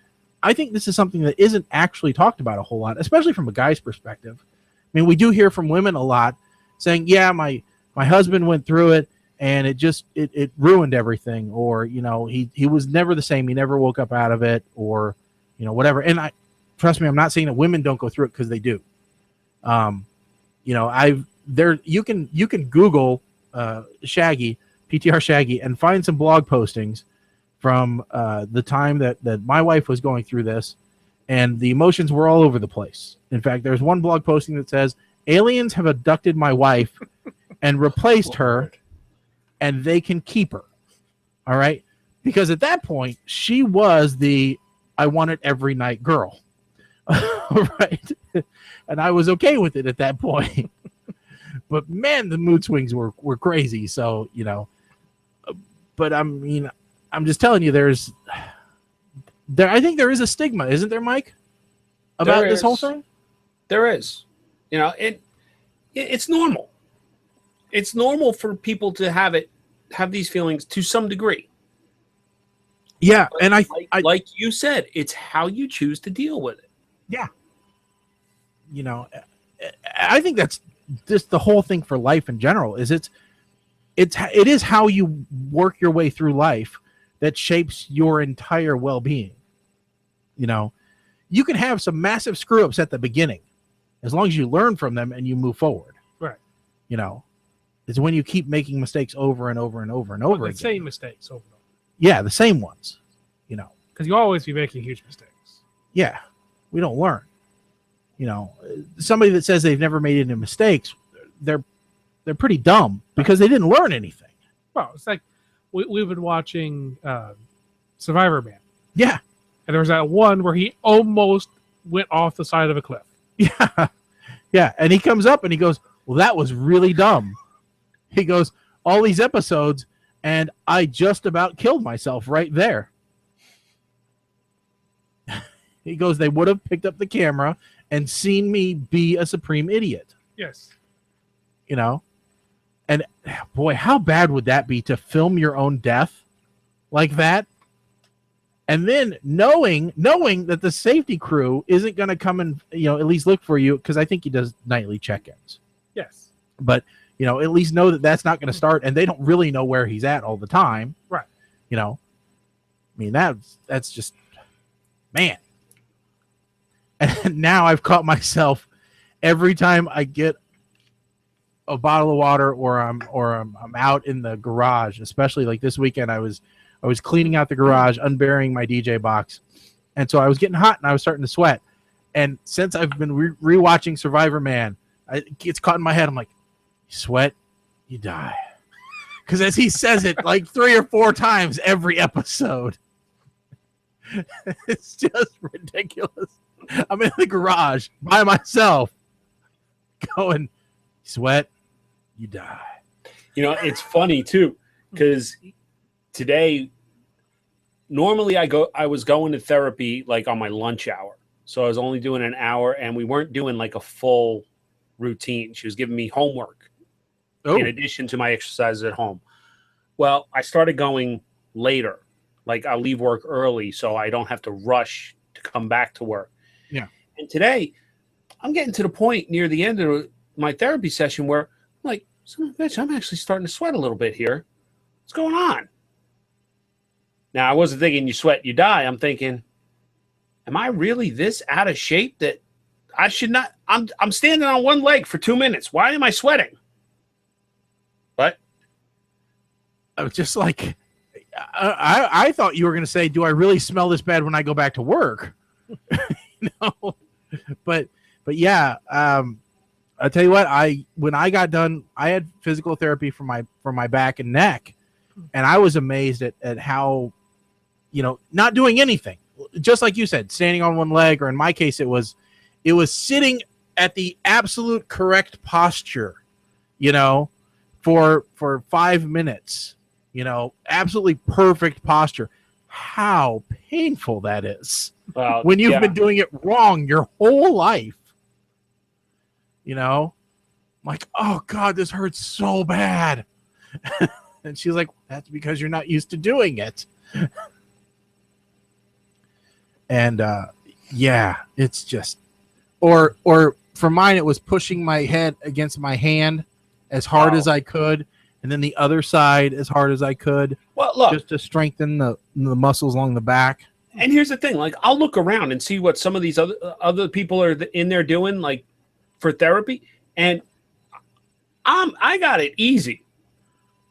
[SPEAKER 4] I think this is something that isn't actually talked about a whole lot, especially from a guy's perspective. I mean, we do hear from women a lot saying, yeah, my husband went through it and it ruined everything, or, he was never the same. He never woke up out of it, or, whatever. And trust me, I'm not saying that women don't go through it, because they do. You can Google Shaggy, PTR Shaggy, and find some blog postings from the time that my wife was going through this, and the emotions were all over the place. In fact, there's one blog posting that says, aliens have abducted my wife and replaced her, and they can keep her. All right? Because at that point, she was the I want it every night girl. Right? And I was okay with it at that point. But man, the mood swings were crazy. So, but I'm just telling you, I think there is a stigma, isn't there, Mike? about this whole thing?
[SPEAKER 5] There is. You know, it's normal. It's normal for people to have these feelings to some degree.
[SPEAKER 4] Yeah,
[SPEAKER 5] but
[SPEAKER 4] and I
[SPEAKER 5] like you said, it's how you choose to deal with it.
[SPEAKER 4] Yeah. You know, I think that's just the whole thing for life in general. It is how you work your way through life that shapes your entire well-being. You know, you can have some massive screw ups at the beginning, as long as you learn from them and you move forward.
[SPEAKER 6] Right.
[SPEAKER 4] You know, it's when you keep making mistakes over and over and over and over again.
[SPEAKER 6] The same mistakes over and over.
[SPEAKER 4] Yeah, the same ones. You know,
[SPEAKER 6] because you always be making huge mistakes.
[SPEAKER 4] Yeah, we don't learn. You know, somebody that says they've never made any mistakes, they're pretty dumb because they didn't learn anything.
[SPEAKER 6] Well, it's like we've been watching Survivor Man.
[SPEAKER 4] Yeah.
[SPEAKER 6] And there was that one where he almost went off the side of a cliff.
[SPEAKER 4] Yeah. Yeah. And he comes up and he goes, well, that was really dumb. He goes, all these episodes, and I just about killed myself right there. He goes, they would have picked up the camera and seen me be a supreme idiot.
[SPEAKER 6] Yes.
[SPEAKER 4] You know? And boy, how bad would that be to film your own death like that? And then knowing that the safety crew isn't going to come and, you know, at least look for you, because I think he does nightly check-ins.
[SPEAKER 6] Yes.
[SPEAKER 4] But, you know, at least know that that's not going to start, and they don't really know where he's at all the time.
[SPEAKER 6] Right.
[SPEAKER 4] You know? I mean, that's just, man. And now I've caught myself every time I get a bottle of water or I'm out in the garage, especially like this weekend, I was cleaning out the garage, unburying my DJ box. And so I was getting hot and I was starting to sweat. And since I've been rewatching Survivor Man, it's caught in my head. I'm like, you sweat, you die. Because as he says it like 3 or 4 times every episode. It's just ridiculous. I'm in the garage by myself going, sweat, you die.
[SPEAKER 5] You know, it's funny too, because today, normally I was going to therapy like on my lunch hour. So I was only doing an hour and we weren't doing like a full routine. She was giving me homework in addition to my exercises at home. Well, I started going later. Like I'll leave work early so I don't have to rush to come back to work.
[SPEAKER 4] Yeah.
[SPEAKER 5] And today I'm getting to the point near the end of my therapy session where I'm like, son of a bitch, I'm actually starting to sweat a little bit here. What's going on? Now, I wasn't thinking you sweat, you die. I'm thinking, am I really this out of shape that I should not? I'm standing on one leg for 2 minutes. Why am I sweating? What?
[SPEAKER 4] I was just like, I thought you were going to say, do I really smell this bad when I go back to work? No, but yeah, I'll tell you what, when I got done, I had physical therapy for my back and neck, and I was amazed at how, you know, not doing anything, just like you said, standing on one leg, or in my case, it was sitting at the absolute correct posture, you know, for 5 minutes, you know, absolutely perfect posture. How painful that is when you've been doing it wrong your whole life. You know, I'm like, oh God, this hurts so bad. And she's like, that's because you're not used to doing it. And yeah, it's just, or for mine, it was pushing my head against my hand as hard as I could, and then the other side as hard as I could.
[SPEAKER 5] Well, look,
[SPEAKER 4] just to strengthen the muscles along the back.
[SPEAKER 5] And here's the thing, like I'll look around and see what some of these other people are in there doing, like for therapy, and I got it easy.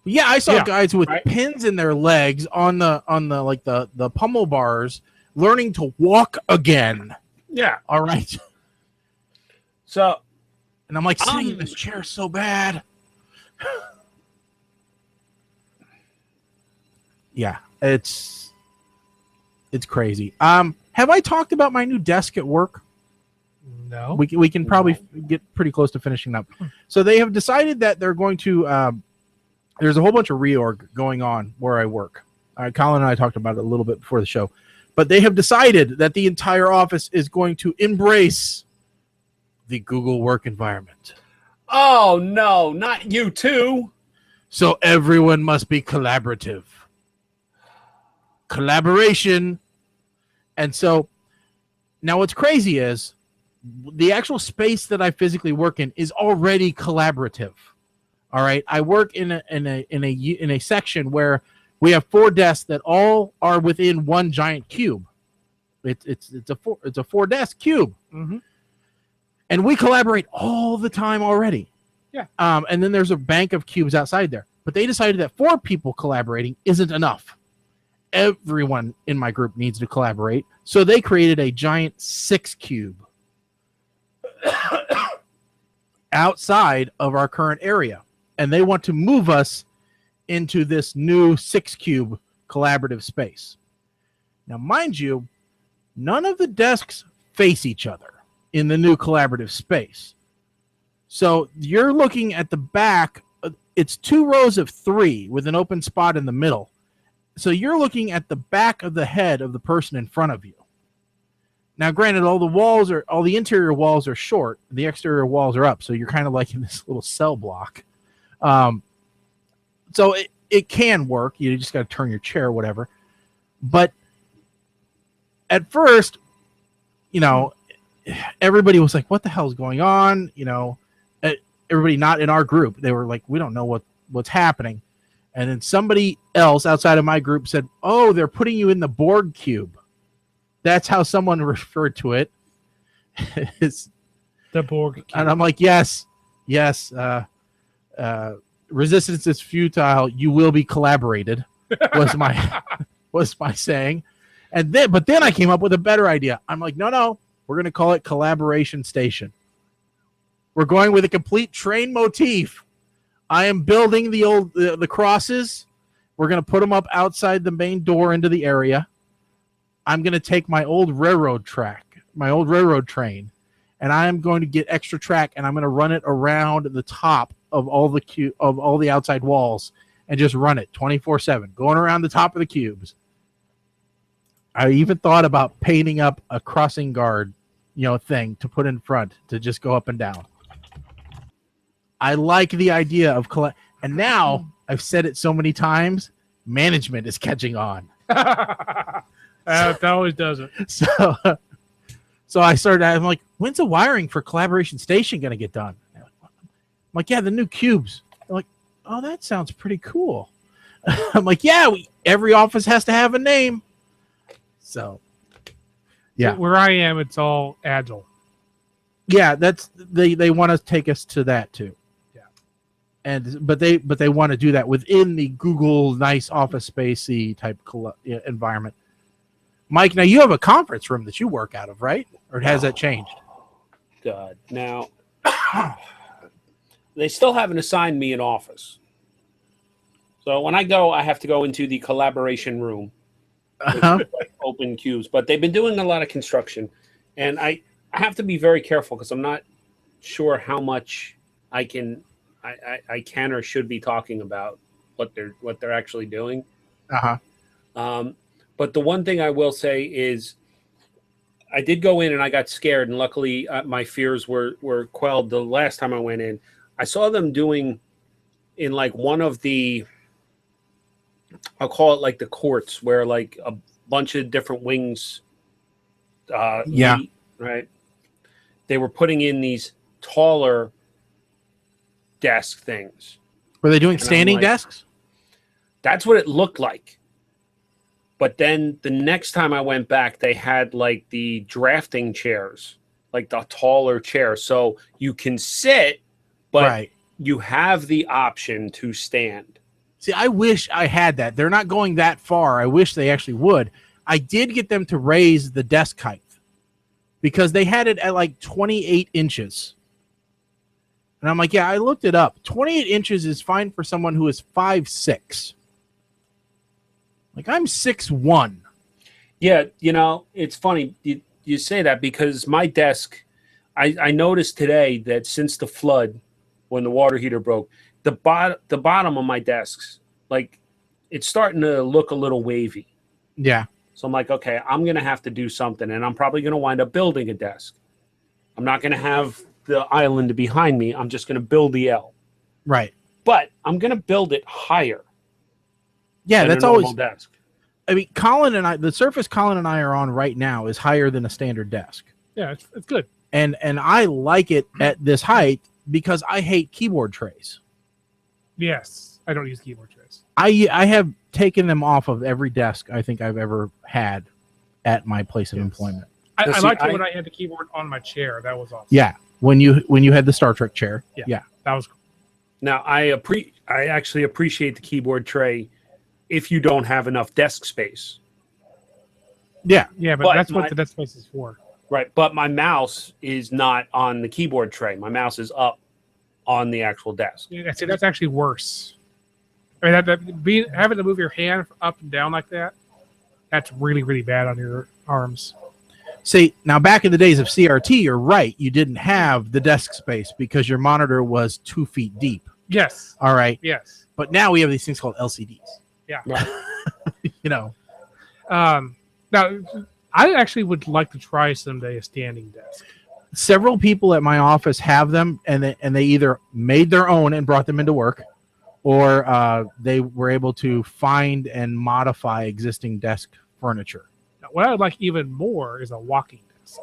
[SPEAKER 4] Yeah, I saw guys with pins in their legs on the like the pummel bars, learning to walk again.
[SPEAKER 5] Yeah.
[SPEAKER 4] All right.
[SPEAKER 5] So,
[SPEAKER 4] and I'm like sitting in this chair so bad. Yeah, it's crazy. Have I talked about my new desk at work?
[SPEAKER 6] No.
[SPEAKER 4] We can probably get pretty close to finishing up. So they have decided that they're going to there's a whole bunch of reorg going on where I work. Colin and I talked about it a little bit before the show. But they have decided that the entire office is going to embrace the Google work environment.
[SPEAKER 5] Oh, no, not you too.
[SPEAKER 4] So everyone must be collaborative. Collaboration. And so now what's crazy is the actual space that I physically work in is already collaborative. All right. I work in a section where we have 4 desks that all are within one giant cube. It's a 4-desk cube.
[SPEAKER 6] Mm-hmm.
[SPEAKER 4] And we collaborate all the time already.
[SPEAKER 6] Yeah.
[SPEAKER 4] And then there's a bank of cubes outside there. But they decided that 4 people collaborating isn't enough. Everyone in my group needs to collaborate. So they created a giant 6 cube outside of our current area. And they want to move us into this new 6 cube collaborative space. Now, mind you, none of the desks face each other in the new collaborative space. So you're looking at the back. It's 2 rows of 3 with an open spot in the middle. So you're looking at the back of the head of the person in front of you. Now, granted, all the interior walls are short. The exterior walls are up. So you're kind of like in this little cell block. So it can work. You just got to turn your chair or whatever. But at first, everybody was like, what the hell is going on? Everybody not in our group. They were like, we don't know what's happening. And then somebody else outside of my group said, oh, they're putting you in the Borg cube. That's how someone referred to it. It's
[SPEAKER 6] the Borg cube.
[SPEAKER 4] And I'm like, yes. Resistance is futile. You will be collaborated. Was my saying. But then I came up with a better idea. I'm like, no, we're going to call it Collaboration Station. We're going with a complete train motif. I am building the crosses. We're going to put them up outside the main door into the area. I'm going to take my old railroad train, and I am going to get extra track, and I'm going to run it around the top of all the outside walls, and just run it 24/7, going around the top of the cubes. I even thought about painting up a crossing guard, thing to put in front to just go up and down. I like the idea of and now I've said it so many times, management is catching on.
[SPEAKER 6] That always does it.
[SPEAKER 4] So I'm like, when's the wiring for Collaboration Station going to get done? I'm like, yeah, the new cubes. They're like, oh, that sounds pretty cool. I'm like, yeah, every office has to have a name. So, yeah.
[SPEAKER 6] Where I am, it's all agile.
[SPEAKER 4] Yeah, they want to take us to that too. Yeah. But they want to do that within the Google nice office spacey type environment. Mike, now you have a conference room that you work out of, right? Or has that changed?
[SPEAKER 5] God, now they still haven't assigned me an office. So when I go, I have to go into the collaboration room. Like open cubes, but they've been doing a lot of construction, and I have to be very careful because I'm not sure how much I can or should be talking about what they're actually doing. But the one thing I will say is I did go in and I got scared, and luckily my fears were quelled the last time I went in. I saw them doing in like one of the, I'll call it like the courts where like a bunch of different wings meet, right? They were putting in these taller desk things.
[SPEAKER 4] Were they doing standing desks?
[SPEAKER 5] That's what it looked like. But then the next time I went back, they had like the drafting chairs, like the taller chairs. So you can sit, but you have the option to stand.
[SPEAKER 4] See, I wish I had that. They're not going that far. I wish they actually would. I did get them to raise the desk height because they had it at like 28 inches. And I'm like, yeah, I looked it up. 28 inches is fine for someone who is 5'6". Like, I'm 6'1".
[SPEAKER 5] Yeah, it's funny you say that because my desk, I noticed today that since the flood, when the water heater broke, the bottom of my desks, like, it's starting to look a little wavy.
[SPEAKER 4] Yeah.
[SPEAKER 5] So I'm like, okay, I'm going to have to do something, and I'm probably going to wind up building a desk. I'm not going to have the island behind me. I'm just going to build the L.
[SPEAKER 4] Right.
[SPEAKER 5] But I'm going to build it higher.
[SPEAKER 4] Yeah,
[SPEAKER 5] than
[SPEAKER 4] that's
[SPEAKER 5] a normal
[SPEAKER 4] always
[SPEAKER 5] desk.
[SPEAKER 4] I mean, Colin and I, the surface Colin and I are on right now is higher than a standard desk.
[SPEAKER 6] Yeah, it's good.
[SPEAKER 4] And I like it at this height because I hate keyboard trays.
[SPEAKER 6] Yes, I don't use keyboard trays.
[SPEAKER 4] I have taken them off of every desk I think I've ever had at my place of employment.
[SPEAKER 6] I liked it when I had the keyboard on my chair. That was awesome.
[SPEAKER 4] Yeah, when you had the Star Trek chair. Yeah.
[SPEAKER 6] That was cool.
[SPEAKER 5] Now, I actually appreciate the keyboard tray if you don't have enough desk space.
[SPEAKER 4] Yeah.
[SPEAKER 6] Yeah, but that's what the desk space is for.
[SPEAKER 5] Right, but my mouse is not on the keyboard tray. My mouse is up on the actual desk.
[SPEAKER 6] Yeah, see, that's actually worse. I mean, having to move your hand up and down like that, that's really, really bad on your arms.
[SPEAKER 4] See, now back in the days of CRT, you're right. You didn't have the desk space because your monitor was 2 feet deep.
[SPEAKER 6] Yes.
[SPEAKER 4] All right.
[SPEAKER 6] Yes.
[SPEAKER 4] But now we have these things called LCDs.
[SPEAKER 6] Yeah.
[SPEAKER 4] You know.
[SPEAKER 6] Now, I actually would like to try someday a standing desk.
[SPEAKER 4] Several people at my office have them, and they either made their own and brought them into work, or they were able to find and modify existing desk furniture.
[SPEAKER 6] Now, what I would like even more is a walking desk.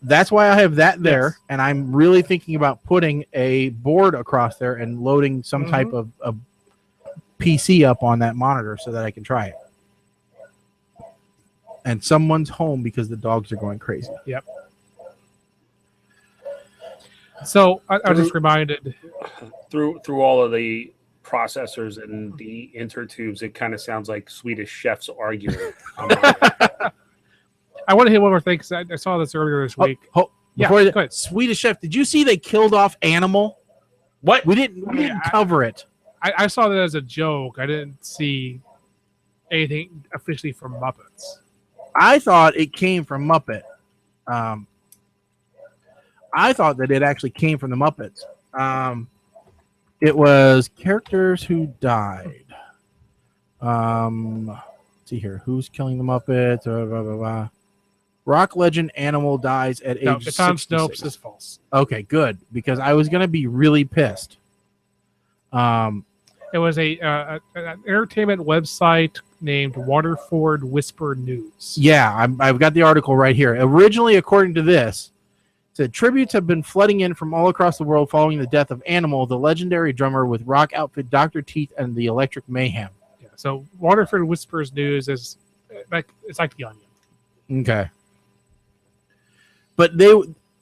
[SPEAKER 4] That's why I have that there, and I'm really thinking about putting a board across there and loading some type of PC up on that monitor so that I can try it. And someone's home because the dogs are going crazy.
[SPEAKER 6] Yep. So I was just reminded
[SPEAKER 5] through all of the processors and the intertubes, it kind of sounds like Swedish chefs arguing.
[SPEAKER 6] I want to hit one more thing because I saw this earlier this week.
[SPEAKER 4] Before the Swedish Chef, did you see they killed off Animal?
[SPEAKER 5] What?
[SPEAKER 4] We didn't cover it.
[SPEAKER 6] I saw that as a joke. I didn't see anything officially from Muppets.
[SPEAKER 4] I thought it came from Muppet. I thought that it actually came from the Muppets. It was characters who died. Let's see here. Who's killing the Muppets? Blah, blah, blah, blah. Rock legend Animal dies at age 66.
[SPEAKER 6] Tom Snopes is false.
[SPEAKER 4] Okay, good. Because I was going to be really pissed.
[SPEAKER 6] It was an entertainment website named Waterford Whisper News.
[SPEAKER 4] Yeah, I've got the article right here. Originally, according to this, it said tributes have been flooding in from all across the world following the death of Animal, the legendary drummer with rock outfit Dr. Teeth and the Electric Mayhem.
[SPEAKER 6] Yeah, so Waterford Whispers News is it's like the Onion.
[SPEAKER 4] Okay. But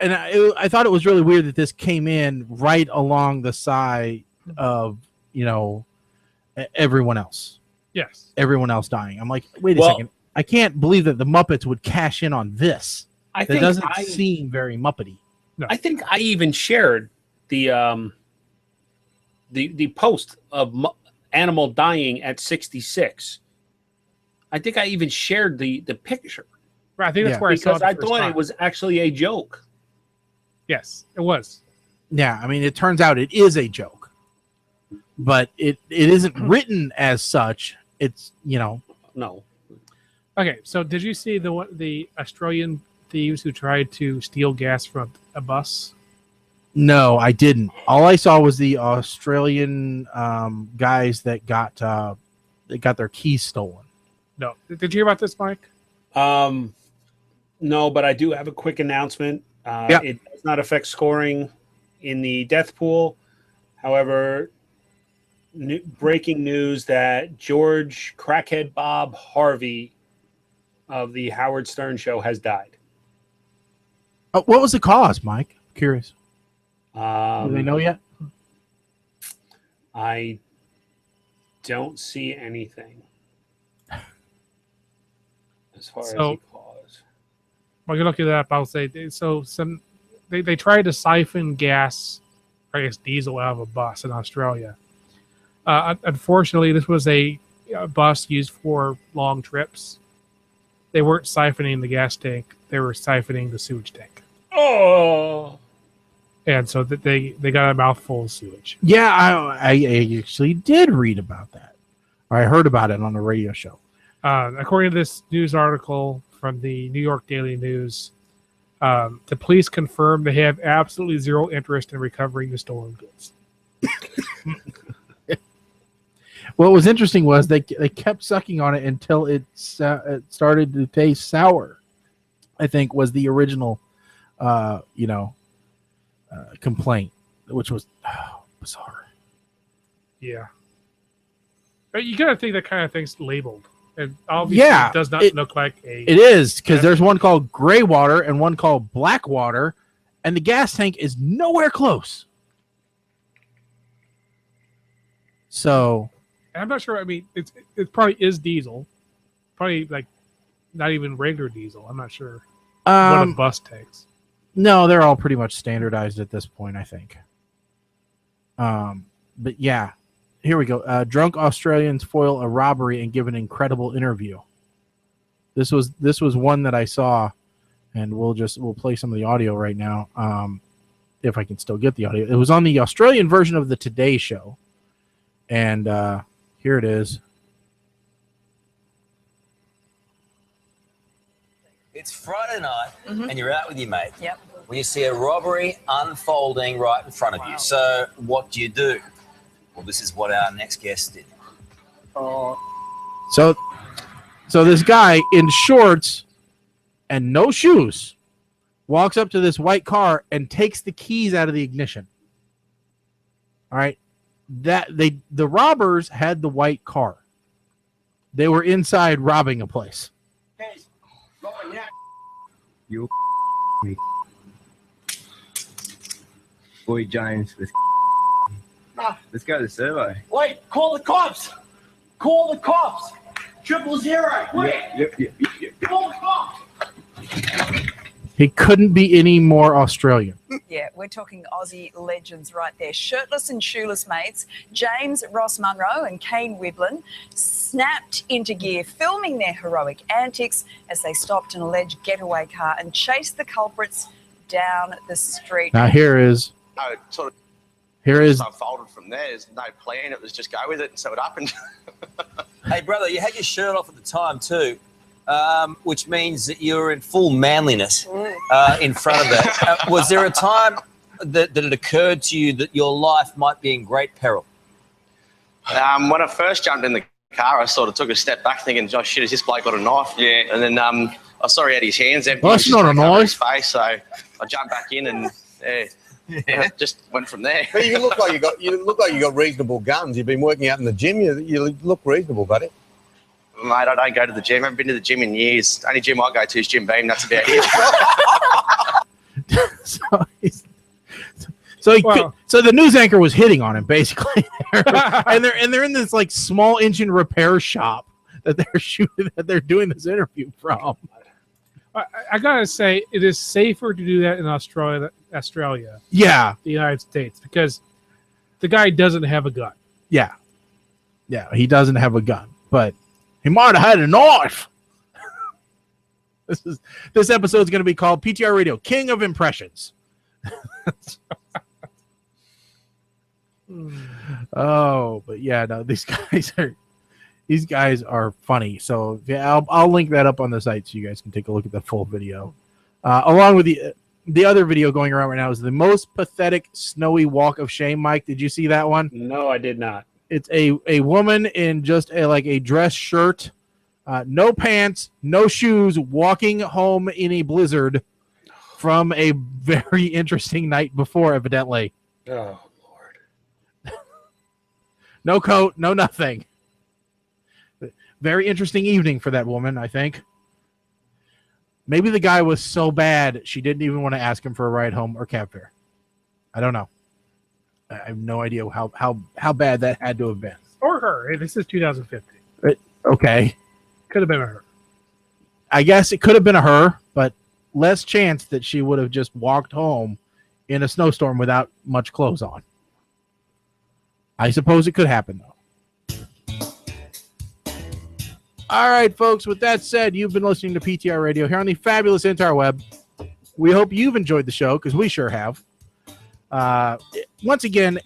[SPEAKER 4] I thought it was really weird that this came in right along the side of, everyone else.
[SPEAKER 6] Yes.
[SPEAKER 4] Everyone else dying. I'm like, wait a second. I can't believe that the Muppets would cash in on this. That doesn't seem very Muppety.
[SPEAKER 6] No.
[SPEAKER 5] I think I even shared the post of Animal dying at 66. I think I even shared the picture.
[SPEAKER 6] Right, I think that's where I saw it.
[SPEAKER 5] Because I thought it was actually a joke.
[SPEAKER 6] Yes, it was.
[SPEAKER 4] Yeah, I mean, it turns out it is a joke. But it isn't written as such. It's,
[SPEAKER 5] No.
[SPEAKER 6] Okay, so did you see the Australian thieves who tried to steal gas from a bus?
[SPEAKER 4] No, I didn't. All I saw was the Australian guys that got their keys stolen.
[SPEAKER 6] No. Did you hear about this, Mike?
[SPEAKER 5] No, but I do have a quick announcement. It does not affect scoring in the death pool. However, breaking news that George Crackhead Bob Harvey of the Howard Stern Show has died.
[SPEAKER 4] What was the cause, Mike? Curious. Do they know yet?
[SPEAKER 5] I don't see anything as far as the cause.
[SPEAKER 6] While you're looking it up, I'll say they tried to siphon gas, I guess diesel, out of a bus in Australia. Unfortunately, this was a bus used for long trips. They weren't siphoning the gas tank; they were siphoning the sewage tank.
[SPEAKER 5] Oh.
[SPEAKER 6] And so that they got a mouthful of sewage.
[SPEAKER 4] Yeah, I actually did read about that. Or I heard about it on the radio show.
[SPEAKER 6] According to this news article from the New York Daily News, the police confirmed they have absolutely zero interest in recovering the stolen goods.
[SPEAKER 4] What was interesting was they kept sucking on it until it started to taste sour. I think was the original, complaint, which was bizarre.
[SPEAKER 6] Yeah, but you gotta think that kind of thing's labeled, and obviously it does not look like a.
[SPEAKER 4] It is, because there's one called gray water and one called black water, and the gas tank is nowhere close. So.
[SPEAKER 6] I'm not sure. I mean, it probably is diesel, probably like not even regular diesel. I'm not sure what a bus takes.
[SPEAKER 4] No, they're all pretty much standardized at this point, I think. But yeah, here we go. Drunk Australians foil a robbery and give an incredible interview. This was one that I saw, and we'll play some of the audio right now. If I can still get the audio. It was on the Australian version of the Today Show, and here it is.
[SPEAKER 14] It's Friday night, and you're out with your mate. Yep. When you see a robbery unfolding right in front of you. So what do you do? Well, this is what our next guest did.
[SPEAKER 4] So this guy in shorts and no shoes walks up to this white car and takes the keys out of the ignition. All right. The robbers had the white car. They were inside robbing a place.
[SPEAKER 15] You me. Boy James with let's go to the survey.
[SPEAKER 3] Wait, call the cops. Call the cops. 000. Wait.
[SPEAKER 15] Yep.
[SPEAKER 3] Call the cops.
[SPEAKER 4] He couldn't be any more Australian.
[SPEAKER 16] Yeah, we're talking Aussie legends right there. Shirtless and shoeless mates, James Ross Munro and Kane Wiblin snapped into gear, filming their heroic antics as they stopped an alleged getaway car and chased the culprits down the street.
[SPEAKER 4] Now here is
[SPEAKER 17] unfolded from there. There's no plan. It was just go with it and so it happened.
[SPEAKER 14] Hey, brother, you had your shirt off at the time too, which means that you were in full manliness in front of that. Was there a time that it occurred to you that your life might be in great peril?
[SPEAKER 17] When I first jumped in the car, I sort of took a step back thinking, "Oh shit, has this bloke got a knife?" Yeah. And then I saw he had his hands empty.
[SPEAKER 4] That's not a knife.
[SPEAKER 17] His face, so I jumped back in and just went from there.
[SPEAKER 18] But you look like you got reasonable guns. You've been working out in the gym. You look reasonable, buddy.
[SPEAKER 17] Mate, I don't go to the gym. I haven't been to the gym in years. The only gym I go to is Jim Beam. That's about it.
[SPEAKER 4] So the news anchor was hitting on him basically, and they're in this like small engine repair shop that they're doing this interview from.
[SPEAKER 6] I gotta say, it is safer to do that in Australia.
[SPEAKER 4] Yeah,
[SPEAKER 6] the United States, because the guy doesn't have a gun.
[SPEAKER 4] Yeah, he doesn't have a gun, but he might have had a knife. This episode is going to be called PTR Radio King of Impressions. Oh, but yeah, no, these guys are funny. So yeah, I'll link that up on the site so you guys can take a look at the full video, along with the other video going around right now is the most pathetic snowy walk of shame. Mike, did you see that one?
[SPEAKER 5] No, I did not.
[SPEAKER 4] It's a woman in just a dress shirt, no pants, no shoes, walking home in a blizzard from a very interesting night before, evidently.
[SPEAKER 5] Oh.
[SPEAKER 4] No coat, no nothing. Very interesting evening for that woman, I think. Maybe the guy was so bad she didn't even want to ask him for a ride home or cab fare. I don't know. I have no idea how bad that had to have been.
[SPEAKER 6] Or her. Hey, this is 2050.
[SPEAKER 4] Okay.
[SPEAKER 6] Could have been a her.
[SPEAKER 4] I guess it could have been a her, but less chance that she would have just walked home in a snowstorm without much clothes on. I suppose it could happen, though. All right, folks. With that said, you've been listening to PTR Radio here on the fabulous Interweb. We hope you've enjoyed the show, because we sure have. Once again,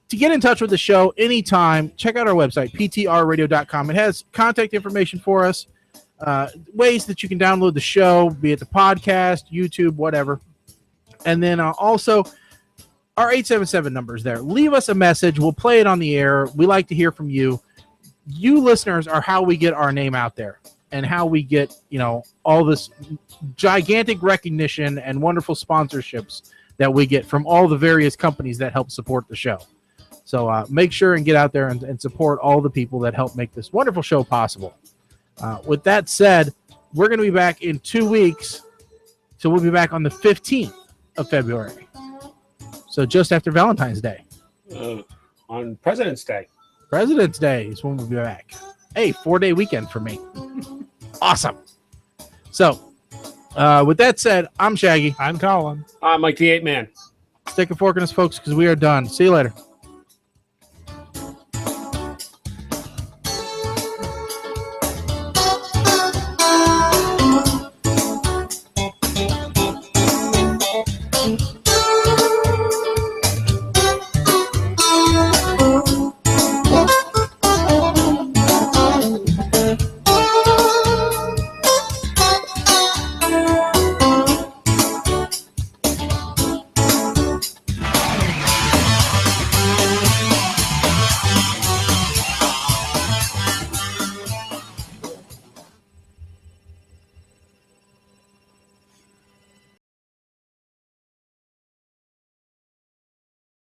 [SPEAKER 4] to get in touch with the show anytime, check out our website, ptrradio.com. It has contact information for us, ways that you can download the show, be it the podcast, YouTube, whatever. And then also our 877 numbers there. Leave us a message. We'll play it on the air. We like to hear from you. You listeners are how we get our name out there and how we get, all this gigantic recognition and wonderful sponsorships that we get from all the various companies that help support the show. So make sure and get out there and support all the people that help make this wonderful show possible. With that said, we're going to be back in 2 weeks. So we'll be back on the 15th of February. So just after Valentine's Day.
[SPEAKER 5] On President's Day.
[SPEAKER 4] President's Day is when we'll be back. Hey, 4-day weekend for me. Awesome. So with that said, I'm Shaggy.
[SPEAKER 6] I'm Colin.
[SPEAKER 5] I'm Mike the 8 Man.
[SPEAKER 4] Stick a fork in us, folks, because we are done. See you later.